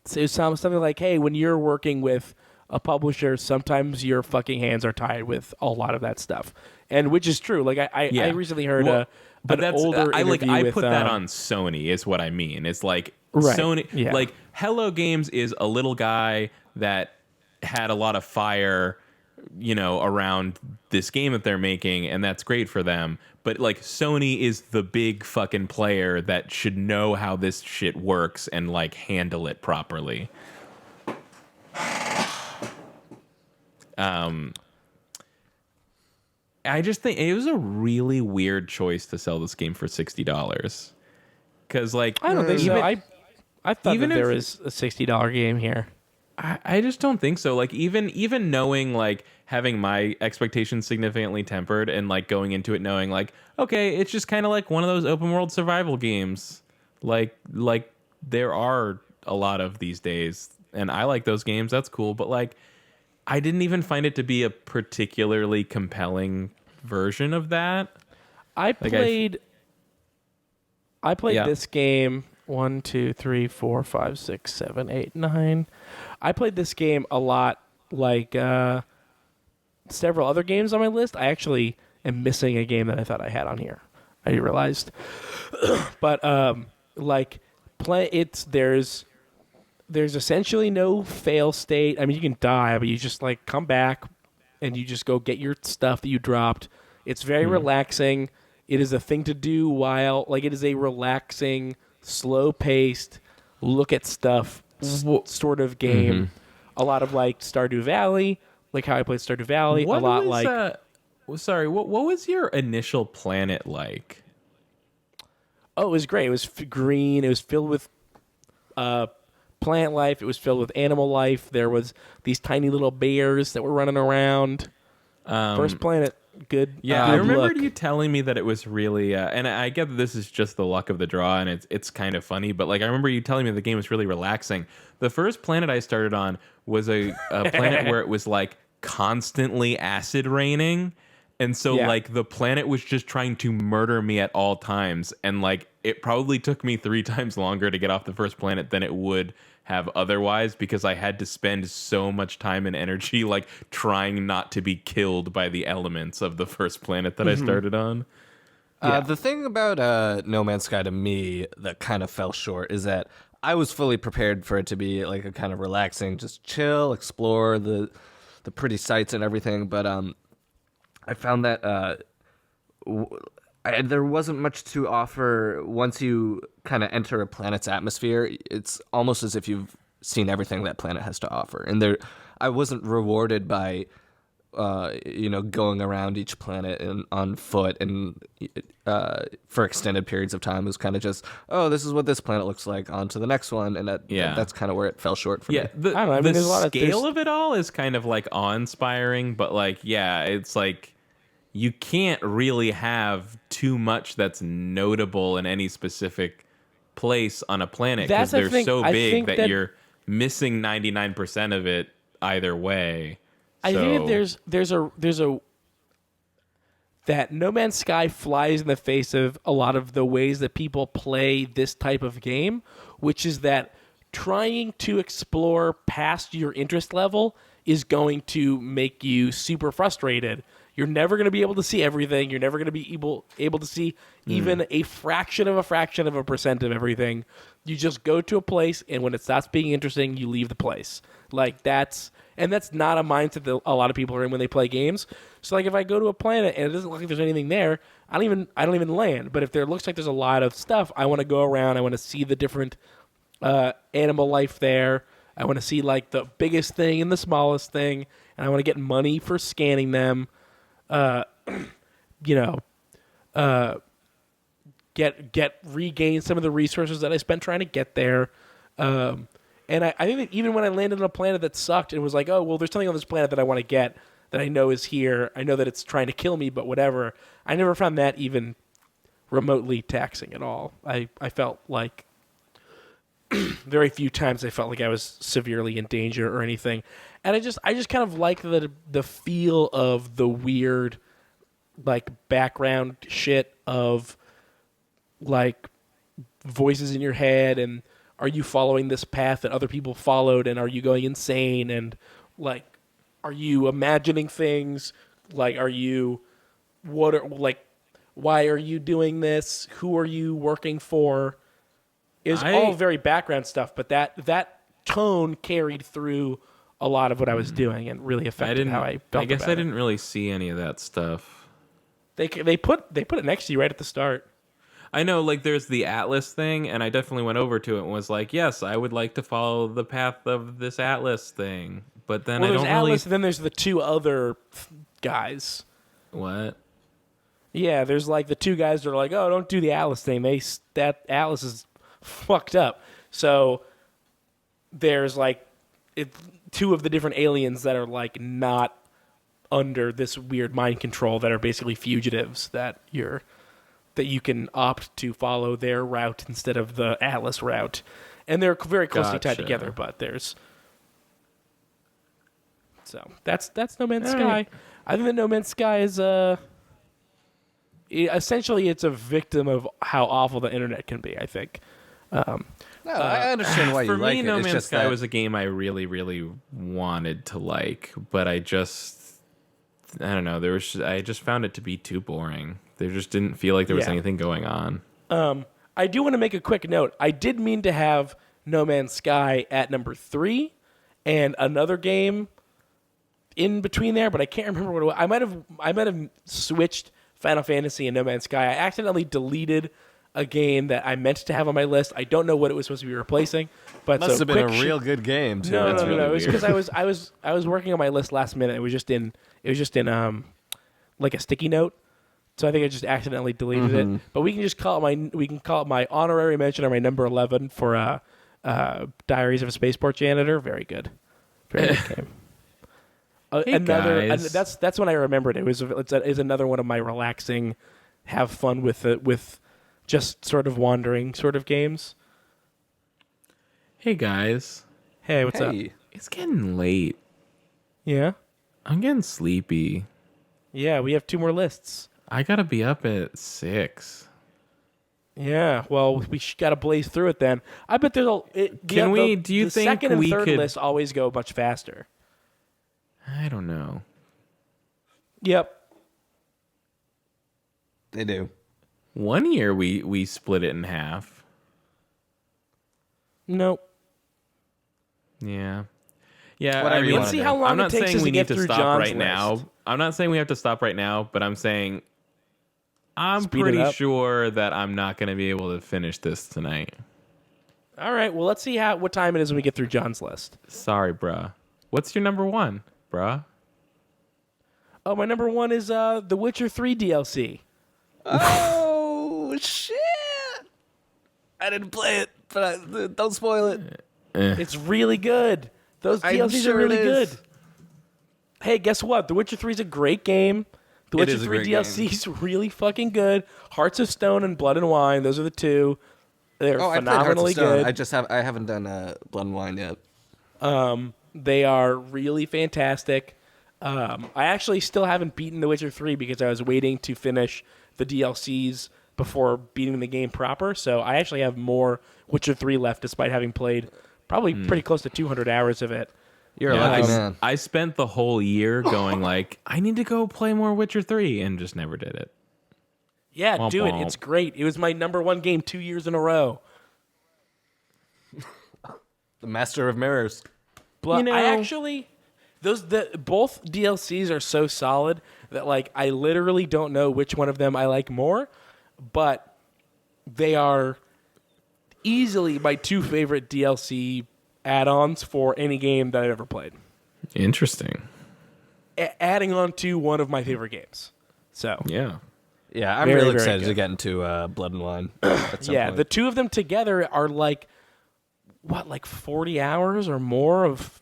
something like, hey, when you're working with a publisher, sometimes your fucking hands are tied with a lot of that stuff. And which is true. I recently heard an older interview I with, put that on Sony is what I mean. It's right. Sony, Yeah. Hello Games is a little guy that had a lot of fire, around this game that they're making, and that's great for them. But Sony is the big fucking player that should know how this shit works and handle it properly. I just think it was a really weird choice to sell this game for $60. Because I don't think so. I thought that there was a $60 game here. I just don't think so. Even knowing having my expectations significantly tempered and going into it knowing okay, it's just kind of one of those open world survival games. There are a lot of these days, and I like those games. That's cool, but I didn't even find it to be a particularly compelling version of that. I played this game 1, 2, 3, 4, 5, 6, 7, 8, 9. I played this game a lot, several other games on my list. I actually am missing a game that I thought I had on here. I realized, but there's essentially no fail state. I mean, you can die, but you just come back and you just go get your stuff that you dropped. It's very relaxing. It is a thing to do while it is a relaxing, slow-paced, look at stuff sort of game. A lot of Stardew Valley, how I played Stardew Valley. What a lot what was your initial planet like? Oh, it was great. It was green. It was filled with plant life. It was filled with animal life. There was these tiny little bears that were running around. First planet. good. Yeah, good I remember look. you telling me that it was really, and I get that this is just the luck of the draw, and it's kind of funny, but like I remember you telling me the game was really relaxing. The first planet I started on was a planet where it was like constantly acid raining, and so Yeah. like the planet was just trying to murder me at all times, and like it probably took me 3 times longer to get off the first planet than it would have otherwise because I had to spend so much time and energy like trying not to be killed by the elements of the first planet that I started on. The thing about No Man's Sky to me that kind of fell short is that I was fully prepared for it to be like a kind of relaxing, just chill, explore the pretty sights and everything. But I found that there wasn't much to offer once you kind of enter a planet's atmosphere. It's almost as if you've seen everything that planet has to offer, and I wasn't rewarded by going around each planet and on foot and for extended periods of time. It was kind of just, oh, this is what this planet looks like, on to the next one, and that's kind of where it fell short for me. Yeah, I don't know. I mean, the there's a lot of scale of it all is kind of like awe-inspiring, but like, yeah, it's like you can't really have too much that's notable in any specific place on a planet because That's the they're thing. so I big think that that- you're missing 99% of it either way. I think So- that there's a that No Man's Sky flies in the face of a lot of the ways that people play this type of game, which is that trying to explore past your interest level is going to make you super frustrated. You're never going to be able to see everything. You're never going to be able to see even a fraction of a percent of everything. You just go to a place, and when it stops being interesting, you leave the place. Like that's not a mindset that a lot of people are in when they play games. So like if I go to a planet and it doesn't look like there's anything there, I don't even land. But if there looks like there's a lot of stuff, I want to go around. I want to see the different animal life there. I want to see like the biggest thing and the smallest thing, and I want to get money for scanning them. Regain some of the resources that I spent trying to get there. And I think that even when I landed on a planet that sucked and was like, oh, well, there's something on this planet that I want to get that I know is here. I know that it's trying to kill me, but whatever. I never found that even remotely taxing at all. I felt like very few times I felt like I was severely in danger or anything. And I just kind of like the feel of the weird like background shit of like voices in your head, and are you following this path that other people followed, and are you going insane, and like are you imagining things, like why are you doing this, who are you working for? Is all very background stuff, but that tone carried through a lot of what I was doing and really affected how I felt. I guess about I didn't really see any of that stuff. They put it next to you right at the start. I know, like, there's the Atlas thing, and I definitely went over to it and was like, yes, I would like to follow the path of this Atlas thing. But then I There's don't Atlas, really... and then there's the two other guys. What? Yeah, there's like the two guys that are like, oh, don't do the Atlas thing. That Atlas is fucked up. So there's like two of the different aliens that are like not under this weird mind control, that are basically fugitives that you can opt to follow their route instead of the Atlas route. And they're very closely tied Gotcha. together, but there's... So that's No Man's All Sky. right. I think that No Man's Sky is essentially it's a victim of how awful the internet can be, I think. No, I understand why you For like me, it. No It's Man's just Sky that was a game I really, really wanted to like, but I don't know. I just found it to be too boring. There just didn't feel like there was Yeah. anything going on. I do want to make a quick note. I did mean to have No Man's Sky at number 3 and another game in between there, but I can't remember what it was. I might have switched Final Fantasy and No Man's Sky. I accidentally deleted a game that I meant to have on my list. I don't know what it was supposed to be replacing, but must so have been a quick real good game too. No, That's no, really no. It was weird. because I was working on my list last minute. It was just in like a sticky note. So I think I just accidentally deleted it. But we can call it my honorary mention, or my number 11 for Diaries of a Spaceport Janitor. Very good. Very good game. Hey, guys. That's when I remembered it. It's another one of my relaxing, have fun with just sort of wandering sort of games. Hey, guys. Hey, what's up? It's getting late. Yeah? I'm getting sleepy. Yeah, we have 2 more lists. I gotta be up at 6. Yeah, well, we got to blaze through it then. I bet there's Do you the think second and we third could- lists always go much faster. I don't know. Yep. They do. One year we split it in half. Nope. Yeah. Yeah, Whatever you mean, wanna see do. how long I'm not it takes saying us we to get need to through stop John's right now. list. I'm not saying we have to stop right now, but I'm saying I'm Speed it pretty up. sure that I'm not going to be able to finish this tonight. All right, well, let's see what time it is when we get through John's list. Sorry, bruh. What's your number 1, bruh? Oh, my number 1 is The Witcher 3 DLC. Oh shit! I didn't play it, but don't spoil it. It's really good. Those I'm DLCs sure are really it good. is. Hey, guess what? The Witcher 3 is a great game. The It Witcher is a 3 great DLC is really fucking good. Hearts of Stone and Blood and Wine, those are the 2. They're Oh, I played Hearts of phenomenally Stone. good. I haven't done Blood and Wine yet. They are really fantastic. I actually still haven't beaten The Witcher 3 because I was waiting to finish the DLCs before beating the game proper. So I actually have more Witcher 3 left, despite having played probably pretty close to 200 hours of it. You're a Yeah, lucky man. I spent the whole year going like, I need to go play more Witcher 3 and just never did it. Yeah, Womp do it. womp. It's great. It was my number 1 game 2 years in a row. The Master of Mirrors. Blood. You know- I actually both DLCs are so solid that like I literally don't know which one of them I like more, but they are easily my 2 favorite DLC add-ons for any game that I've ever played. Interesting. Adding on to one of my favorite games. So Yeah. Yeah, I'm Very, really very excited good. to get into Blood and Wine. At some yeah, point. the 2 of them together are like 40 hours or more of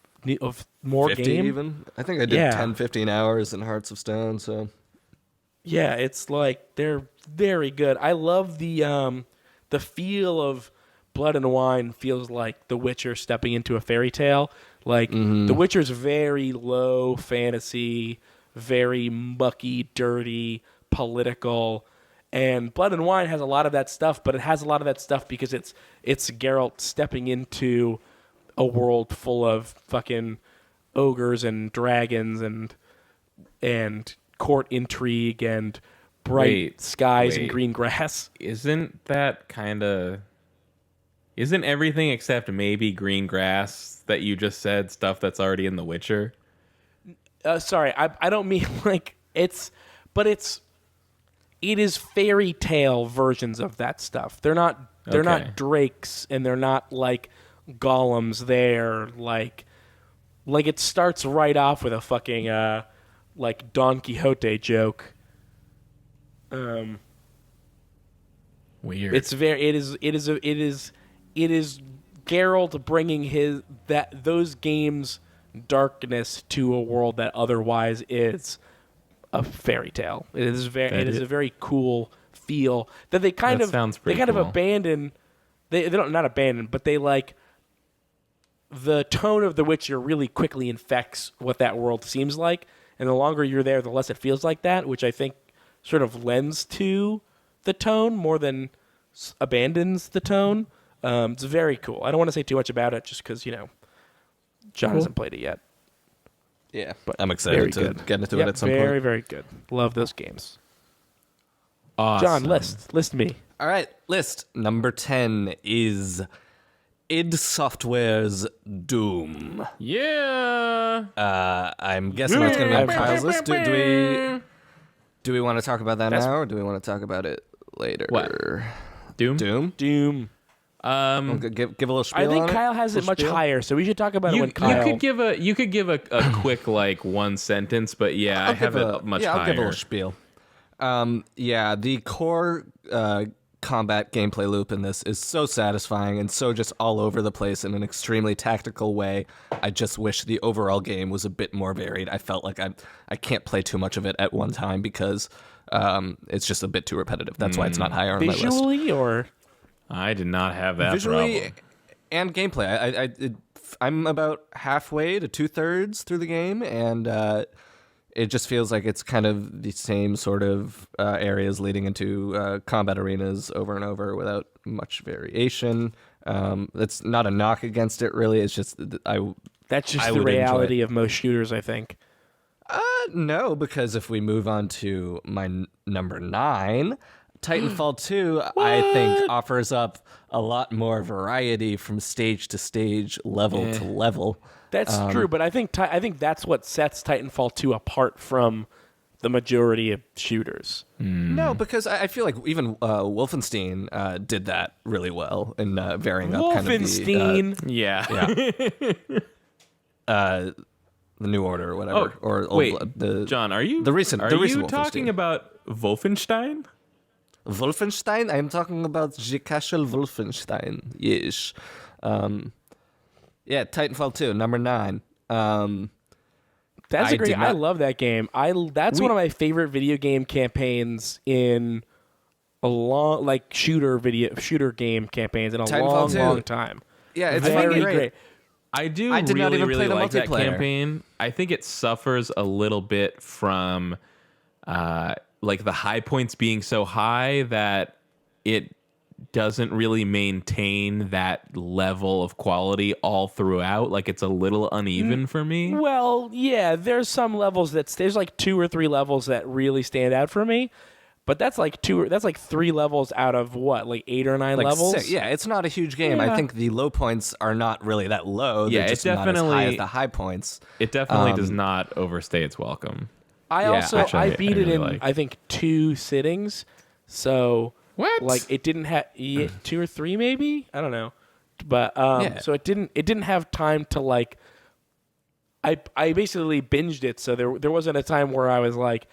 more 50 game. even. I think I did Yeah. 10, 15 hours in Hearts of Stone. So Yeah, it's like they're very good. I love the feel of Blood and Wine feels like The Witcher stepping into a fairy tale. Like The Witcher's very low fantasy, very mucky, dirty, political, and Blood and Wine has a lot of that stuff, but it has a lot of that stuff because it's Geralt stepping into a world full of fucking ogres and dragons and court intrigue and bright skies and wait. green grass. Isn't everything except maybe green grass that you just said stuff that's already in The Witcher? Sorry, I don't mean like it is fairy tale versions of that stuff. They're not Okay. drakes and they're not like golems. They're like it starts right off with a fucking like Don Quixote joke. Weird. It is Geralt bringing those games darkness to a world that otherwise is a fairy tale. It is a very cool feel that they kind That of sounds they pretty kind cool. of abandon. They don't not abandon, but they like the tone of The Witcher really quickly infects what that world seems like, and the longer you're there, the less it feels like that, which I think sort of lends to the tone more than abandons the tone. It's very cool. I don't want to say too much about it just because, John hasn't played it yet. yeah, But I'm very excited to good. get into Yep, it at some very, point. very good. Love those games. awesome. John, list me. All right, list number 10 is id Software's Doom. Yeah. I'm guessing that's going to be on Kyle's list. Do we want to talk about that now, or do we want to talk about it later? What? Doom? Doom. Give a little spiel I think on Kyle has it Little much spiel? higher, so we should talk about it You when Kyle. could give a quick like one sentence, but yeah, I have it much I'll give a higher. little spiel. The core combat gameplay loop in this is so satisfying and so just all over the place in an extremely tactical way. I just wish the overall game was a bit more varied. I felt like I can't play too much of it at one time because it's just a bit too repetitive. That's why it's not higher on my list. Visually, or I did not have that Visually problem. and gameplay. I'm about halfway to 2/3 through the game, and it just feels like it's kind of the same sort of areas leading into combat arenas over and over without much variation. That's not a knock against it, really. It's just that's just I the would enjoy reality of most shooters, I think. No, because if we move on to my number 9, Titanfall 2, I think offers up a lot more variety from stage to stage, level to level. That's true, but I think that's what sets Titanfall 2 apart from the majority of shooters. No, because I feel like even Wolfenstein did that really well in varying up kind of Wolfenstein. the New Order or whatever. Wait, the John, are you recent talking Wolfenstein. about Wolfenstein? Wolfenstein? I'm talking about the Castle Wolfenstein. Yes. Yeah, Titanfall 2, number 9. That's I a great. did not- I love that game. That's one of my favorite video game campaigns in a long, like shooter game campaigns in a Titanfall 2. long time. Yeah, it's Very fucking great. I did really, not even really play the like that multiplayer. campaign. I think it suffers a little bit from like the high points being so high that it doesn't really maintain that level of quality all throughout. Like it's a little uneven for me. Well, yeah, there's some levels there's like 2 or 3 levels that really stand out for me, but that's like 3 levels out of what, like 8 or 9 Like levels. 6. Yeah, it's not a huge game. Yeah. I think the low points are not really that low. Yeah, They're it just not as high definitely- as the high points. It definitely does not overstay its welcome. I which I I beat it really in like. I think 2 sittings, so What? like it didn't have 2 or 3 maybe, I don't know, but Yeah. so it didn't have time to like. I basically binged it, so there wasn't a time where I was like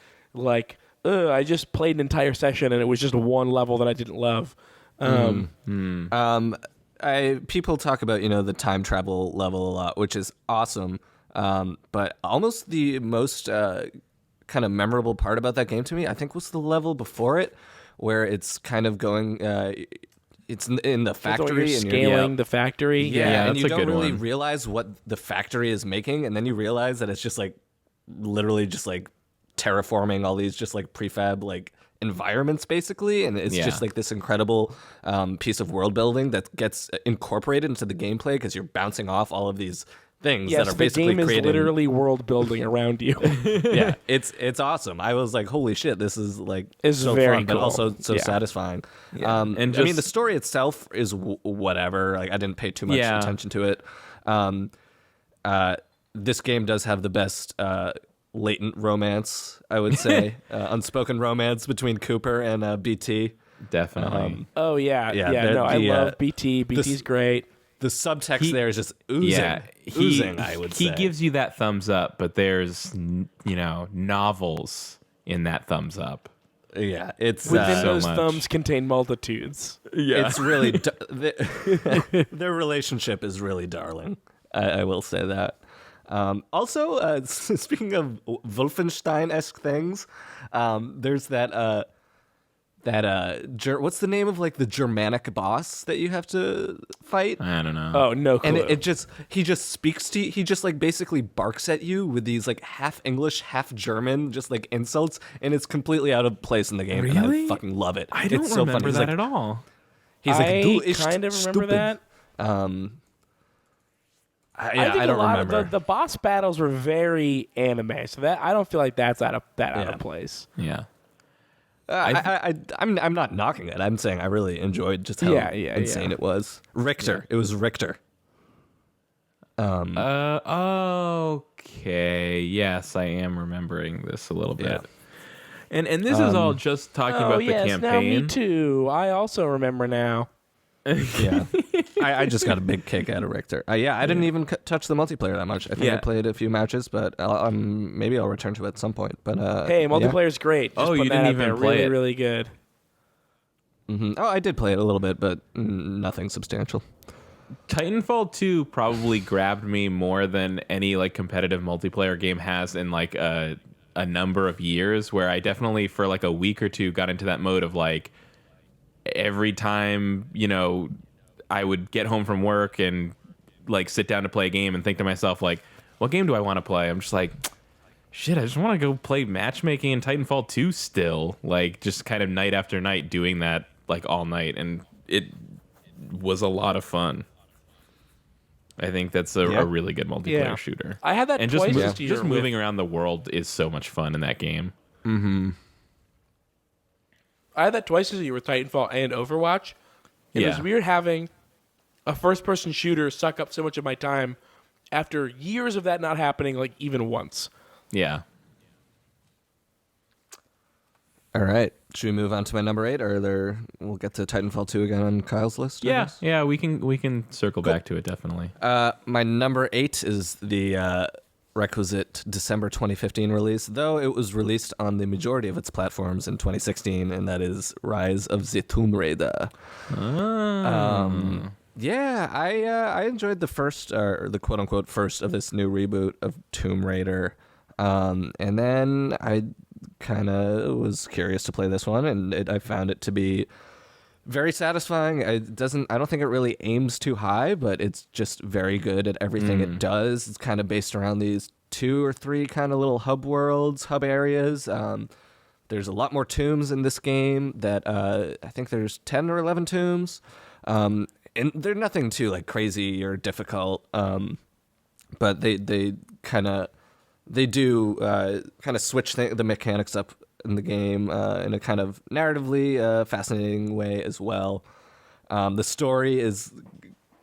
I just played an entire session and it was just one level that I didn't love. People talk about the time travel level a lot, which is awesome. But almost the most kind of memorable part about that game to me, I think, was the level before it, where it's kind of going. It's in the factory You're and scaling the factory. Yeah, and that's you a don't good really one. realize what the factory is making, and then you realize that it's just like literally just like terraforming all these just like prefab like environments basically, and it's just like this incredible piece of world building that gets incorporated into the gameplay because you're bouncing off all of these things Yes, that are the basically game is creating. literally world building around you. Yeah, it's awesome. I was like, holy shit, this is like It's so very fun, but cool. also so Yeah. satisfying. And I mean, just- the story itself is whatever. Like, I didn't pay too much Yeah. attention to it. This game does have the best latent romance, I would say, unspoken romance between Cooper and BT. Definitely. Oh yeah. Yeah, No, I the, love BT. BT's great. The subtext there is just oozing. Yeah, oozing, I would say. He gives you that thumbs up, but there's novels in that thumbs up. Yeah, it's Within so those much. thumbs contain multitudes. Yeah, It's really their relationship is really darling. I will say that. Also, speaking of Wolfenstein-esque things, there's that what's the name of like the Germanic boss that you have to fight? I don't know. Oh, no clue. And he just speaks to you. He just like basically barks at you with these like half English, half German, just like insults, and it's completely out of place in the game. And Really? I fucking love it. I don't it's so remember funny. that at all. He's like, I "Du ist kind of remember stupid." that. I I think don't a lot remember. of the boss battles were very anime, so that I don't feel like that's out of place. Yeah. I'm not knocking it. I'm saying I really enjoyed just how insane it was. Richter. It was Richter. Okay. Yes, I am remembering this a little bit. Yeah. And this is all just talking Oh about the yes, now me campaign. too. I also remember now. Yeah. I just got a big kick out of Richter. I didn't even touch the multiplayer that much. I think I Yeah. played a few matches, but maybe I'll return to it at some point. But Hey, multiplayer's great. Just Oh, putting you that didn't out even there. play really, it. really good. Oh, I did play it a little bit, but nothing substantial. Titanfall 2 probably grabbed me more than any like competitive multiplayer game has in like a number of years, where I definitely for like a week or two got into that mode of like every time, I would get home from work and like sit down to play a game and think to myself like, what game do I want to play? I'm just like, shit, I just want to go play matchmaking in Titanfall 2 still, like just kind of night after night doing that like all night, and it was a lot of fun. I think that's a really good multiplayer shooter. I had that and twice just, this year just moving around the world is so much fun in that game. I had that twice this year with Titanfall and Overwatch. It was weird having a first-person shooter suck up so much of my time after years of that not happening, like even once. Yeah. All right. Should we move on to my number 8, or we'll get to Titanfall 2 again on Kyle's list? Yeah, we can circle back to it definitely. My number 8 is the requisite December 2015 release, though it was released on the majority of its platforms in 2016, and that is Rise of the Tomb Raider. Yeah, I enjoyed the first, or the quote-unquote first of this new reboot of Tomb Raider. And then I kind of was curious to play this one, and I found it to be very satisfying. I don't think it really aims too high, but it's just very good at everything it does. It's kind of based around these 2 or 3 kind of little hub areas. There's a lot more tombs in this game that I think there's 10 or 11 tombs. And they're nothing too like crazy or difficult. But they do kind of switch the mechanics up in the game in a kind of narratively fascinating way as well. The story is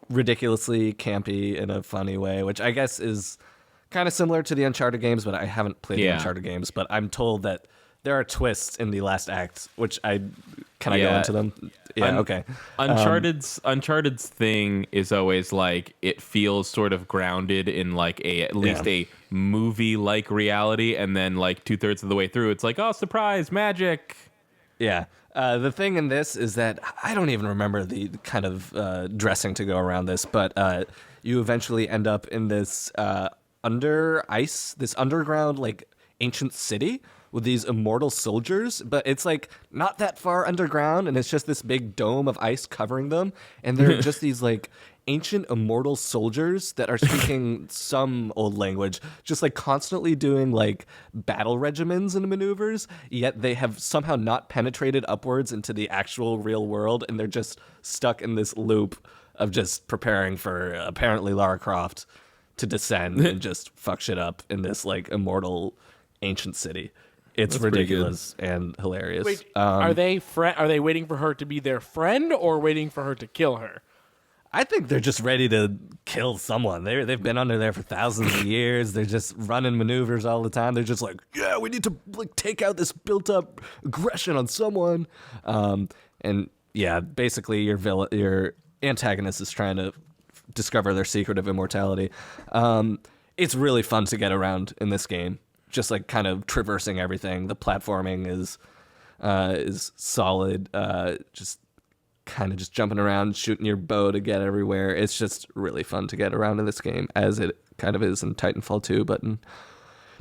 ridiculously campy in a funny way, which I guess is kind of similar to the Uncharted games, but I haven't played the Uncharted games. But I'm told that there are twists in the last act, which I go into them? Yeah, okay. Uncharted's thing is always like it feels sort of grounded in like at least a movie like reality, and then like 2/3 of the way through, it's like, oh, surprise, magic. Yeah. The thing in this is that I don't even remember the kind of dressing to go around this, but you eventually end up in this this underground like ancient city with these immortal soldiers, but it's like not that far underground, and it's just this big dome of ice covering them, and they're just these like ancient immortal soldiers that are speaking some old language, just like constantly doing like battle regimens and maneuvers, yet they have somehow not penetrated upwards into the actual real world, and they're just stuck in this loop of just preparing for apparently Lara Croft to descend and just fuck shit up in this like immortal ancient city. It's ridiculous and hilarious. Wait, are they waiting for her to be their friend or waiting for her to kill her? I think they're just ready to kill someone. They've been under there for thousands of years. They're just running maneuvers all the time. They're just like, yeah, we need to like take out this built-up aggression on someone. And yeah, basically your antagonist is trying to discover their secret of immortality. It's really fun to get around in this game. Just like kind of traversing everything. The platforming is solid. Just kind of just jumping around, shooting your bow to get everywhere. It's just really fun to get around in this game, as it kind of is in Titanfall 2, but in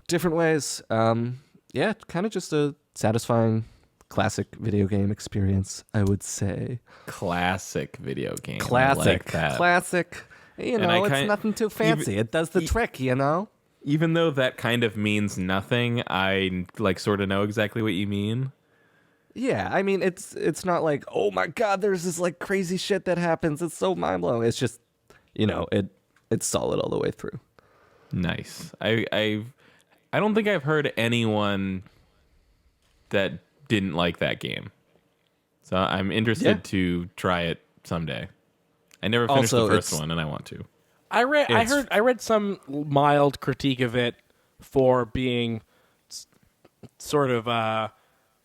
different ways. Yeah, kind of just a satisfying classic video game experience, I would say. Classic video game. Classic. I like that. Classic. You know, it's nothing too fancy. It does the trick, you know? Even though that kind of means nothing, I like sort of know exactly what you mean. Yeah, I mean, it's not like, oh my god, there's this like crazy shit that happens. It's so mind blowing. It's just, it's solid all the way through. Nice. I don't think I've heard anyone that didn't like that game. So I'm interested to try it someday. I never finished the first one, and I want to. I read some mild critique of it for being sort of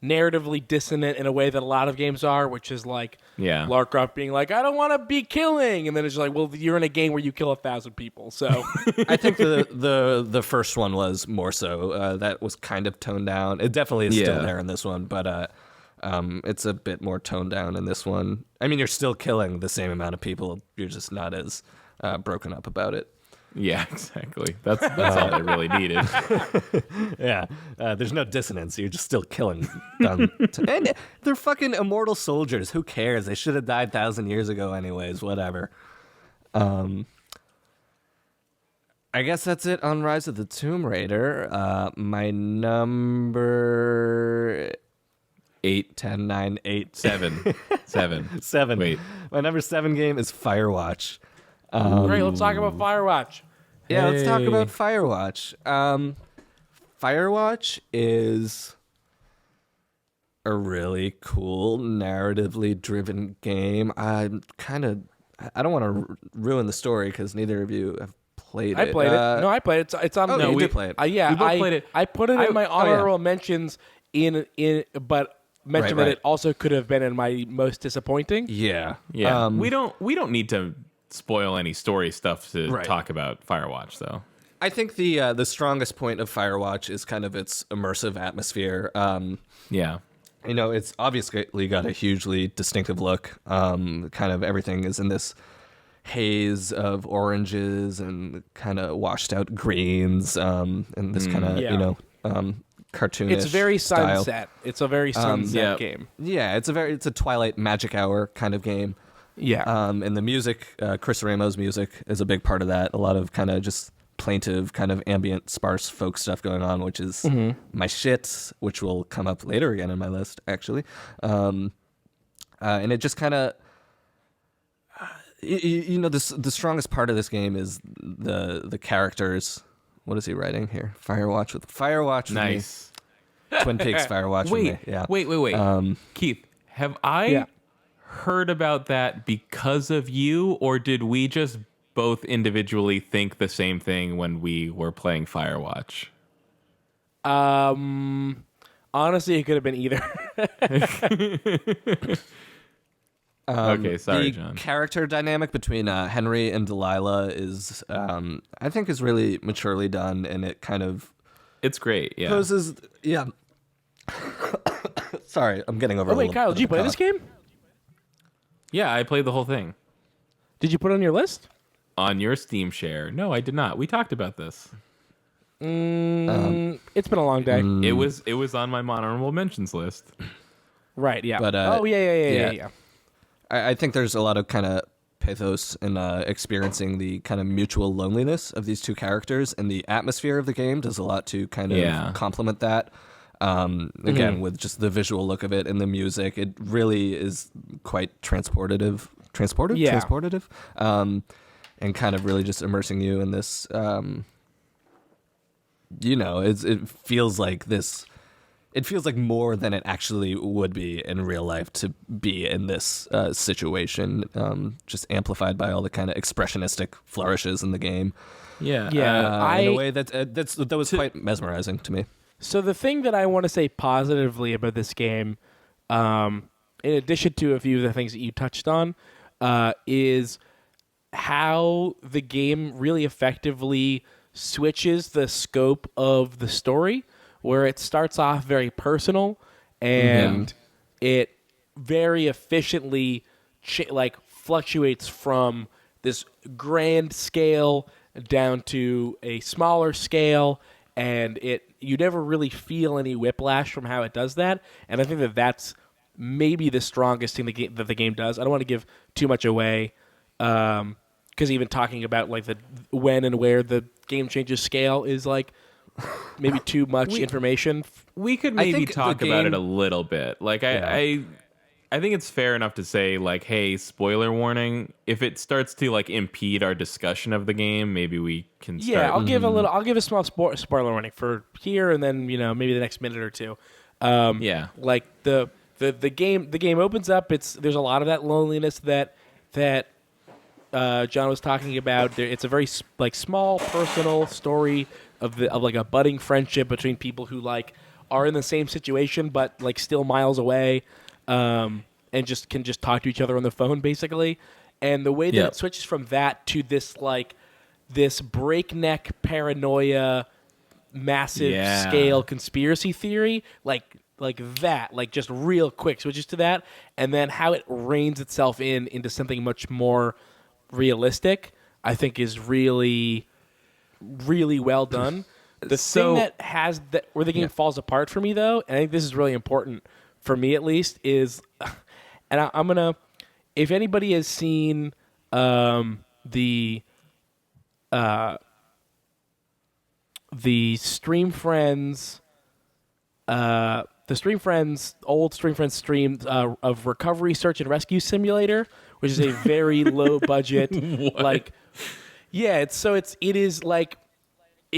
narratively dissonant in a way that a lot of games are, which is like Lara Croft being like, I don't want to be killing, and then it's like, well, you're in a game where you kill 1,000 people. So I think the first one was more so. That was kind of toned down. It definitely is still there in this one, but It's a bit more toned down in this one. I mean, you're still killing the same amount of people. You're just not as broken up about it. Yeah, exactly. That's all they really needed. Yeah, there's no dissonance. You're just still killing them. And they're fucking immortal soldiers. Who cares? They should have died 1,000 years ago anyways. Whatever. I guess that's it on Rise of the Tomb Raider. My number 8, 10, 9, 8, 7, 7. 7. Wait. My number 7 game is Firewatch. All right, let's talk about Firewatch. Yeah, let's talk Hey. about Firewatch. Firewatch is a really cool, narratively driven game. I don't want to ruin the story because neither of you have played it. I played it. No, I played it. It's on. Oh, no, you we did play it. Yeah, We both played it. I put it in my honorable mentions but mentioned Right, that right. it also could have been in my most disappointing. Yeah. Yeah. We don't need to spoil any story stuff to Right. talk about Firewatch, though. I think the strongest point of Firewatch is kind of its immersive atmosphere. Yeah. You know, it's obviously got a hugely distinctive look. Kind of everything is in this haze of oranges and kind of washed out greens, and this kind of, Yeah. cartoonish It's very style. sunset. It's a very sunset yeah. game. Yeah, it's a Twilight Magic Hour kind of game. Yeah. And the music, Chris Ramo's music is a big part of that. A lot of kind of just plaintive, kind of ambient, sparse folk stuff going on, which is my shit, which will come up later again in my list, actually. And it just kind of, the strongest part of this game is the characters. What is he writing here? Firewatch with me. Nice. Twin Peaks Firewatch with me. Yeah. Wait. Keith, have I Yeah. heard about that because of you, or did we just both individually think the same thing when we were playing Firewatch? Honestly, it could have been either. Okay, sorry, the John. character dynamic between Henry and Delilah is, I think, is really maturely done, and it kind of It's great, yeah. poses, yeah. Sorry, I'm getting over. Oh wait, Kyle, did you play this game? Yeah, I played the whole thing. Did you put it on your list? On your Steam share. No, I did not. We talked about this. It's been a long day. It was on my honorable mentions list. Right. Yeah. But, oh yeah. yeah. I think there's a lot of kind of pathos in experiencing the kind of mutual loneliness of these two characters, and the atmosphere of the game does a lot to kind of complement that. Again, with just the visual look of it and the music, it really is quite transportative, and kind of really just immersing you in this. It feels like this. It feels like more than it actually would be in real life to be in this situation, just amplified by all the kind of expressionistic flourishes in the game. Yeah. In a way that was quite mesmerizing to me. So the thing that I want to say positively about this game, in addition to a few of the things that you touched on, is how the game really effectively switches the scope of the story, where it starts off very personal and it very efficiently fluctuates from this grand scale down to a smaller scale, and you never really feel any whiplash from how it does that. And I think that that's maybe the strongest thing that the game does. I don't want to give too much away, because even talking about like the when and where the game changes scale is like maybe too much information. We could I maybe think talk the about game- it a little bit. Like I think it's fair enough to say like, hey, spoiler warning. If it starts to like impede our discussion of the game, maybe we can start. Yeah, I'll give a small spoiler warning for here, and then maybe the next minute or two. Yeah. Like the game opens up. There's a lot of that loneliness that John was talking about. It's a very small personal story of like a budding friendship between people who like are in the same situation but like still miles away, and can just talk to each other on the phone basically. And the way that it switches from that to this breakneck paranoia, massive scale conspiracy theory, like that, like just real quick switches to that, and then how it reins itself into something much more realistic, I think is really, really well done. The thing that has that where the game falls apart for me, though, and I think this is really important for me at least, is, and I'm gonna, if anybody has seen the Stream Friends, old Stream Friends stream of Recovery Search and Rescue Simulator, which is a very low budget, like, yeah, it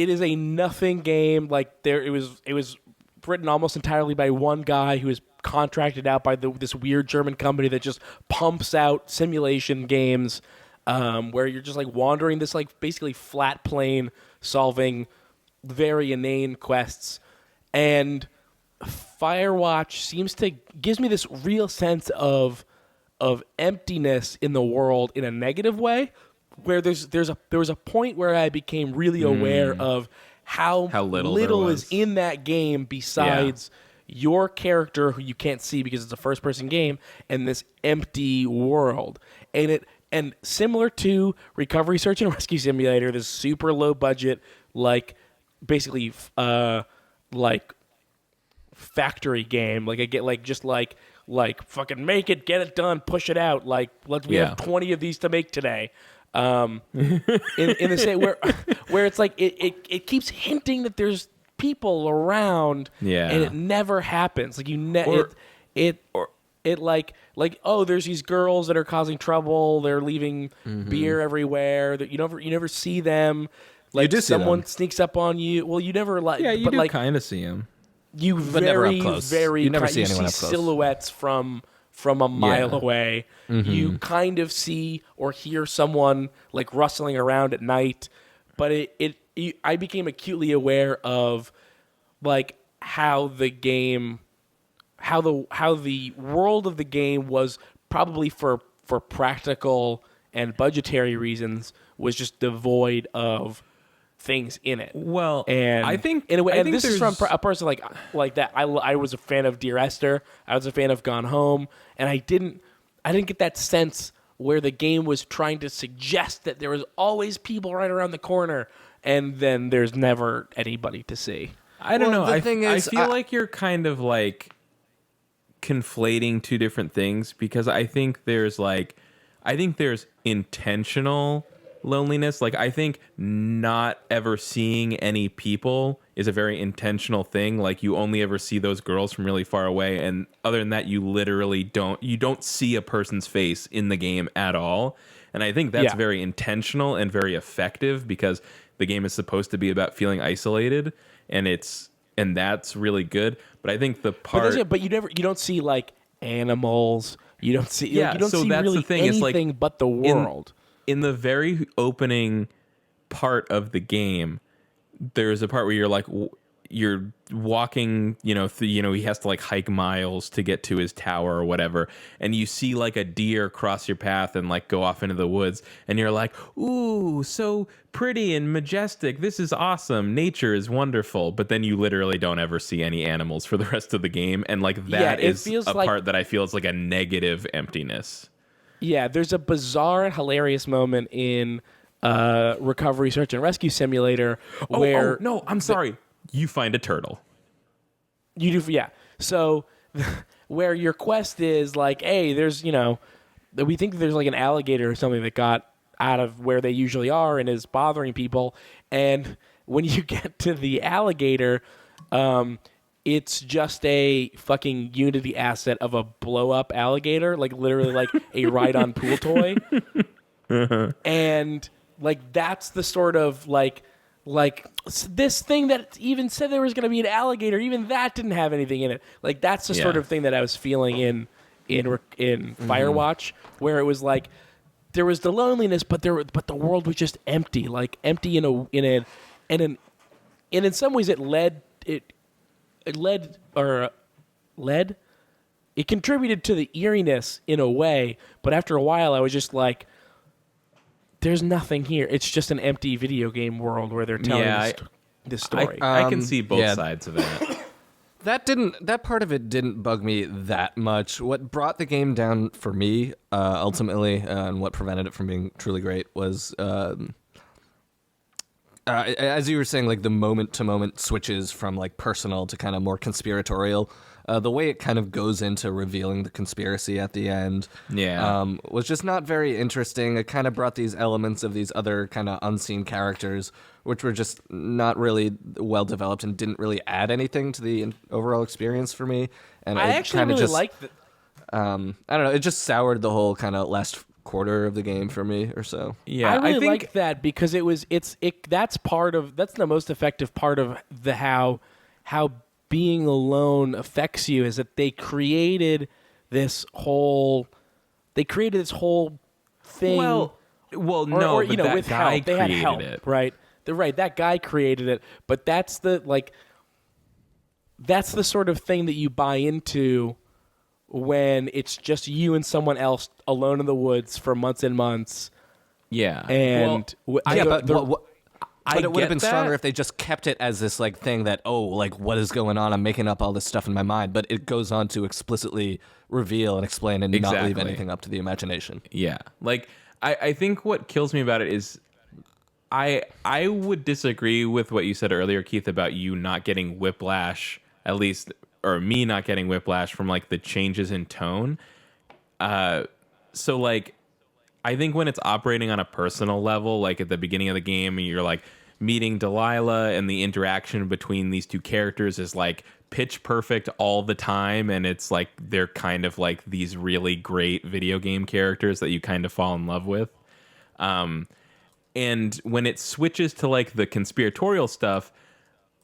is a nothing game. Like it was written almost entirely by one guy who is contracted out by this weird German company that just pumps out simulation games, where you're just like wandering this like basically flat plane solving very inane quests. And Firewatch gives me this real sense of emptiness in the world in a negative way, where there was a point where I became really aware of how little is in that game besides your character, who you can't see because it's a first person game, and this empty world. And similar to Recovery Search and Rescue Simulator, this super low budget, like basically like factory game, like I get like fucking make it, get it done, push it out, like we have 20 of these to make today. In the same where it's like it keeps hinting that there's people around, and it never happens. Like oh, there's these girls that are causing trouble. They're leaving beer everywhere. That you never see them. Like someone sneaks up on you. Well, you never you do kind of see them. You but never up close. You never see anyone up close. Silhouettes from a mile away. You kind of see or hear someone like rustling around at night, but I became acutely aware of like how the world of the game was probably for practical and budgetary reasons was just devoid of things in it. Well, and I think in a way, I and think this is from a person like that. I was a fan of Dear Esther. I was a fan of Gone Home, and I didn't get that sense where the game was trying to suggest that there was always people right around the corner, and then there's never anybody to see. I don't know. I feel like you're kind of like conflating two different things, because I think there's intentional loneliness. Like, I think not ever seeing any people is a very intentional thing. Like, you only ever see those girls from really far away, and other than that, you literally don't see a person's face in the game at all. And I think that's very intentional and very effective, because the game is supposed to be about feeling isolated, and that's really good. But I think the part, but you don't see like animals. You don't see you don't so see that's really the thing. anything It's like but the world. In the very opening part of the game, there's a part where you're walking, he has to like hike miles to get to his tower or whatever, and you see like a deer cross your path and like go off into the woods, and you're like, ooh, so pretty and majestic, this is awesome, nature is wonderful. But then you literally don't ever see any animals for the rest of the game, and like that is a part that I feel is like a negative emptiness. Yeah, there's a bizarre and hilarious moment in Recovery Search and Rescue Simulator where... no, I'm sorry. You find a turtle. You do, yeah. So where your quest is like, hey, there's, we think there's like an alligator or something that got out of where they usually are and is bothering people. And when you get to the alligator... it's just a fucking Unity asset of a blow-up alligator, like literally like a ride-on pool toy. And like that's the sort of like this thing that even said there was going to be an alligator, even that didn't have anything in it. Like that's the sort of thing that I was feeling in Firewatch, where it was like there was the loneliness, but the world was just empty, like empty in some ways it contributed to the eeriness in a way, but after a while I was just like, there's nothing here. It's just an empty video game world where they're telling this story. I can see both sides of that. That part of it didn't bug me that much. What brought the game down for me, ultimately, and what prevented it from being truly great was, as you were saying, like the moment-to-moment switches from like personal to kind of more conspiratorial. The way it kind of goes into revealing the conspiracy at the end, was just not very interesting. It kind of brought these elements of these other kind of unseen characters, which were just not really well developed and didn't really add anything to the overall experience for me. And I actually really liked it. I don't know. It just soured the whole kind of last quarter of the game for me or so. Yeah, I really think like that because that's the most effective part of the how being alone affects you is that they created this whole thing. Well, or, no, you but know, that with guy help. They had created help, it. right? That guy created it, but that's the sort of thing that you buy into when it's just you and someone else alone in the woods for months and months. Yeah. And but it would have been stronger if they just kept it as this like thing that, like what is going on? I'm making up all this stuff in my mind, but it goes on to explicitly reveal and explain and not leave anything up to the imagination. Yeah. Like I think what kills me about it is I would disagree with what you said earlier, Keith, about you not getting whiplash, at least, or me not getting whiplash from like the changes in tone. So like I think when it's operating on a personal level, like at the beginning of the game, and you're like meeting Delilah, and the interaction between these two characters is like pitch perfect all the time, and it's like they're kind of like these really great video game characters that you kind of fall in love with. And when it switches to like the conspiratorial stuff,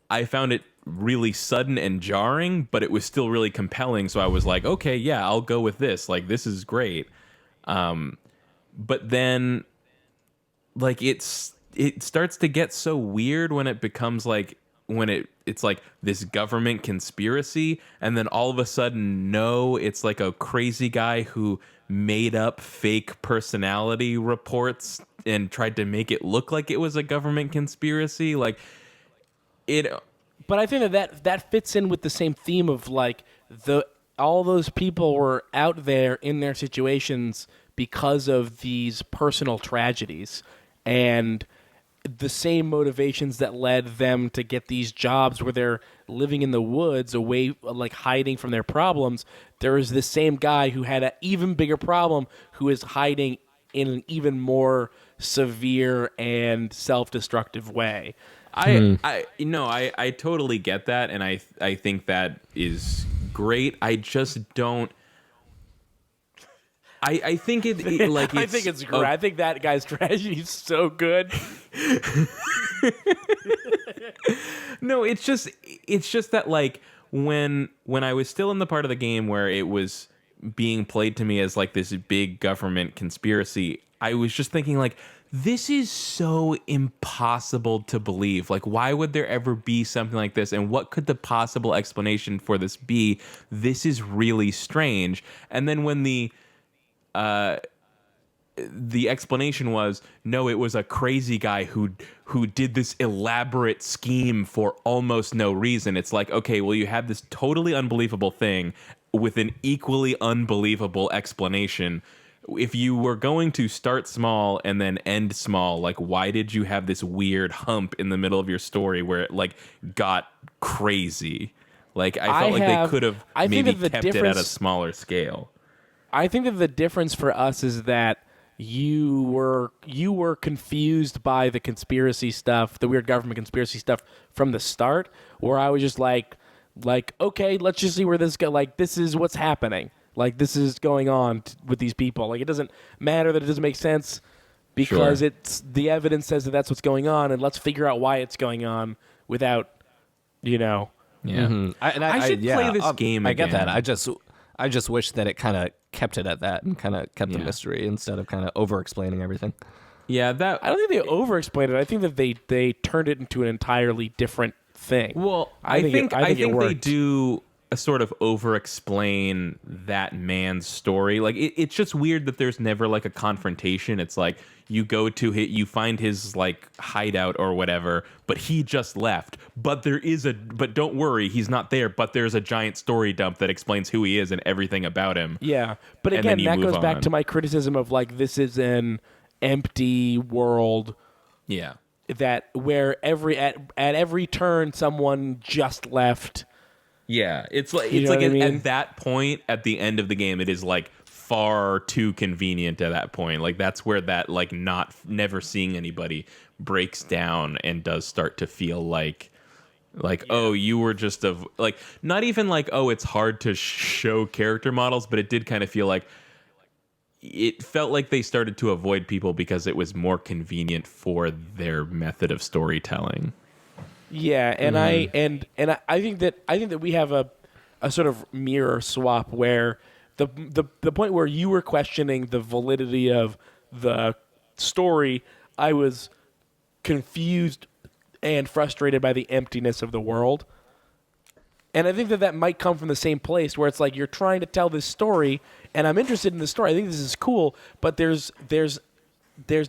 I found it really sudden and jarring, but it was still really compelling. So I was like, okay, yeah, I'll go with this. Like, this is great. But then like it starts to get so weird when it becomes like it's like this government conspiracy, and then all of a sudden it's like a crazy guy who made up fake personality reports and tried to make it look like it was a government conspiracy. Like it. But I think that fits in with the same theme of like all those people were out there in their situations because of these personal tragedies and the same motivations that led them to get these jobs where they're living in the woods away, like hiding from their problems. There is this same guy who had an even bigger problem who is hiding in an even more severe and self-destructive way. I totally get that, and I think that is great. I just don't. I think it like I think it's great. I think that guy's strategy is so good. No, it's just that like when I was still in the part of the game where it was being played to me as like this big government conspiracy, I was just thinking like, this is so impossible to believe. Like, why would there ever be something like this? And what could the possible explanation for this be? This is really strange. And then when the explanation was, no, it was a crazy guy who did this elaborate scheme for almost no reason. It's like, okay, well, you had this totally unbelievable thing with an equally unbelievable explanation. If you were going to start small and then end small, like, why did you have this weird hump in the middle of your story where it like got crazy? Like, I felt like they could have maybe kept it at a smaller scale. I think that the difference for us is that you were confused by the conspiracy stuff, the weird government conspiracy stuff from the start, where I was just like, okay, let's just see where this goes. Like, this is what's happening. Like, this is going on with these people. Like, it doesn't matter that it doesn't make sense because it's the evidence says that that's what's going on, and let's figure out why it's going on without, Yeah. Mm-hmm. I should play this game again. I get that. I just wish that it kind of kept it at that and kind of kept the mystery instead of kind of over-explaining everything. Yeah, I don't think they over-explained it. I think that they turned it into an entirely different thing. Well, I think they do. sort of over explain that man's story. Like it's just weird that there's never like a confrontation. It's like you go to you find his like hideout or whatever, but he just left. But but don't worry, he's not there. But there's a giant story dump that explains who he is and everything about him. Yeah, but And then again, you that move goes back on. to my criticism of like this is an empty world Yeah. that where at every turn someone just left. Yeah, it's like You know what I mean? at that point at the end of the game, it is like far too convenient at that point. Like that's where that like never seeing anybody breaks down and does start to feel like oh, you were just like not even like oh, it's hard to show character models, but it did kind of feel like it felt like they started to avoid people because it was more convenient for their method of storytelling. Yeah, and I think that we have a sort of mirror swap where the point where you were questioning the validity of the story, I was confused and frustrated by the emptiness of the world. And I think that might come from the same place where it's like you're trying to tell this story, and I'm interested in the story. I think this is cool, but there's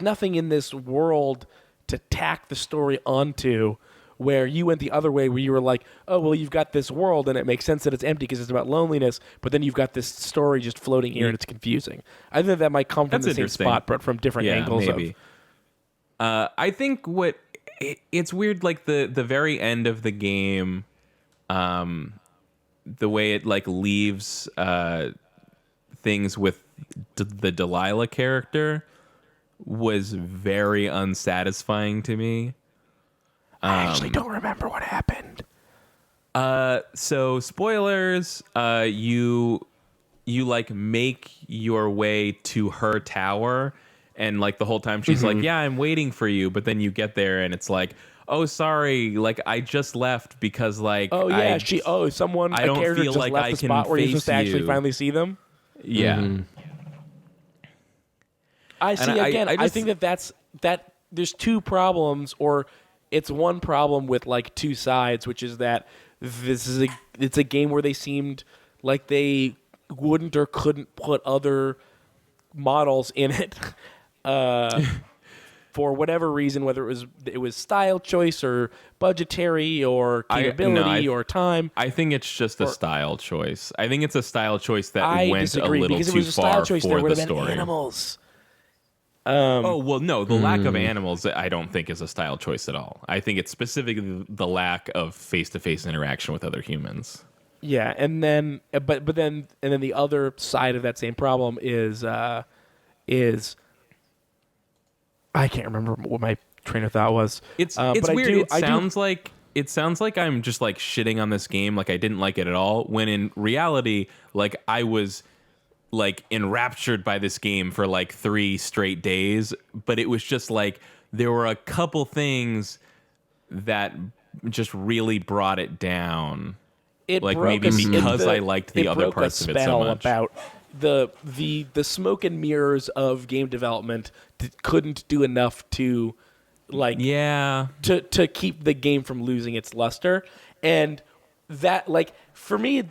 nothing in this world to tack the story onto. Where you went the other way, where you were like, oh, well, you've got this world, and it makes sense that it's empty because it's about loneliness, but then you've got this story just floating here, and it's confusing. I think that might come from the same spot, but from different angles. Maybe. I think it's weird, like the very end of the game, the way it like leaves things with the Delilah character was very unsatisfying to me. I actually don't remember what happened. So spoilers, you like make your way to her tower, and like the whole time she's like, yeah, I'm waiting for you, but then you get there and it's like, oh, sorry, like I just left because like Oh yeah, I a don't character feel just like left I the can spot where you're supposed to face actually you. finally see them. Yeah. I see. I- Again, I I just- think that there's two problems, or it's one problem with like two sides, which is that it's a game where they seemed like they wouldn't or couldn't put other models in it for whatever reason, whether it was style choice or budgetary or capability or time. I think it's just a style choice. I think it's a style choice that I went disagree a little because too if it was a far style choice, for there the would have been story. animals. Oh, well, no, the lack of animals I don't think is a style choice at all. I think it's specifically the lack of face-to-face interaction with other humans. Yeah, and then then the other side of that same problem is I can't remember what my train of thought was. It's but weird. It Sounds like I'm just like shitting on this game, like I didn't like it at all, when in reality, like I was like enraptured by this game for like 3 straight days, but it was just like there were a couple things that just really brought it down. It Like broke maybe a- because it- I liked the it other broke parts a of it so spell much. about the smoke and mirrors of game development couldn't do enough to like Yeah. to keep the game from losing its luster. And that, like, for me,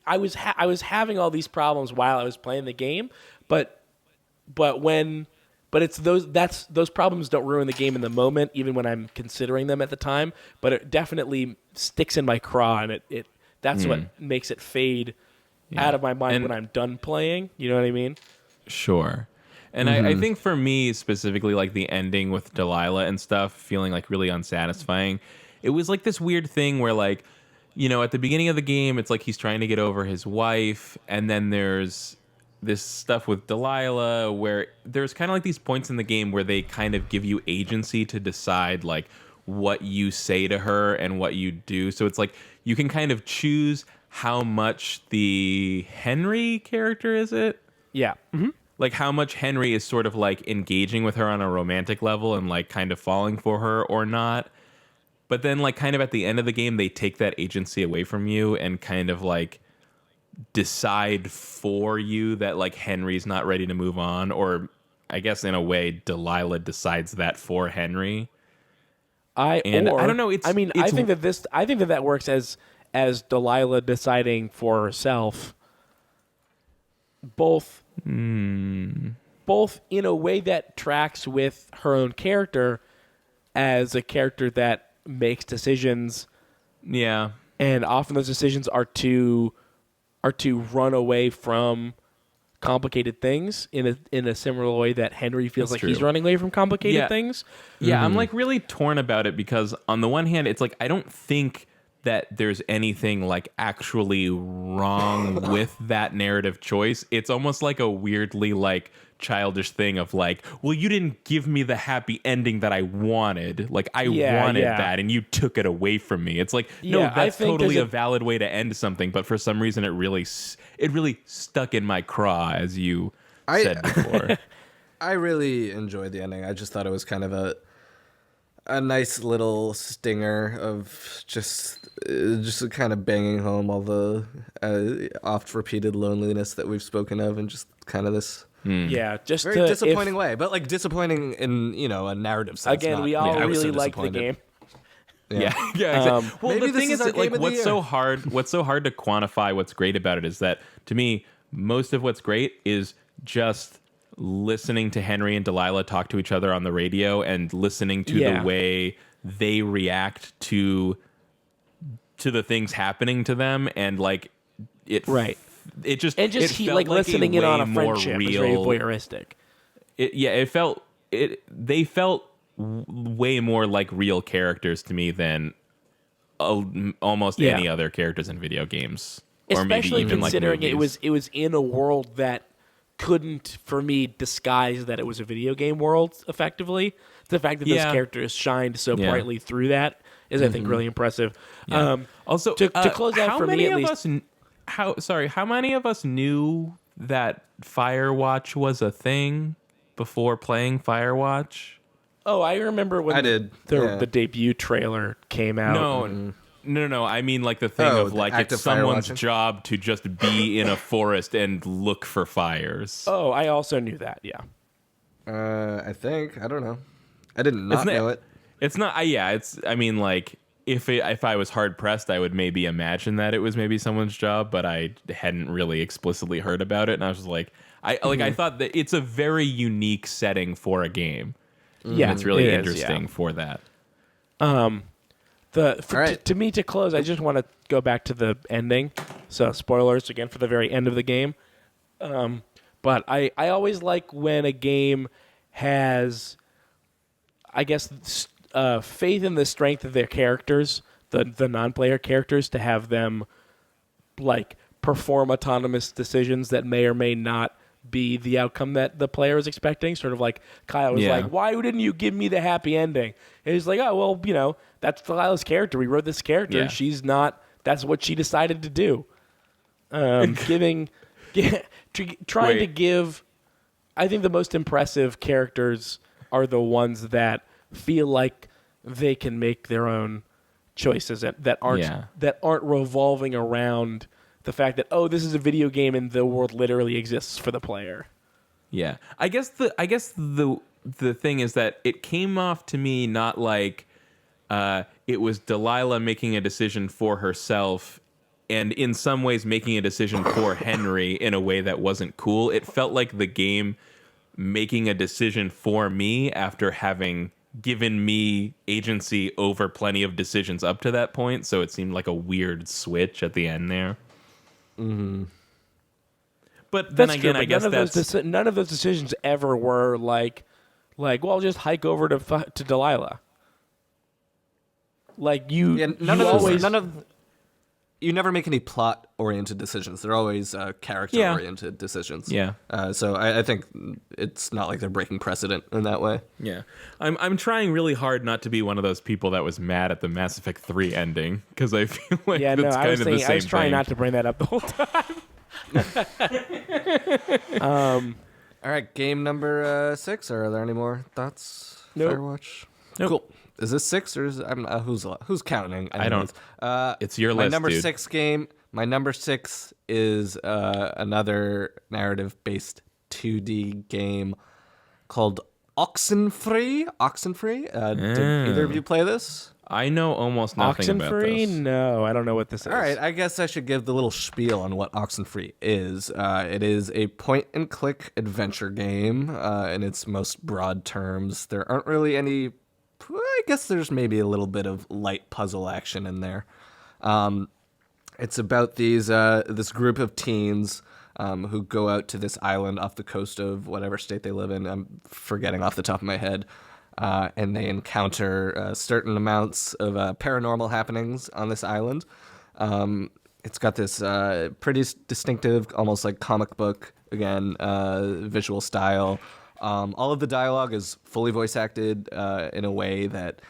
I was having all these problems while I was playing the game, but it's those problems don't ruin the game in the moment, even when I'm considering them at the time. But it definitely sticks in my craw, and that's what makes it fade out of my mind And- when I'm done playing. You know what I mean? Sure. And I think for me specifically, like the ending with Delilah and stuff, feeling like really unsatisfying. It was like this weird thing where like, you know, at the beginning of the game, it's like he's trying to get over his wife. And then there's this stuff with Delilah where there's kind of like these points in the game where they kind of give you agency to decide like what you say to her and what you do. So it's like you can kind of choose how much the Henry character is it? Yeah. Mm-hmm. Like how much Henry is sort of like engaging with her on a romantic level and like kind of falling for her or not. But then like kind of at the end of the game, they take that agency away from you and kind of like decide for you that like Henry's not ready to move on. Or I guess in a way, Delilah decides that for Henry. I don't know. I think that works as as Delilah deciding for herself, both in a way that tracks with her own character as a character that makes decisions. Yeah. And often those decisions are to run away from complicated things in a similar way that Henry feels That's like he's true. running away from complicated things. Yeah, I'm like really torn about it because on the one hand, it's like I don't think that there's anything like actually wrong with that narrative choice. It's almost like a weirdly like childish thing of like, well, you didn't give me the happy ending that I wanted. Like I wanted that and you took it away from me. It's like, no, that's totally a valid way to end something, but for some reason it really stuck in my craw, as you said before. I really enjoyed the ending. I just thought it was kind of a nice little stinger of just kind of banging home all the oft repeated loneliness that we've spoken of, and just kind of this just very disappointing way, but like disappointing in a narrative sense. Again, we all really liked the game. Yeah, exactly. Well, maybe the thing is that like what's so hard to quantify what's great about it is that to me, most of what's great is just listening to Henry and Delilah talk to each other on the radio and listening to the way they react to the things happening to them, and like it just he like listening in on a friendship is very voyeuristic. They felt way more like real characters to me than almost any other characters in video games, or especially maybe even considering like movies. it was in a world that couldn't, for me, disguise that it was a video game world effectively. The fact that those characters shined so brightly through that is, I think, really impressive. Yeah. Also, to close out for me, at least, how many of us knew that Firewatch was a thing before playing Firewatch? Oh, I remember when I did. The debut trailer came out. No. I mean, like the thing of like it's someone's job to just be in a forest and look for fires. Oh, I also knew that. Yeah. I think I don't know. I did not know it. It's not. I mean, like if I was hard pressed, I would maybe imagine that it was maybe someone's job, but I hadn't really explicitly heard about it, and I was just like, I thought that it's a very unique setting for a game. Yeah, it's really interesting for that. To me, to close, I just want to go back to the ending. So spoilers again for the very end of the game. But I always like when a game has, I guess, faith in the strength of their characters, the non-player characters, to have them like perform autonomous decisions that may or may not be the outcome that the player is expecting. Sort of like Kyle was like, why didn't you give me the happy ending? And he's like, oh, well, that's Delilah's character. We wrote this character. Yeah. She's not, that's what she decided to do. Trying to give, I think the most impressive characters are the ones that feel like they can make their own choices that aren't revolving around the fact that, oh, this is a video game and the world literally exists for the player. Yeah. I guess the thing is that it came off to me not like it was Delilah making a decision for herself and in some ways making a decision for Henry in a way that wasn't cool. It felt like the game making a decision for me after having given me agency over plenty of decisions up to that point. So it seemed like a weird switch at the end there. Mm-hmm. But then again, I guess none of those decisions ever were like, well, I'll just hike over to Delilah. Like you never make any plot-oriented decisions. They're always character-oriented decisions. Yeah. So I think it's not like they're breaking precedent in that way. Yeah. I'm trying really hard not to be one of those people that was mad at the Mass Effect 3 ending, because I feel like that's kind of the same thing. I was trying not to bring that up the whole time. All right, game number 6. Are there any more thoughts? Nope. Firewatch? Nope. Cool. Is this 6 or is who's counting? I don't. It's your list, my number dude. 6 game. My number 6 is another narrative-based 2D game called Oxenfree. Did either of you play this? I know almost nothing about Oxenfree? this. No, I don't know what this is. All right, I guess I should give the little spiel on what Oxenfree is. It is a point-and-click adventure game in its most broad terms. There aren't really any... I guess there's maybe a little bit of light puzzle action in there. It's about this group of teens who go out to this island off the coast of whatever state they live in. I'm forgetting off the top of my head. And they encounter certain amounts of paranormal happenings on this island. It's got this pretty distinctive, almost like comic book, again, visual style. All of the dialogue is fully voice acted in a way that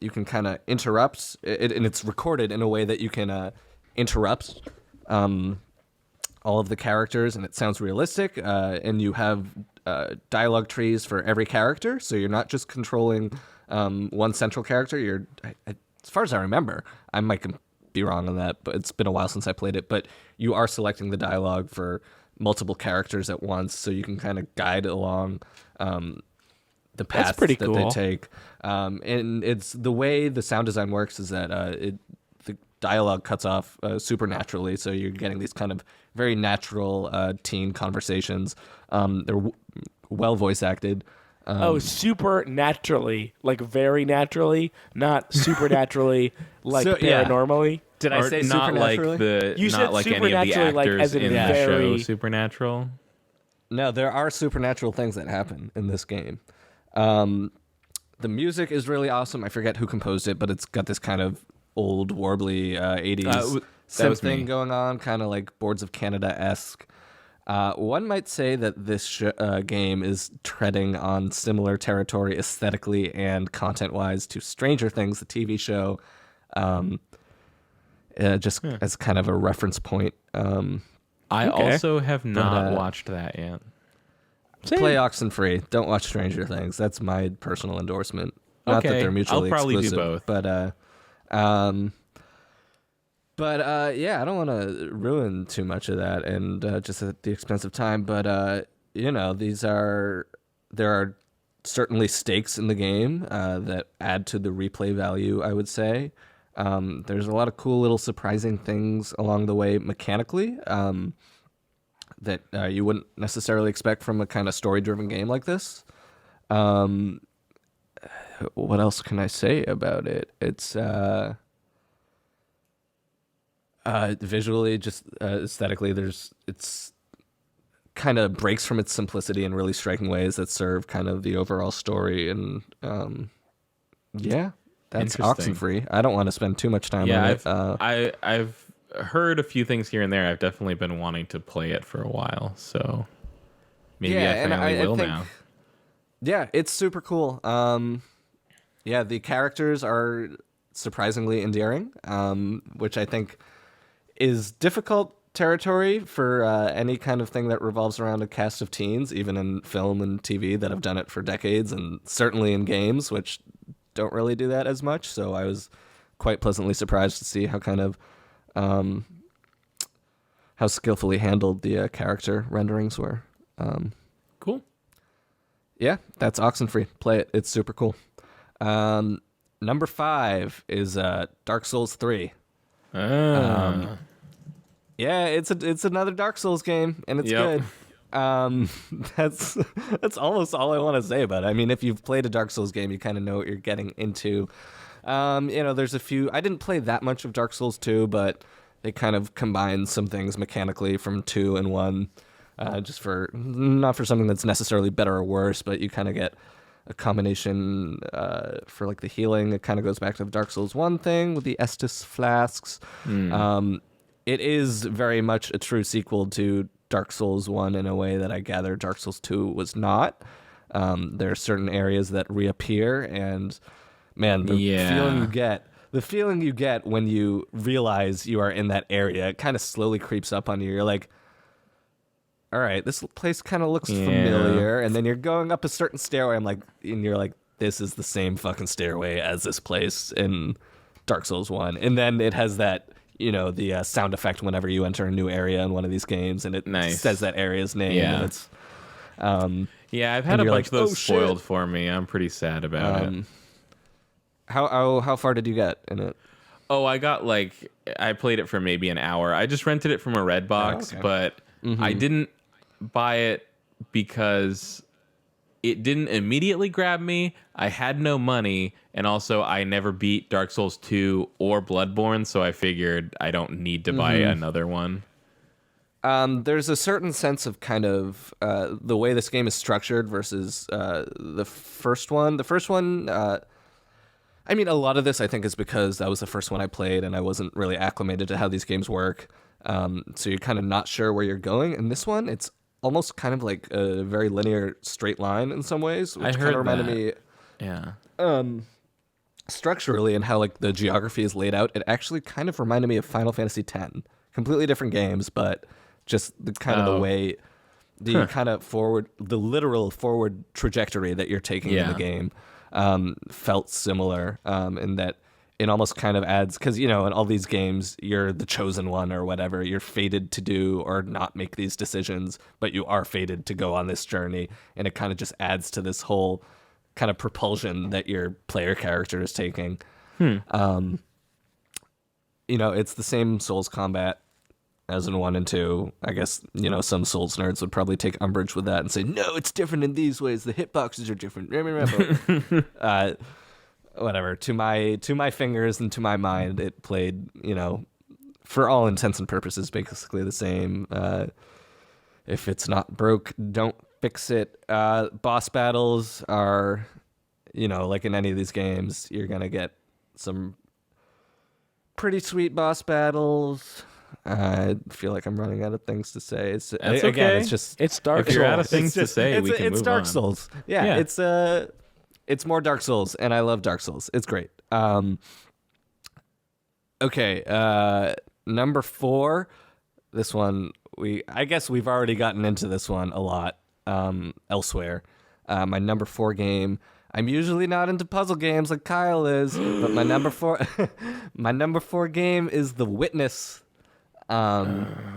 you can kind of interrupt, and it's recorded in a way that you can interrupt all of the characters, and it sounds realistic, and you have dialogue trees for every character, so you're not just controlling one central character. As far as I remember, I might be wrong on that, but it's been a while since I played it, but you are selecting the dialogue for multiple characters at once, so you can kind of guide along the paths that they take. And it's the way the sound design works is that the dialogue cuts off supernaturally, so you're getting these kind of very natural teen conversations. They're well voice acted. Super naturally, like very naturally, not supernaturally, like paranormally. Yeah. Did I say not supernaturally? Like You not said like any of the supernaturally, like, actors as in in the very- show Supernatural? No, there are supernatural things that happen in this game. The music is really awesome. I forget who composed it, but it's got this kind of old, warbly 80s synth thing going on, kind of like Boards of Canada-esque. One might say that this game is treading on similar territory aesthetically and content-wise to Stranger Things, the TV show, just as kind of a reference point. I also have not watched that yet. Play Oxenfree. Don't watch Stranger Things. That's my personal endorsement. Not that they're mutually I'll probably exclusive, do both. But yeah, I don't want to ruin too much of that, and just at the expense of time. But there are certainly stakes in the game that add to the replay value, I would say. There's a lot of cool little surprising things along the way mechanically that you wouldn't necessarily expect from a kind of story-driven game like this. What else can I say about it? It's visually, just aesthetically, it's kind of breaks from its simplicity in really striking ways that serve kind of the overall story. And yeah, that's Oxenfree. I don't want to spend too much time on it. I've heard a few things here and there. I've definitely been wanting to play it for a while, so maybe I finally will now. Yeah, it's super cool. Yeah, the characters are surprisingly endearing, which I think is difficult territory for any kind of thing that revolves around a cast of teens, even in film and TV that have done it for decades, and certainly in games, which don't really do that as much. So I was quite pleasantly surprised to see how kind of how skillfully handled the character renderings were. Cool. Yeah, that's Oxenfree. Play it. It's super cool. Number 5 is Dark Souls 3. Yeah, it's another Dark Souls game, and it's good. That's almost all I want to say about it. I mean, if you've played a Dark Souls game, you kind of know what you're getting into. There's a few. I didn't play that much of Dark Souls 2, but they kind of combine some things mechanically from 2 and 1, just for not for something that's necessarily better or worse, but you kind of get a combination for like the healing. It kind of goes back to the Dark Souls 1 thing with the Estus flasks. It is very much a true sequel to Dark Souls 1 in a way that I gather Dark Souls 2 was not. There are certain areas that reappear, and man, the feeling you get when you realize you are in that area, it kind of slowly creeps up on you. You're like, all right, this place kind of looks familiar, and then you're going up a certain stairway. And you're like, this is the same fucking stairway as this place in Dark Souls 1. And then it has that, the sound effect whenever you enter a new area in one of these games, and it says that area's name. Yeah. And it's, I've had a bunch of those spoiled for me. I'm pretty sad about it. How far did you get in it? Oh, I played it for maybe an hour. I just rented it from a Redbox, okay. but I didn't buy it because it didn't immediately grab me. I had no money, and also I never beat Dark Souls 2 or Bloodborne, so I figured I don't need to buy another one. There's a certain sense of kind of the way this game is structured versus the first one. The first one, I mean, a lot of this I think is because that was the first one I played, and I wasn't really acclimated to how these games work. So you're kind of not sure where you're going. And this one, it's almost kind of like a very linear straight line in some ways, which kind of reminded me. Yeah. Structurally and how like the geography is laid out, it actually kind of reminded me of Final Fantasy X. Completely different games, but just the kind of the way the kind of the literal forward trajectory that you're taking in the game felt similar in that it almost kind of adds, because in all these games you're the chosen one or whatever, you're fated to do or not make these decisions, but you are fated to go on this journey, and it kind of just adds to this whole kind of propulsion that your player character is taking. It's the same Souls combat as in 1 and 2. I guess, some Souls nerds would probably take umbrage with that and say, no, it's different in these ways. The hitboxes are different. Whatever. To my fingers and to my mind, it played, for all intents and purposes, basically the same. If it's not broke, don't fix it. Boss battles are, like in any of these games, you're going to get some pretty sweet boss battles. I feel like I'm running out of things to say. That's again, okay. It's Dark Souls. If you're out of things to say, we can move on. It's Dark Souls. Yeah, it's more Dark Souls, and I love Dark Souls. It's great. Okay, number 4. This one, I guess we've already gotten into this one a lot elsewhere. My number 4 game. I'm usually not into puzzle games like Kyle is, but my number 4 game is The Witness. The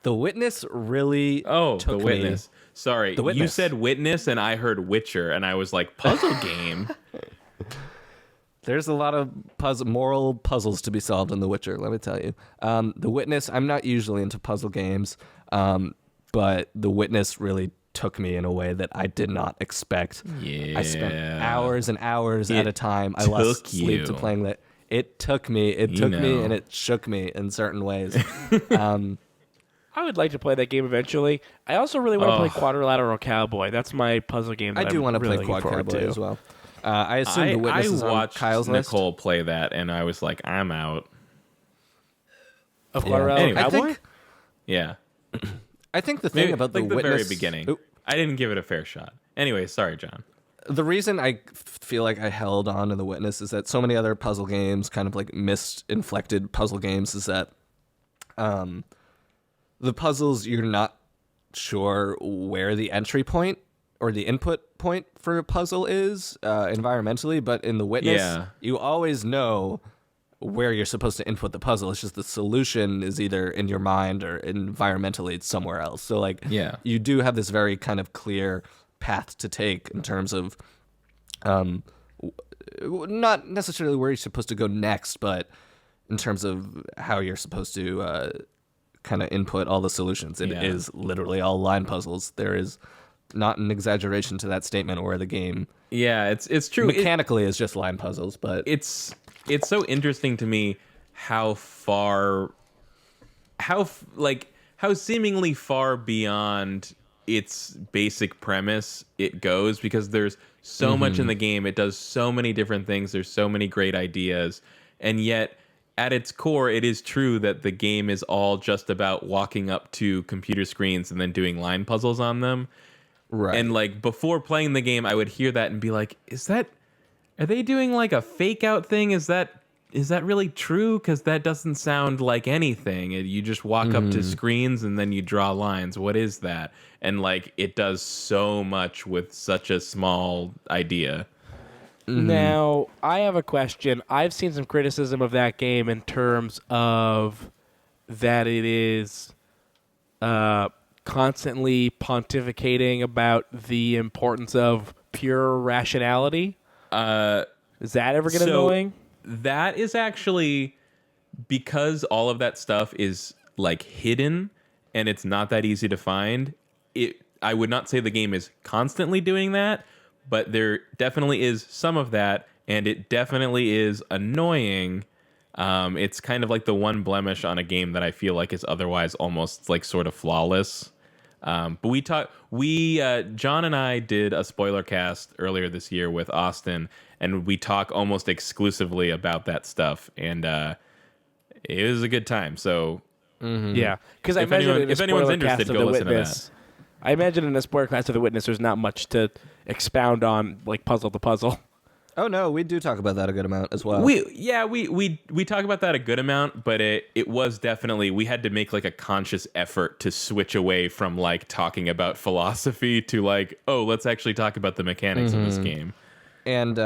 Witness really took The Witness. me. Sorry, The Witness. You said Witness and I heard Witcher, and I was like, puzzle game? There's a lot of moral puzzles to be solved in The Witcher, let me tell you. The Witness, I'm not usually into puzzle games, but The Witness really took me in a way that I did not expect. Yeah. I spent hours and hours at a time. I lost sleep to playing that. It took me. It took me, and it shook me in certain ways. I would like to play that game eventually. I also really want to play Quadrilateral Cowboy. That's my puzzle game that I do I'm want to really play looking Quad forward Cowboy to. as well. I assume The Witness is on Kyle's list. Nicole play that, and I was like, I'm out. Of Quadrilateral Anyway, Cowboy? Yeah. I think the thing about The the Witness... very beginning. I didn't give it a fair shot. Anyway, sorry, John. The reason I feel like I held on to The Witness is that so many other puzzle games, kind of like mist-inflected puzzle games, is that the puzzles, you're not sure where the entry point or the input point for a puzzle is environmentally, but in The Witness, you always know where you're supposed to input the puzzle. It's just the solution is either in your mind or environmentally it's somewhere else. So like you do have this very kind of clear path to take in terms of not necessarily where you're supposed to go next, but in terms of how you're supposed to kind of input all the solutions. It is literally all line puzzles. There is not an exaggeration to that statement, where the game it's true. Mechanically is just line puzzles, but it's so interesting to me how seemingly far beyond its basic premise it goes, because there's so much in the game. It does so many different things. There's so many great ideas, and yet at its core, it is true that the game is all just about walking up to computer screens and then doing line puzzles on them. right. And like before playing the game, I would hear that and be like, are they doing like a fake out thing? Is that really true? Because that doesn't sound like anything. You just walk up to screens and then you draw lines. What is that? And like it does so much with such a small idea. Now, I have a question. I've seen some criticism of that game in terms of that it is constantly pontificating about the importance of pure rationality. Is that ever get So annoying? that is actually because all of that stuff is like hidden and it's not that easy to find. I would not say the game is constantly doing that, but there definitely is some of that, and it definitely is annoying. It's kind of like the one blemish on a game that I feel like is otherwise almost like sort of flawless. But John and I did a spoiler cast earlier this year with Austin, and we talk almost exclusively about that stuff, and it was a good time. So Yeah, because I If imagine anyone- in a if anyone's spoiler interested, cast of go The listen to Witness, I imagine in a spoiler cast of The Witness, there's not much to expound on, like puzzle to puzzle. Oh no, we do talk about that a good amount as well. we talk about that a good amount, but it was definitely, we had to make like a conscious effort to switch away from like talking about philosophy to like, oh, let's actually talk about the mechanics of this game. And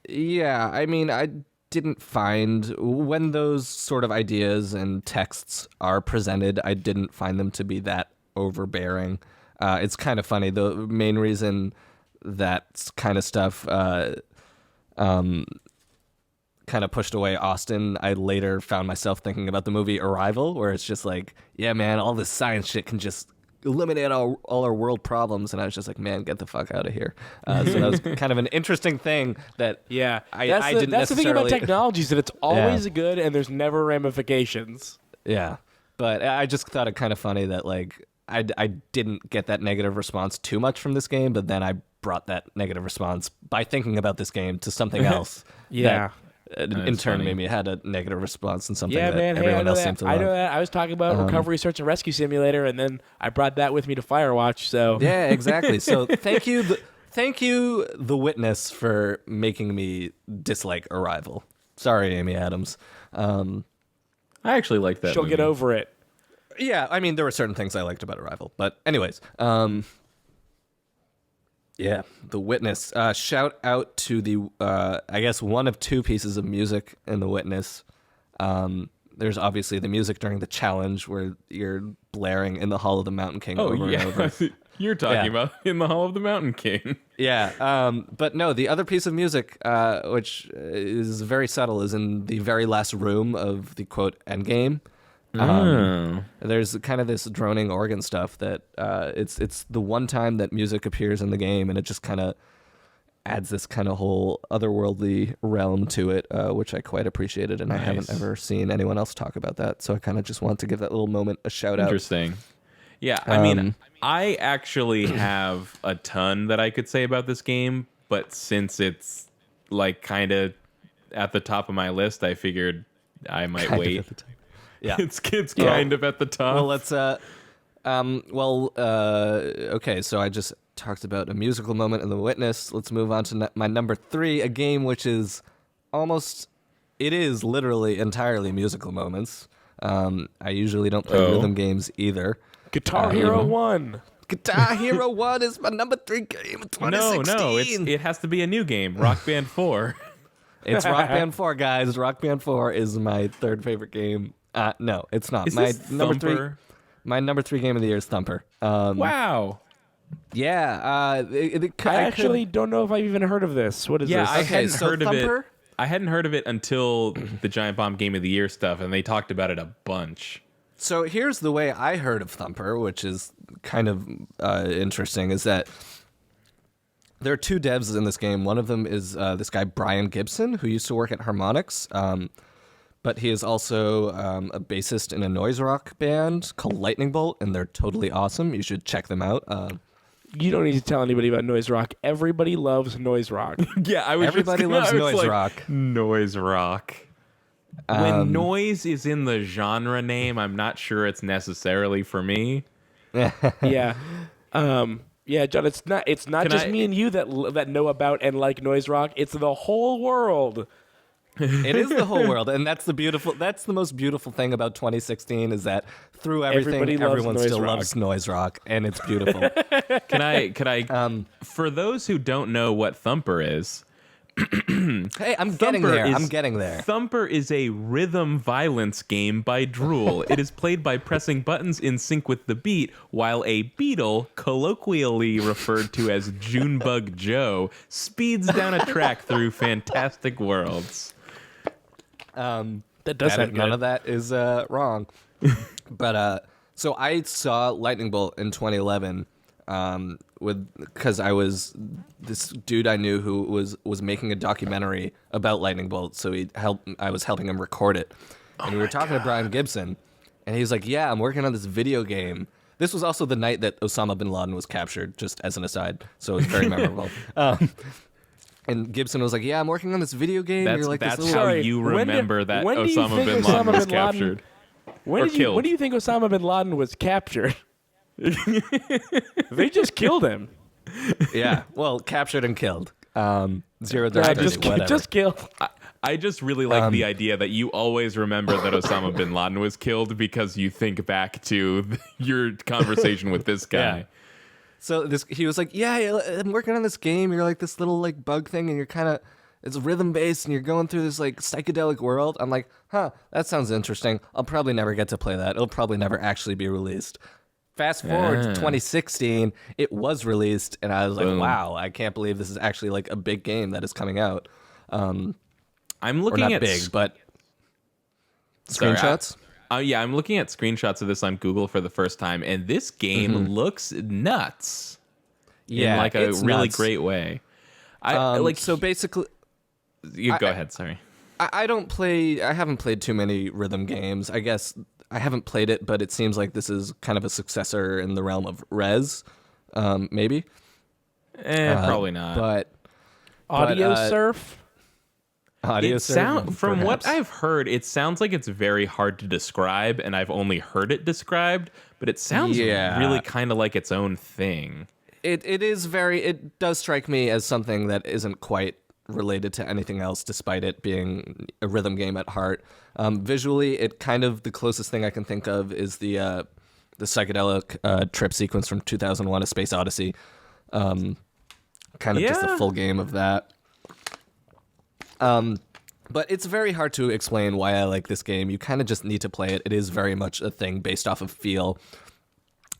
yeah, I mean, I didn't find when those sort of ideas and texts are presented, I didn't find them to be that overbearing. It's kind of funny. The main reason that kind of stuff kind of pushed away Austin, I later found myself thinking about the movie Arrival, where it's just like, yeah, man, all this science shit can just eliminate all our world problems. And I was just like, man, get the fuck out of here. So that was kind of an interesting thing that Yeah, I that's didn't that's the thing about necessarily- technology is that it's always good and there's never ramifications. Yeah, but I just thought it kind of funny that like I didn't get that negative response too much from this game, but then I brought that negative response by thinking about this game to something else. Yeah. that, in turn made me had a negative response and something Yeah, that man. Hey, I everyone know else that. seemed to I love. know that. I was talking about Recovery Search and Rescue Simulator, and then I brought that with me to Firewatch. So Yeah, exactly. So thank you, The Witness, for making me dislike Arrival. Sorry, Amy Adams. I actually like that. she'll movie. get over it. Yeah, I mean, there were certain things I liked about Arrival, but anyways, yeah, The Witness. Shout out to the, I guess, one of two pieces of music in The Witness. There's obviously the music during the challenge where you're blaring In the Hall of the Mountain King Oh over and over. yeah, you're talking Yeah. about In the Hall of the Mountain King. Yeah, but no, the other piece of music, which is very subtle, is in the very last room of the quote endgame. There's kind of this droning organ stuff that it's the one time that music appears in the game, and it just kind of adds this kind of whole otherworldly realm to it, which I quite appreciated, and I haven't ever seen anyone else talk about that. So I kind of just want to give that little moment a shout out. Interesting. Yeah, I mean, I actually have a ton that I could say about this game, but since it's like kind of at the top of my list, I figured I might Kind of wait. at the time. Yeah. It's kind of at the top. Well, let's okay, so I just talked about a musical moment in The Witness. Let's move on to my number 3, a game which is literally entirely musical moments. I usually don't play rhythm games either. Guitar Hero 1. Guitar Hero 1 is my number 3 game of 2016. it has to be a new game. Rock Band 4. It's Rock Band 4, guys. Rock Band 4 is my third favorite game. No, it's not. Is my this number Thumper? 3. My number 3 game of the year is Thumper. Wow. Yeah, I actually don't know if I've even heard of this. What is Yeah, this? I Okay, hadn't so heard of Thumper? it. I hadn't heard of it until the Giant Bomb Game of the Year stuff, and they talked about it a bunch. So here's the way I heard of Thumper, which is kind of interesting, is that there are two devs in this game. One of them is this guy, Brian Gibson, who used to work at Harmonix, but he is also a bassist in a noise rock band called Lightning Bolt, and they're totally awesome. You should check them out. You don't need to tell anybody about noise rock. Everybody loves noise rock. Yeah, Everybody loves noise rock. Noise rock. When noise is in the genre name, I'm not sure it's necessarily for me. Yeah. Yeah, John, it's not Can just I- me and you that know about and like noise rock. It's the whole world. It is the whole world, and that's the most beautiful thing about 2016 is that through everything, Everybody loves everyone noise still rock. loves noise rock, and it's beautiful. Can I for those who don't know what Thumper is, Hey, I'm getting there. Thumper is a rhythm violence game by Drool. It is played by pressing buttons in sync with the beat, while a beetle, colloquially referred to as Junebug Joe, speeds down a track through fantastic worlds. That does sound good. None of that is wrong. But so I saw Lightning Bolt in 2011 because I was this dude I knew who was making a documentary about Lightning Bolt, so I was helping him record it. And we were talking to Brian Gibson, and he was like, "Yeah, I'm working on this video game." This was also the night that Osama bin Laden was captured, just as an aside, so it was very memorable. And Gibson was like, "Yeah, I'm working on this video game." That's, You're like, that's this how little... you remember that when do you Osama think bin Osama Laden was bin Laden- captured When or do killed. you think Osama bin Laden was captured? They just killed him. Yeah, well, captured and killed. Zero dark whatever. Just killed. I just really like the idea that you always remember that Osama bin Laden was killed because you think back to your conversation with this guy. Yeah. So he was like, "Yeah, I'm working on this game. You're like this little like bug thing, and you're kind of it's rhythm based, and you're going through this like psychedelic world." I'm like, "Huh, that sounds interesting. I'll probably never get to play that. It'll probably never actually be released." Fast forward to 2016, it was released, and I was like, Boom. "Wow, I can't believe this is actually like a big game that is coming out." I'm Or looking not at big, but Sorry, screenshots. Yeah, I'm looking at screenshots of this on Google for the first time, and this game looks nuts. Yeah, in like a it's really nuts. great way. So basically, You go ahead. Sorry. I haven't played too many rhythm games. I guess I haven't played it, but it seems like this is kind of a successor in the realm of Rez, maybe. Probably not. But Audio surf. audio From what perhaps. I've heard, it sounds like it's very hard to describe, and I've only heard it described. But it sounds Yeah. really kind of like its own thing. It does strike me as something that isn't quite related to anything else, despite it being a rhythm game at heart. Visually, it kind of the closest thing I can think of is the psychedelic trip sequence from 2001: A Space Odyssey. Kind of just a Yeah. full game of that. But it's very hard to explain why I like this game. You kind of just need to play it. It is very much a thing based off of feel.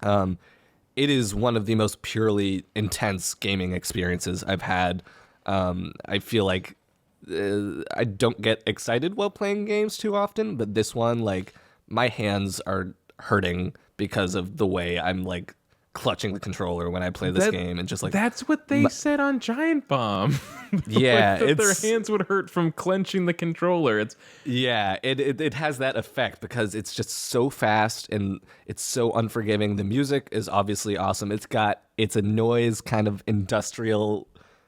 It is one of the most purely intense gaming experiences I've had. I feel like I don't get excited while playing games too often, but this one, like, my hands are hurting because of the way I'm, like, clutching the controller when I play this game, and just like that's what they said on Giant Bomb. Yeah, Like, that their hands would hurt from clenching the controller. It has that effect because it's just so fast and it's so unforgiving. The music is obviously awesome. It's a noise kind of industrial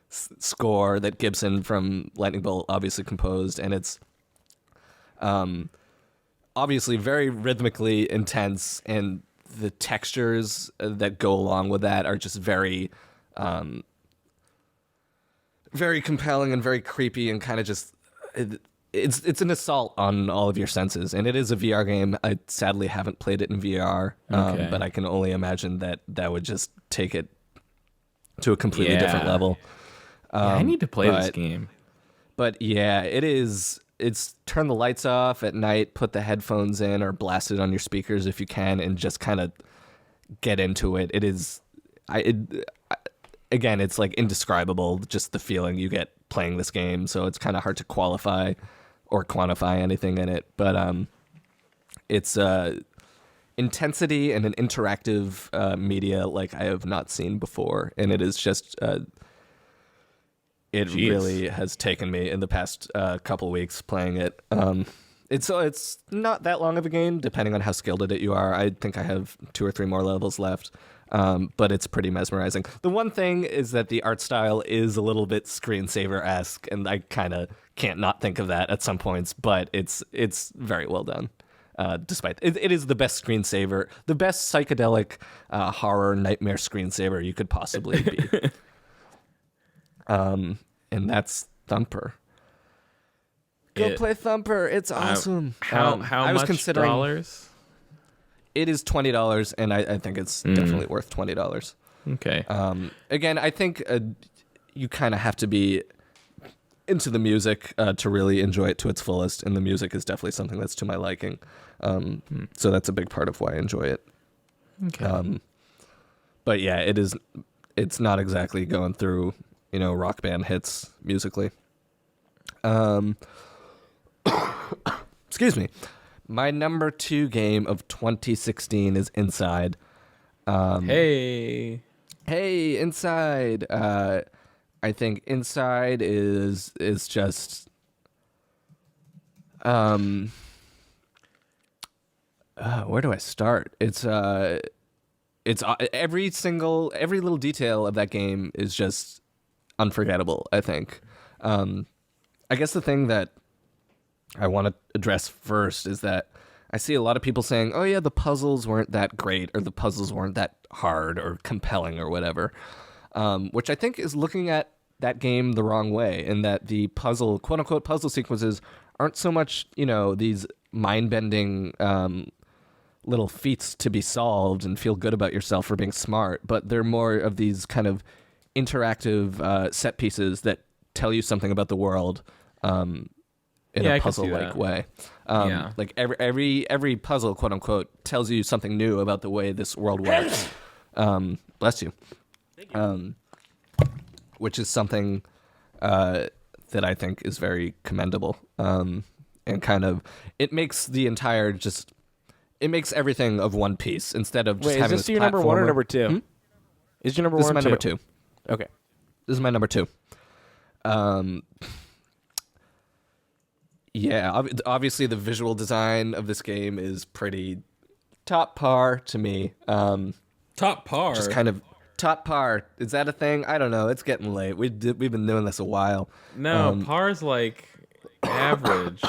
score that Gibson from Lightning Bolt obviously composed, and it's obviously very rhythmically intense, and the textures that go along with that are just very very compelling and very creepy, and kind of just it's an assault on all of your senses. And it is a VR game. I sadly haven't played it in VR, Okay. but I can only imagine that would just take it to a completely different level. I need to play this game. But yeah, it's turn the lights off at night, put the headphones in, or blast it on your speakers if you can, and just kind of get into it. Again, it's like indescribable, just the feeling you get playing this game. So it's kind of hard to qualify or quantify anything in it. But it's intensity and an interactive media like I have not seen before, and it is just. It Jeez. really has taken me in the past couple weeks playing it. It's not that long of a game, depending on how skilled at it you are. I think I have 2 or 3 more levels left, but it's pretty mesmerizing. The one thing is that the art style is a little bit screensaver-esque, and I kind of can't not think of that at some points, but it's very well done. Despite it is the best screensaver, the best psychedelic horror nightmare screensaver you could possibly be. And that's Thumper. Go play Thumper. It's awesome. How I was much considering dollars? it is $20, and I think it's definitely worth $20. Okay. Again, I think you kind of have to be into the music to really enjoy it to its fullest, and the music is definitely something that's to my liking. So that's a big part of why I enjoy it. Okay. But yeah, it's not exactly going through, rock band hits musically. Excuse me. My number 2 game of 2016 is Inside. Hey, Inside. I think Inside is just where do I start? It's every little detail of that game is just unforgettable, I think. I guess the thing that I want to address first is that I see a lot of people saying, oh yeah, the puzzles weren't that great, or the puzzles weren't that hard or compelling or whatever, which I think is looking at that game the wrong way, in that the puzzle, quote unquote puzzle sequences, aren't so much, these mind-bending little feats to be solved and feel good about yourself for being smart, but they're more of these kind of interactive set pieces that tell you something about the world in a puzzle-like way. Like every puzzle, quote unquote, tells you something new about the way this world works. Bless you. Thank you. Which is something that I think is very commendable. And kind of, it makes everything of one piece instead of just Wait, having is this this your number 1 or platformer. number 2? Is your number This 1 is my or number 2? 2. Okay. This is my number 2. Yeah, obviously the visual design of this game is pretty top par to me. top par. Just kind of top par. Is that a thing? I don't know. It's getting late. We've been doing this a while. No, par's like average.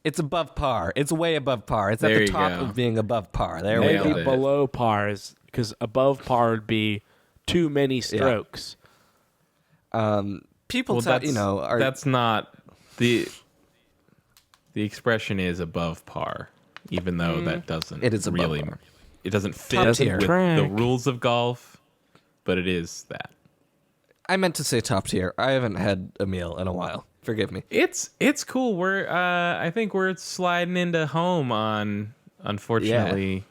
It's above par. It's way above par. It's There at the you top go. of being above par. There we Nailed go. Maybe it. below pars, because above par would be too many strokes. People, are that's not the expression is above par, even though that doesn't. It is above really. par. It doesn't fit Top with tier. the rules of golf, but it is that. I meant to say top tier. I haven't had a meal in a while. Forgive me. It's cool. I think we're sliding into home on, unfortunately,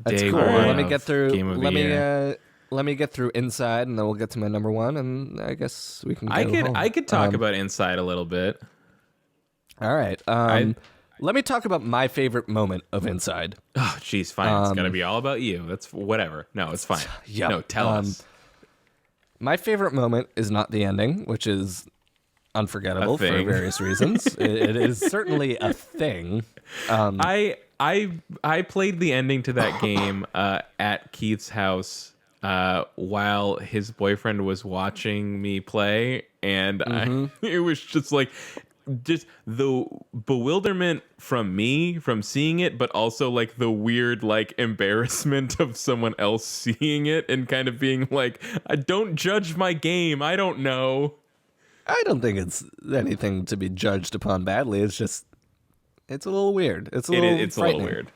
That's day cool. one Let me of get through. Game of the Year. Let me get through Inside, and then we'll get to my number 1, and I guess we can. Go home. I could talk about Inside a little bit. All right. Let me talk about my favorite moment of Inside. Oh, jeez, fine. It's gotta be all about you. That's whatever. No, it's fine. Yeah. No, tell us. My favorite moment is not the ending, which is unforgettable A for thing. various reasons. it is certainly a thing. I played the ending to that game at Keith's house while his boyfriend was watching me play, and it was just like the bewilderment from me from seeing it, but also like the weird like embarrassment of someone else seeing it and kind of being like, don't judge my game, I don't know. I don't think it's anything to be judged upon badly. It's just, it's a little weird. It's a little weird.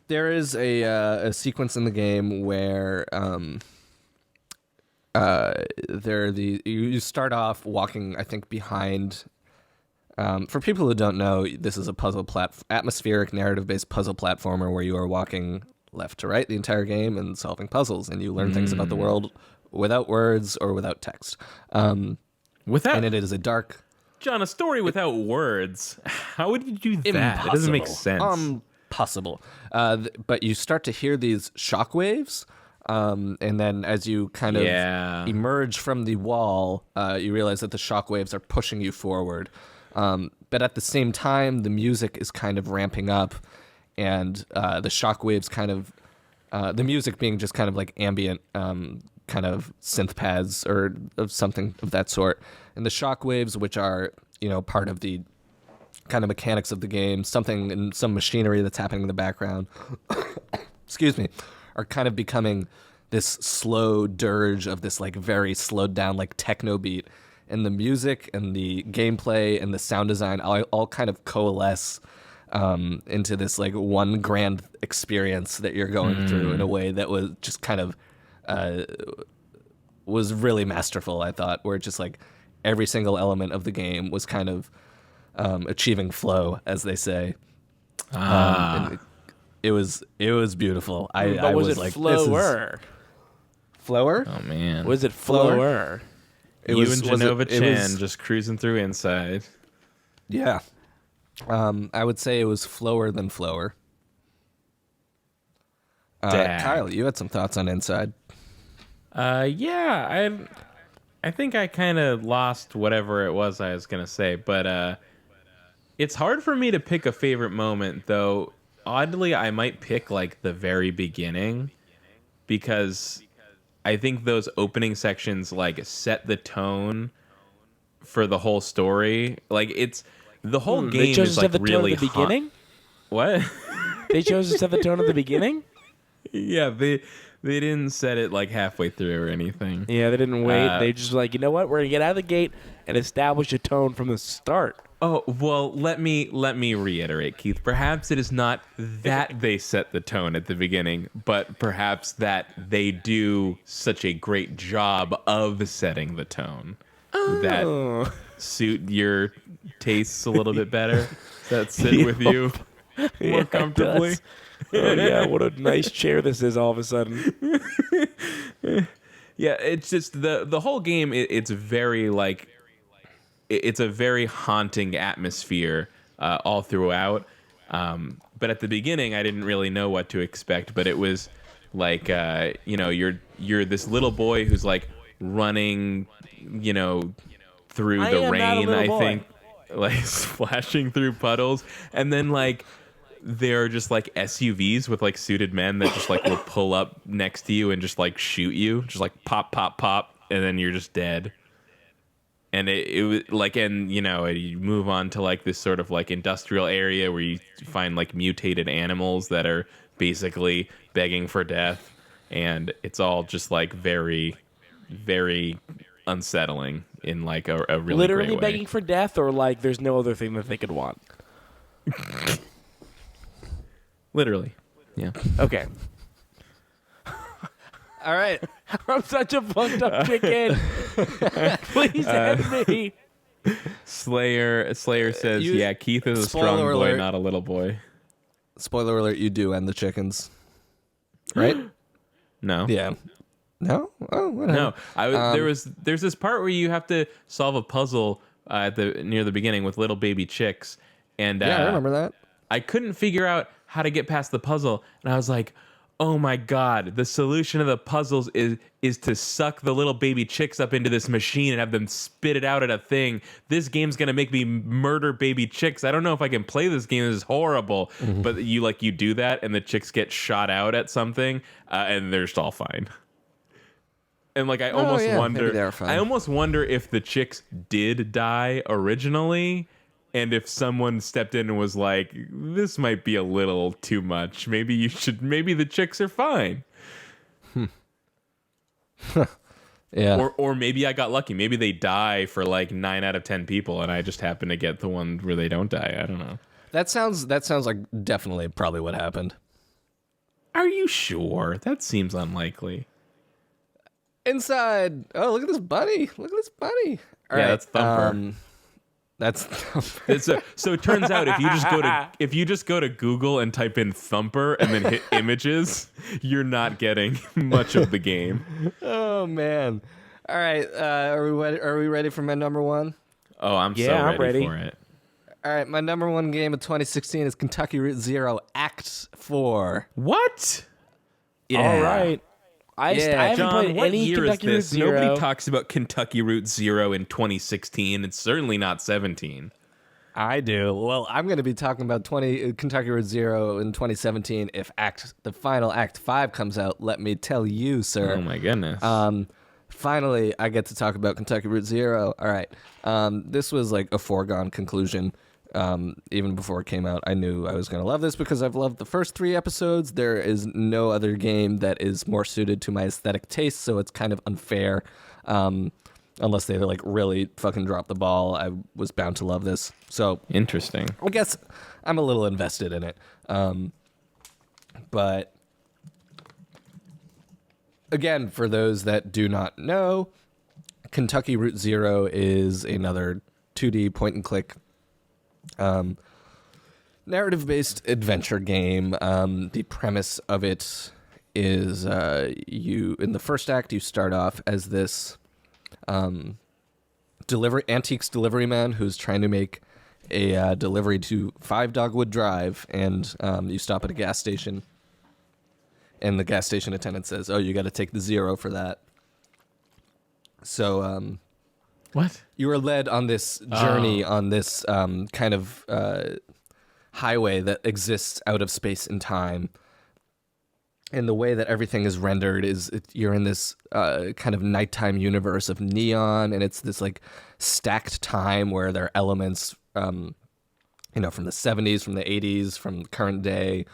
There is a sequence in the game where you start off walking, I think, behind. For people who don't know, this is a atmospheric narrative-based puzzle platformer where you are walking left to right the entire game and solving puzzles, and you learn things about the world without words or without text. And it is a dark. John, a story without words. How would you do that? It doesn't make sense. Possible. But you start to hear these shockwaves, and then as you kind of emerge from the wall, you realize that the shockwaves are pushing you forward. But at the same time, the music is kind of ramping up, and the shockwaves kind of, the music being just kind of like ambient, kind of synth pads or of something of that sort. And the shockwaves, which are, part of the kind of mechanics of the game, something in some machinery that's happening in the background, excuse me, are kind of becoming this slow dirge of this like very slowed down like techno beat. And the music and the gameplay and the sound design all kind of coalesce into this like one grand experience that you're going through in a way that was just kind of was really masterful, I thought, where just like every single element of the game was kind of achieving flow, as they say. And it was beautiful. I was was it like, flower? Flower? Oh man. Was it flower? It you was, and was it- Genova it Chan was- just cruising through Inside. Yeah. I would say it was flower than flower. Dag. Kyle, you had some thoughts on Inside. Yeah, I think I kind of lost whatever it was I was gonna say, but it's hard for me to pick a favorite moment, though. Oddly, I might pick like the very beginning, because I think those opening sections like set the tone for the whole story. Like it's the whole They game chose is to like set the tone really at the beginning. What? They chose to set the tone at the beginning. Yeah, they didn't set it like halfway through or anything. Yeah, they didn't wait. They just like, you know what? We're gonna get out of the gate and establish a tone from the start. Oh, well, let me reiterate, Keith. Perhaps it is not that they set the tone at the beginning, but perhaps that they do such a great job of setting the tone that suit your tastes a little bit better. That sit with you more comfortably. Oh yeah, what a nice chair this is all of a sudden. Yeah, it's just the whole game. It's very like it's a very haunting atmosphere all throughout. But at the beginning, I didn't really know what to expect. But it was like you're this little boy who's like running, through the rain. I think like splashing through puddles, and then like they're just like SUVs with like suited men that just like will pull up next to you and just like shoot you, just like pop, pop, pop, and then you're just dead. And it was like, and you move on to like this sort of like industrial area where you find like mutated animals that are basically begging for death, and it's all just like very, very unsettling in like a really Literally great way. begging for death, or like there's no other thing that they could want. Literally, yeah. Okay. All right. I'm such a fucked up chicken. Please end me. Slayer says, you- yeah, Keith is a strong Spoiler boy, alert. not a little boy. Spoiler alert, you do end the chickens. Right? No. Yeah. No? Oh, whatever. No. There's this part where you have to solve a puzzle near the beginning with little baby chicks, and Yeah, I remember that. I couldn't figure out how to get past the puzzle, and I was like, oh my god, the solution of the puzzles is to suck the little baby chicks up into this machine and have them spit it out at a thing. This game's gonna make me murder baby chicks. I don't know if I can play this game. This is horrible. Mm-hmm. But you do that, and the chicks get shot out at something, and they're just all fine. And like I almost yeah, maybe wonder, they were fine. I almost wonder if the chicks did die originally, and if someone stepped in and was like, "This might be a little too much. Maybe the chicks are fine." Yeah. Or maybe I got lucky. Maybe they die for like 9 out of 10 people, and I just happen to get the one where they don't die. I don't know. That sounds like definitely probably what happened. Are you sure? That seems unlikely. Inside. Oh, look at this bunny. Look at this bunny. All Yeah, right, that's Thumper. That's So it turns out if you just go to Google and type in Thumper and then hit images, you're not getting much of the game. Oh man. All right. Are we ready for my number one? Oh, I'm Yeah, I'm ready. for it. All right. My number one game of 2016 is Kentucky Route Zero Act 4. What? Yeah. All right. I haven't John, played what any year Kentucky is Route this? Zero. Nobody talks about Kentucky Route Zero in 2016. It's certainly not 17. I do. Well, I'm going to be talking about Kentucky Route Zero in 2017 if the final Act 5 comes out. Let me tell you, sir. Oh my goodness. Finally, I get to talk about Kentucky Route Zero. All right. This was like a foregone conclusion. Even before it came out, I knew I was going to love this because I've loved the first 3 episodes. There is no other game that is more suited to my aesthetic taste, so it's kind of unfair. Unless they like really fucking drop the ball, I was bound to love this. So Interesting. I guess I'm a little invested in it. But again, for those that do not know, Kentucky Route Zero is another 2D point and click narrative-based adventure game. The premise of it is you in the first act you start off as this antiques delivery man who's trying to make a delivery to 5 Dogwood Drive, and you stop at a gas station, and the gas station attendant says, "Oh, you got to take the zero for that." So What? you are led on this journey on this kind of highway that exists out of space and time. And the way that everything is rendered is you're in this kind of nighttime universe of neon, and it's this like stacked time where there are elements, from the 70s, from the 80s, from current day.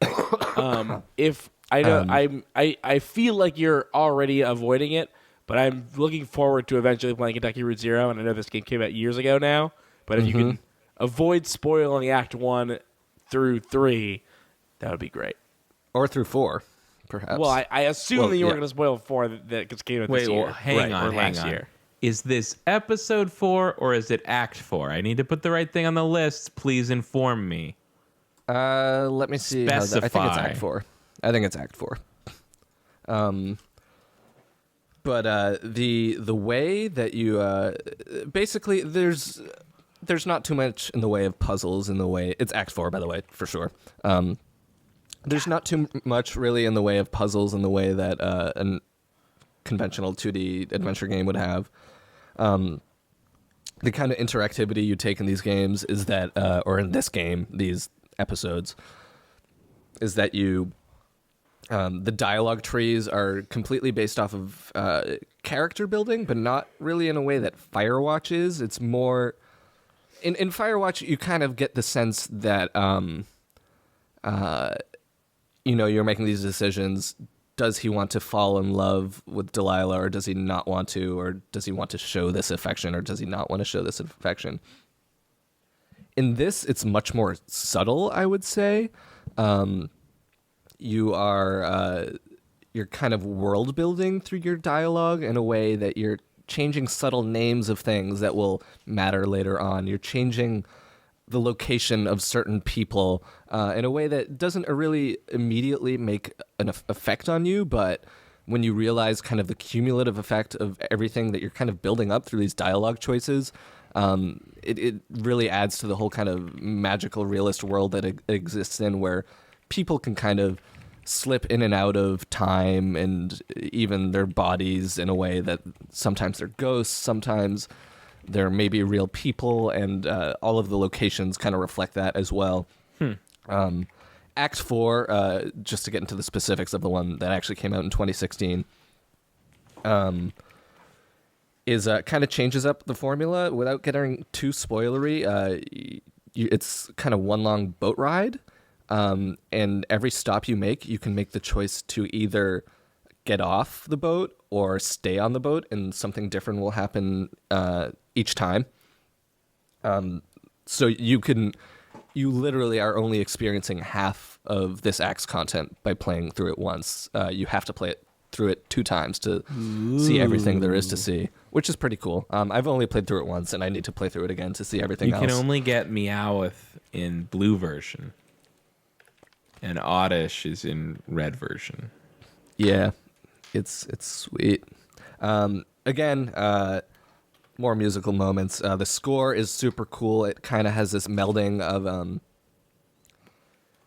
If I know, I feel like you're already avoiding it, but I'm looking forward to eventually playing Kentucky Route Zero, and I know this game came out years ago now, but if you can avoid spoiling Act 1 through 3, that would be great. Or through 4, perhaps. Well, I assume that you weren't going to spoil 4 that came out this year. Well, hang on. Last year. Is this episode 4 or is it Act 4? I need to put the right thing on the list. Please inform me. Let me see. I think it's Act 4. I think it's Act 4. But the way that you basically there's not too much in the way of puzzles in the way it's Act 4, by the way, for sure. There's not too much really in the way of puzzles in the way that a conventional 2D adventure game would have. The kind of interactivity you take in these games is that, or in this game, these episodes, is that you, the dialogue trees are completely based off of character building, but not really in a way that Firewatch is. It's more, in Firewatch, you kind of get the sense that, you're making these decisions. Does he want to fall in love with Delilah, or does he not want to? Or does he want to show this affection, or does he not want to show this affection? In this, it's much more subtle, I would say. You're kind of world building through your dialogue in a way that you're changing subtle names of things that will matter later on. You're changing the location of certain people in a way that doesn't really immediately make an effect on you, but when you realize kind of the cumulative effect of everything that you're kind of building up through these dialogue choices, it really adds to the whole kind of magical realist world that it exists in, where people can kind of slip in and out of time and even their bodies in a way that sometimes they're ghosts, sometimes they're maybe real people, and all of the locations kind of reflect that as well. Act 4, just to get into the specifics of the one that actually came out in 2016, is kind of changes up the formula without getting too spoilery. It's kind of one long boat ride, and every stop you make, you can make the choice to either get off the boat or stay on the boat, and something different will happen each time. So you literally are only experiencing half of this act's content by playing through it once. You have to play it through it 2 times to see everything there is to see, which is pretty cool. I've only played through it once, and I need to play through it again to see everything else. You can only get Meowth in blue version, and Oddish is in red version. Yeah, it's sweet. Again, more musical moments. The score is super cool. It kind of has this melding of,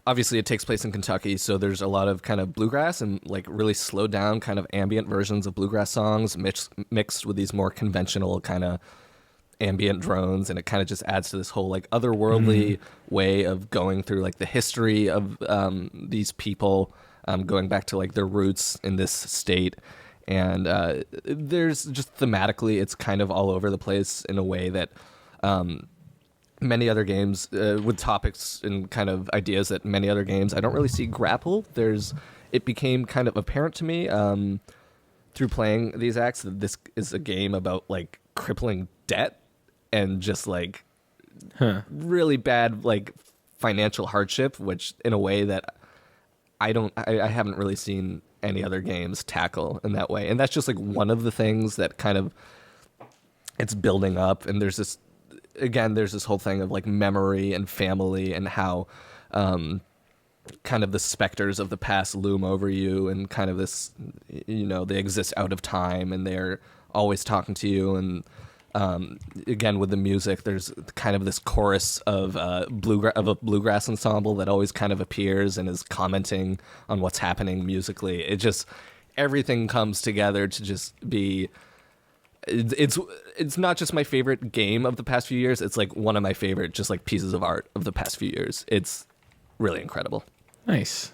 obviously it takes place in Kentucky, so there's a lot of kind of bluegrass and like really slowed down kind of ambient versions of bluegrass songs mixed with these more conventional kind of ambient drones, and it kind of just adds to this whole like otherworldly way of going through like the history of these people, going back to like their roots in this state. And there's just thematically, it's kind of all over the place in a way that many other games with topics and kind of ideas that many other games I don't really see grapple. It became kind of apparent to me through playing these acts that this is a game about like crippling debt and just like really bad like financial hardship, which in a way that I haven't really seen any other games tackle in that way. And that's just like one of the things that kind of it's building up. And there's this whole thing of like memory and family and how kind of the specters of the past loom over you, and kind of this, they exist out of time and they're always talking to you. And again, with the music, there's kind of this chorus of a bluegrass ensemble that always kind of appears and is commenting on what's happening musically. It just, everything comes together to just be. It's not just my favorite game of the past few years. It's like one of my favorite just like pieces of art of the past few years. It's really incredible. Nice.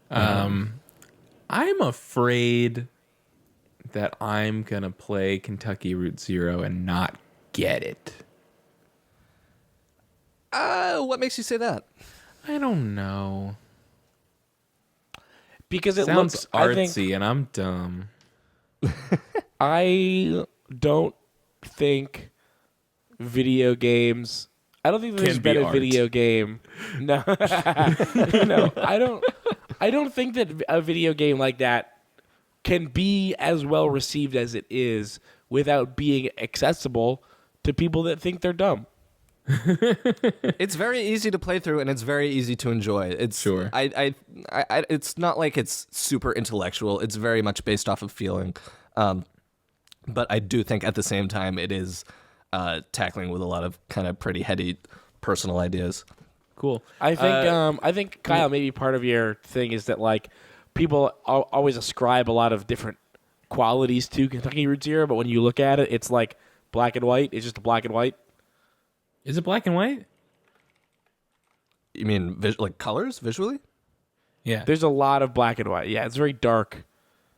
I'm afraid that I'm going to play Kentucky Route Zero and not get it. What makes you say that? I don't know. Because it Sounds looks artsy and I'm dumb. I don't think video games. I don't think there's Can been be a art. video game. No, no, I don't. I don't think that a video game like that can be as well received as it is without being accessible to people that think they're dumb. It's very easy to play through and it's very easy to enjoy. It's Sure. It's not like it's super intellectual. It's very much based off of feeling. But I do think at the same time it is tackling with a lot of kind of pretty heady personal ideas. Cool. I think Kyle, maybe part of your thing is that like people always ascribe a lot of different qualities to Kentucky Route Zero, but when you look at it, it's like black and white. It's just black and white. Is it black and white? You mean like colors visually? Yeah. There's a lot of black and white. Yeah, it's very dark.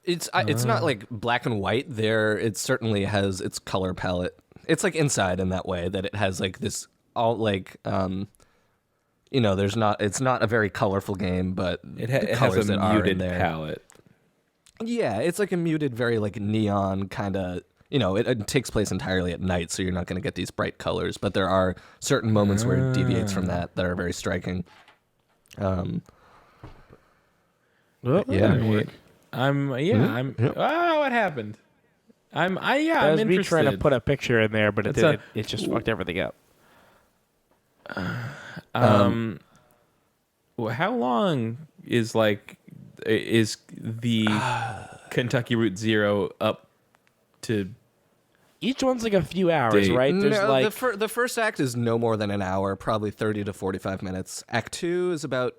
It's not like black and white there. It certainly has its color palette. It's like Inside in that way, that it has like this all like it's not a very colorful game, but It the has colors a that are in muted there. palette. Yeah, it's like a muted, very like neon kind of. It takes place entirely at night, so you're not going to get these bright colors. But there are certain moments where it deviates from that are very striking. Well, Yeah. Oh, what happened? I'm That was me interested. trying to put a picture in there, but it That's didn't. It just fucked everything up. How long is the Kentucky Route Zero up to? Each one's like a few hours, Date. right? There's No, like the first act is no more than an hour, probably 30 to 45 minutes. Act 2 is about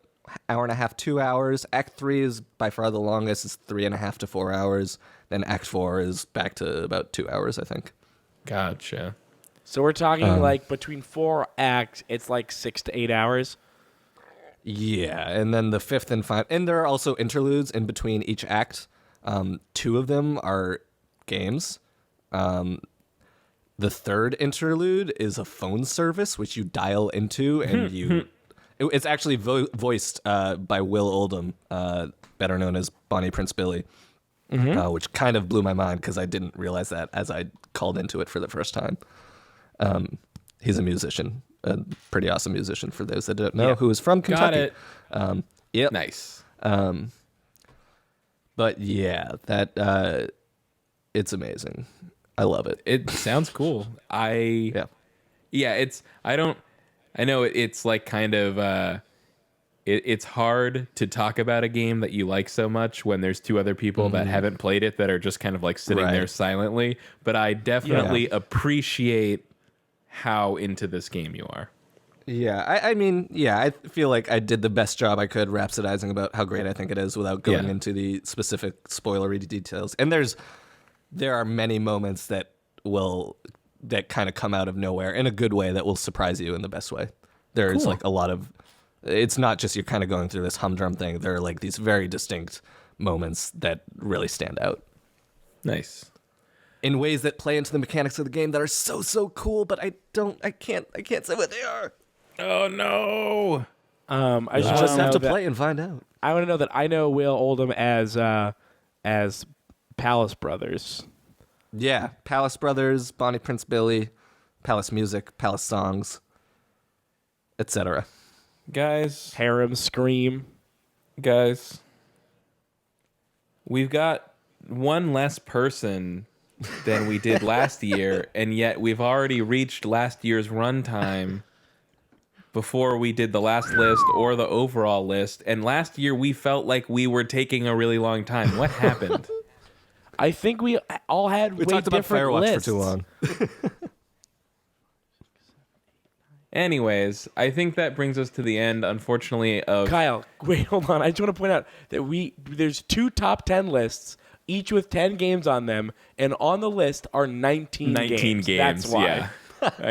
hour and a half, 2 hours. Act 3 is by far the longest. It's 3.5 to 4 hours. Then Act 4 is back to about 2 hours, I think. Gotcha. so we're talking like between 4 acts, it's like 6 to 8 hours. Yeah, and then the fifth and final, and there are also interludes in between each act. 2 of them are games. The third interlude is a phone service which you dial into, and it's actually voiced by Will Oldham, better known as Bonnie Prince Billy, which kind of blew my mind because I didn't realize that as I called into it for the first time. He's a musician, a pretty awesome musician for those that don't know, who is from Kentucky. Got it. Yep. Nice. But yeah, that it's amazing. I love it. It sounds cool. Yeah. It's I know it's like kind of it's hard to talk about a game that you like so much when there's 2 other people that haven't played it that are just kind of like sitting there Right. silently, but I definitely appreciate how into this game you are. Yeah, I mean, I feel like I did the best job I could rhapsodizing about how great I think it is without going Yeah. into the specific spoilery details. And there are many moments that kind of come out of nowhere in a good way that will surprise you in the best way. There's Cool. like a lot of, it's not just you're kind of going through this humdrum thing. There are like these very distinct moments that really stand out Nice. in ways that play into the mechanics of the game that are so cool, but I can't say what they are. Oh no. I You just, just have to that, play and find out. I want to know that I know Will Oldham as Palace Brothers. Yeah, Palace Brothers, Bonnie Prince Billy, Palace Music, Palace Songs, etc. Guys, Harem Scream. we've got one less person than we did last year, and yet we've already reached last year's runtime before we did the last list or the overall list. And last year we felt like we were taking a really long time. What happened? I think we all had We way talked about different Firewatch lists. for too long. Anyways, I think that brings us to the end, unfortunately, of... Kyle, wait, hold on. I just want to point out that there's 2 top 10 lists, each with 10 games on them, and on the list are 19 games. That's why. Yeah.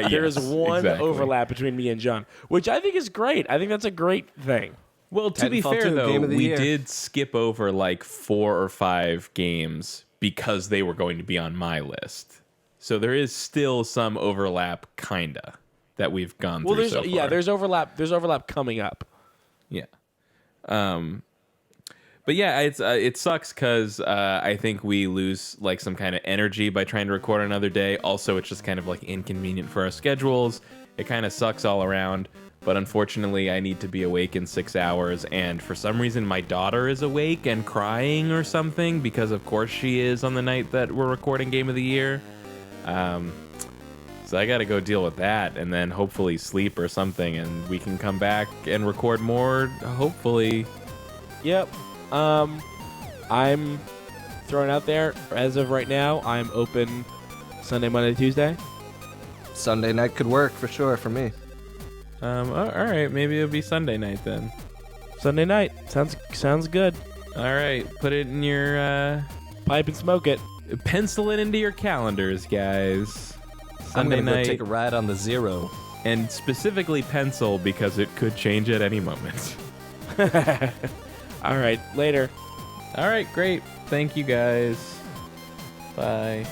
There is Yes, one exactly. overlap between me and John, which I think is great. I think that's a great thing. Well, to be Titanfall fair, 2, though, game of the we year. did skip over like 4 or 5 games because they were going to be on my list. So there is still some overlap, kinda, that we've gone through so far. there's overlap. There's overlap coming up. Yeah. But yeah, it sucks because I think we lose like some kind of energy by trying to record another day. Also, it's just kind of like inconvenient for our schedules. It kind of sucks all around. But unfortunately, I need to be awake in 6 hours. And for some reason, my daughter is awake and crying or something because, of course, she is on the night that we're recording Game of the Year. So I got to go deal with that and then hopefully sleep or something. And we can come back and record more, hopefully. Yep. I'm throwing out there as of right now. I'm open Sunday, Monday, Tuesday. Sunday night could work for sure for me. All right, maybe it'll be Sunday night then. Sunday night sounds good. All right, put it in your Pipe and smoke it. pencil it into your calendars, guys. I'm Sunday gonna go night, take a ride on the Zero. and specifically pencil because it could change at any moment. All right, later. All right, great. Thank you guys. Bye.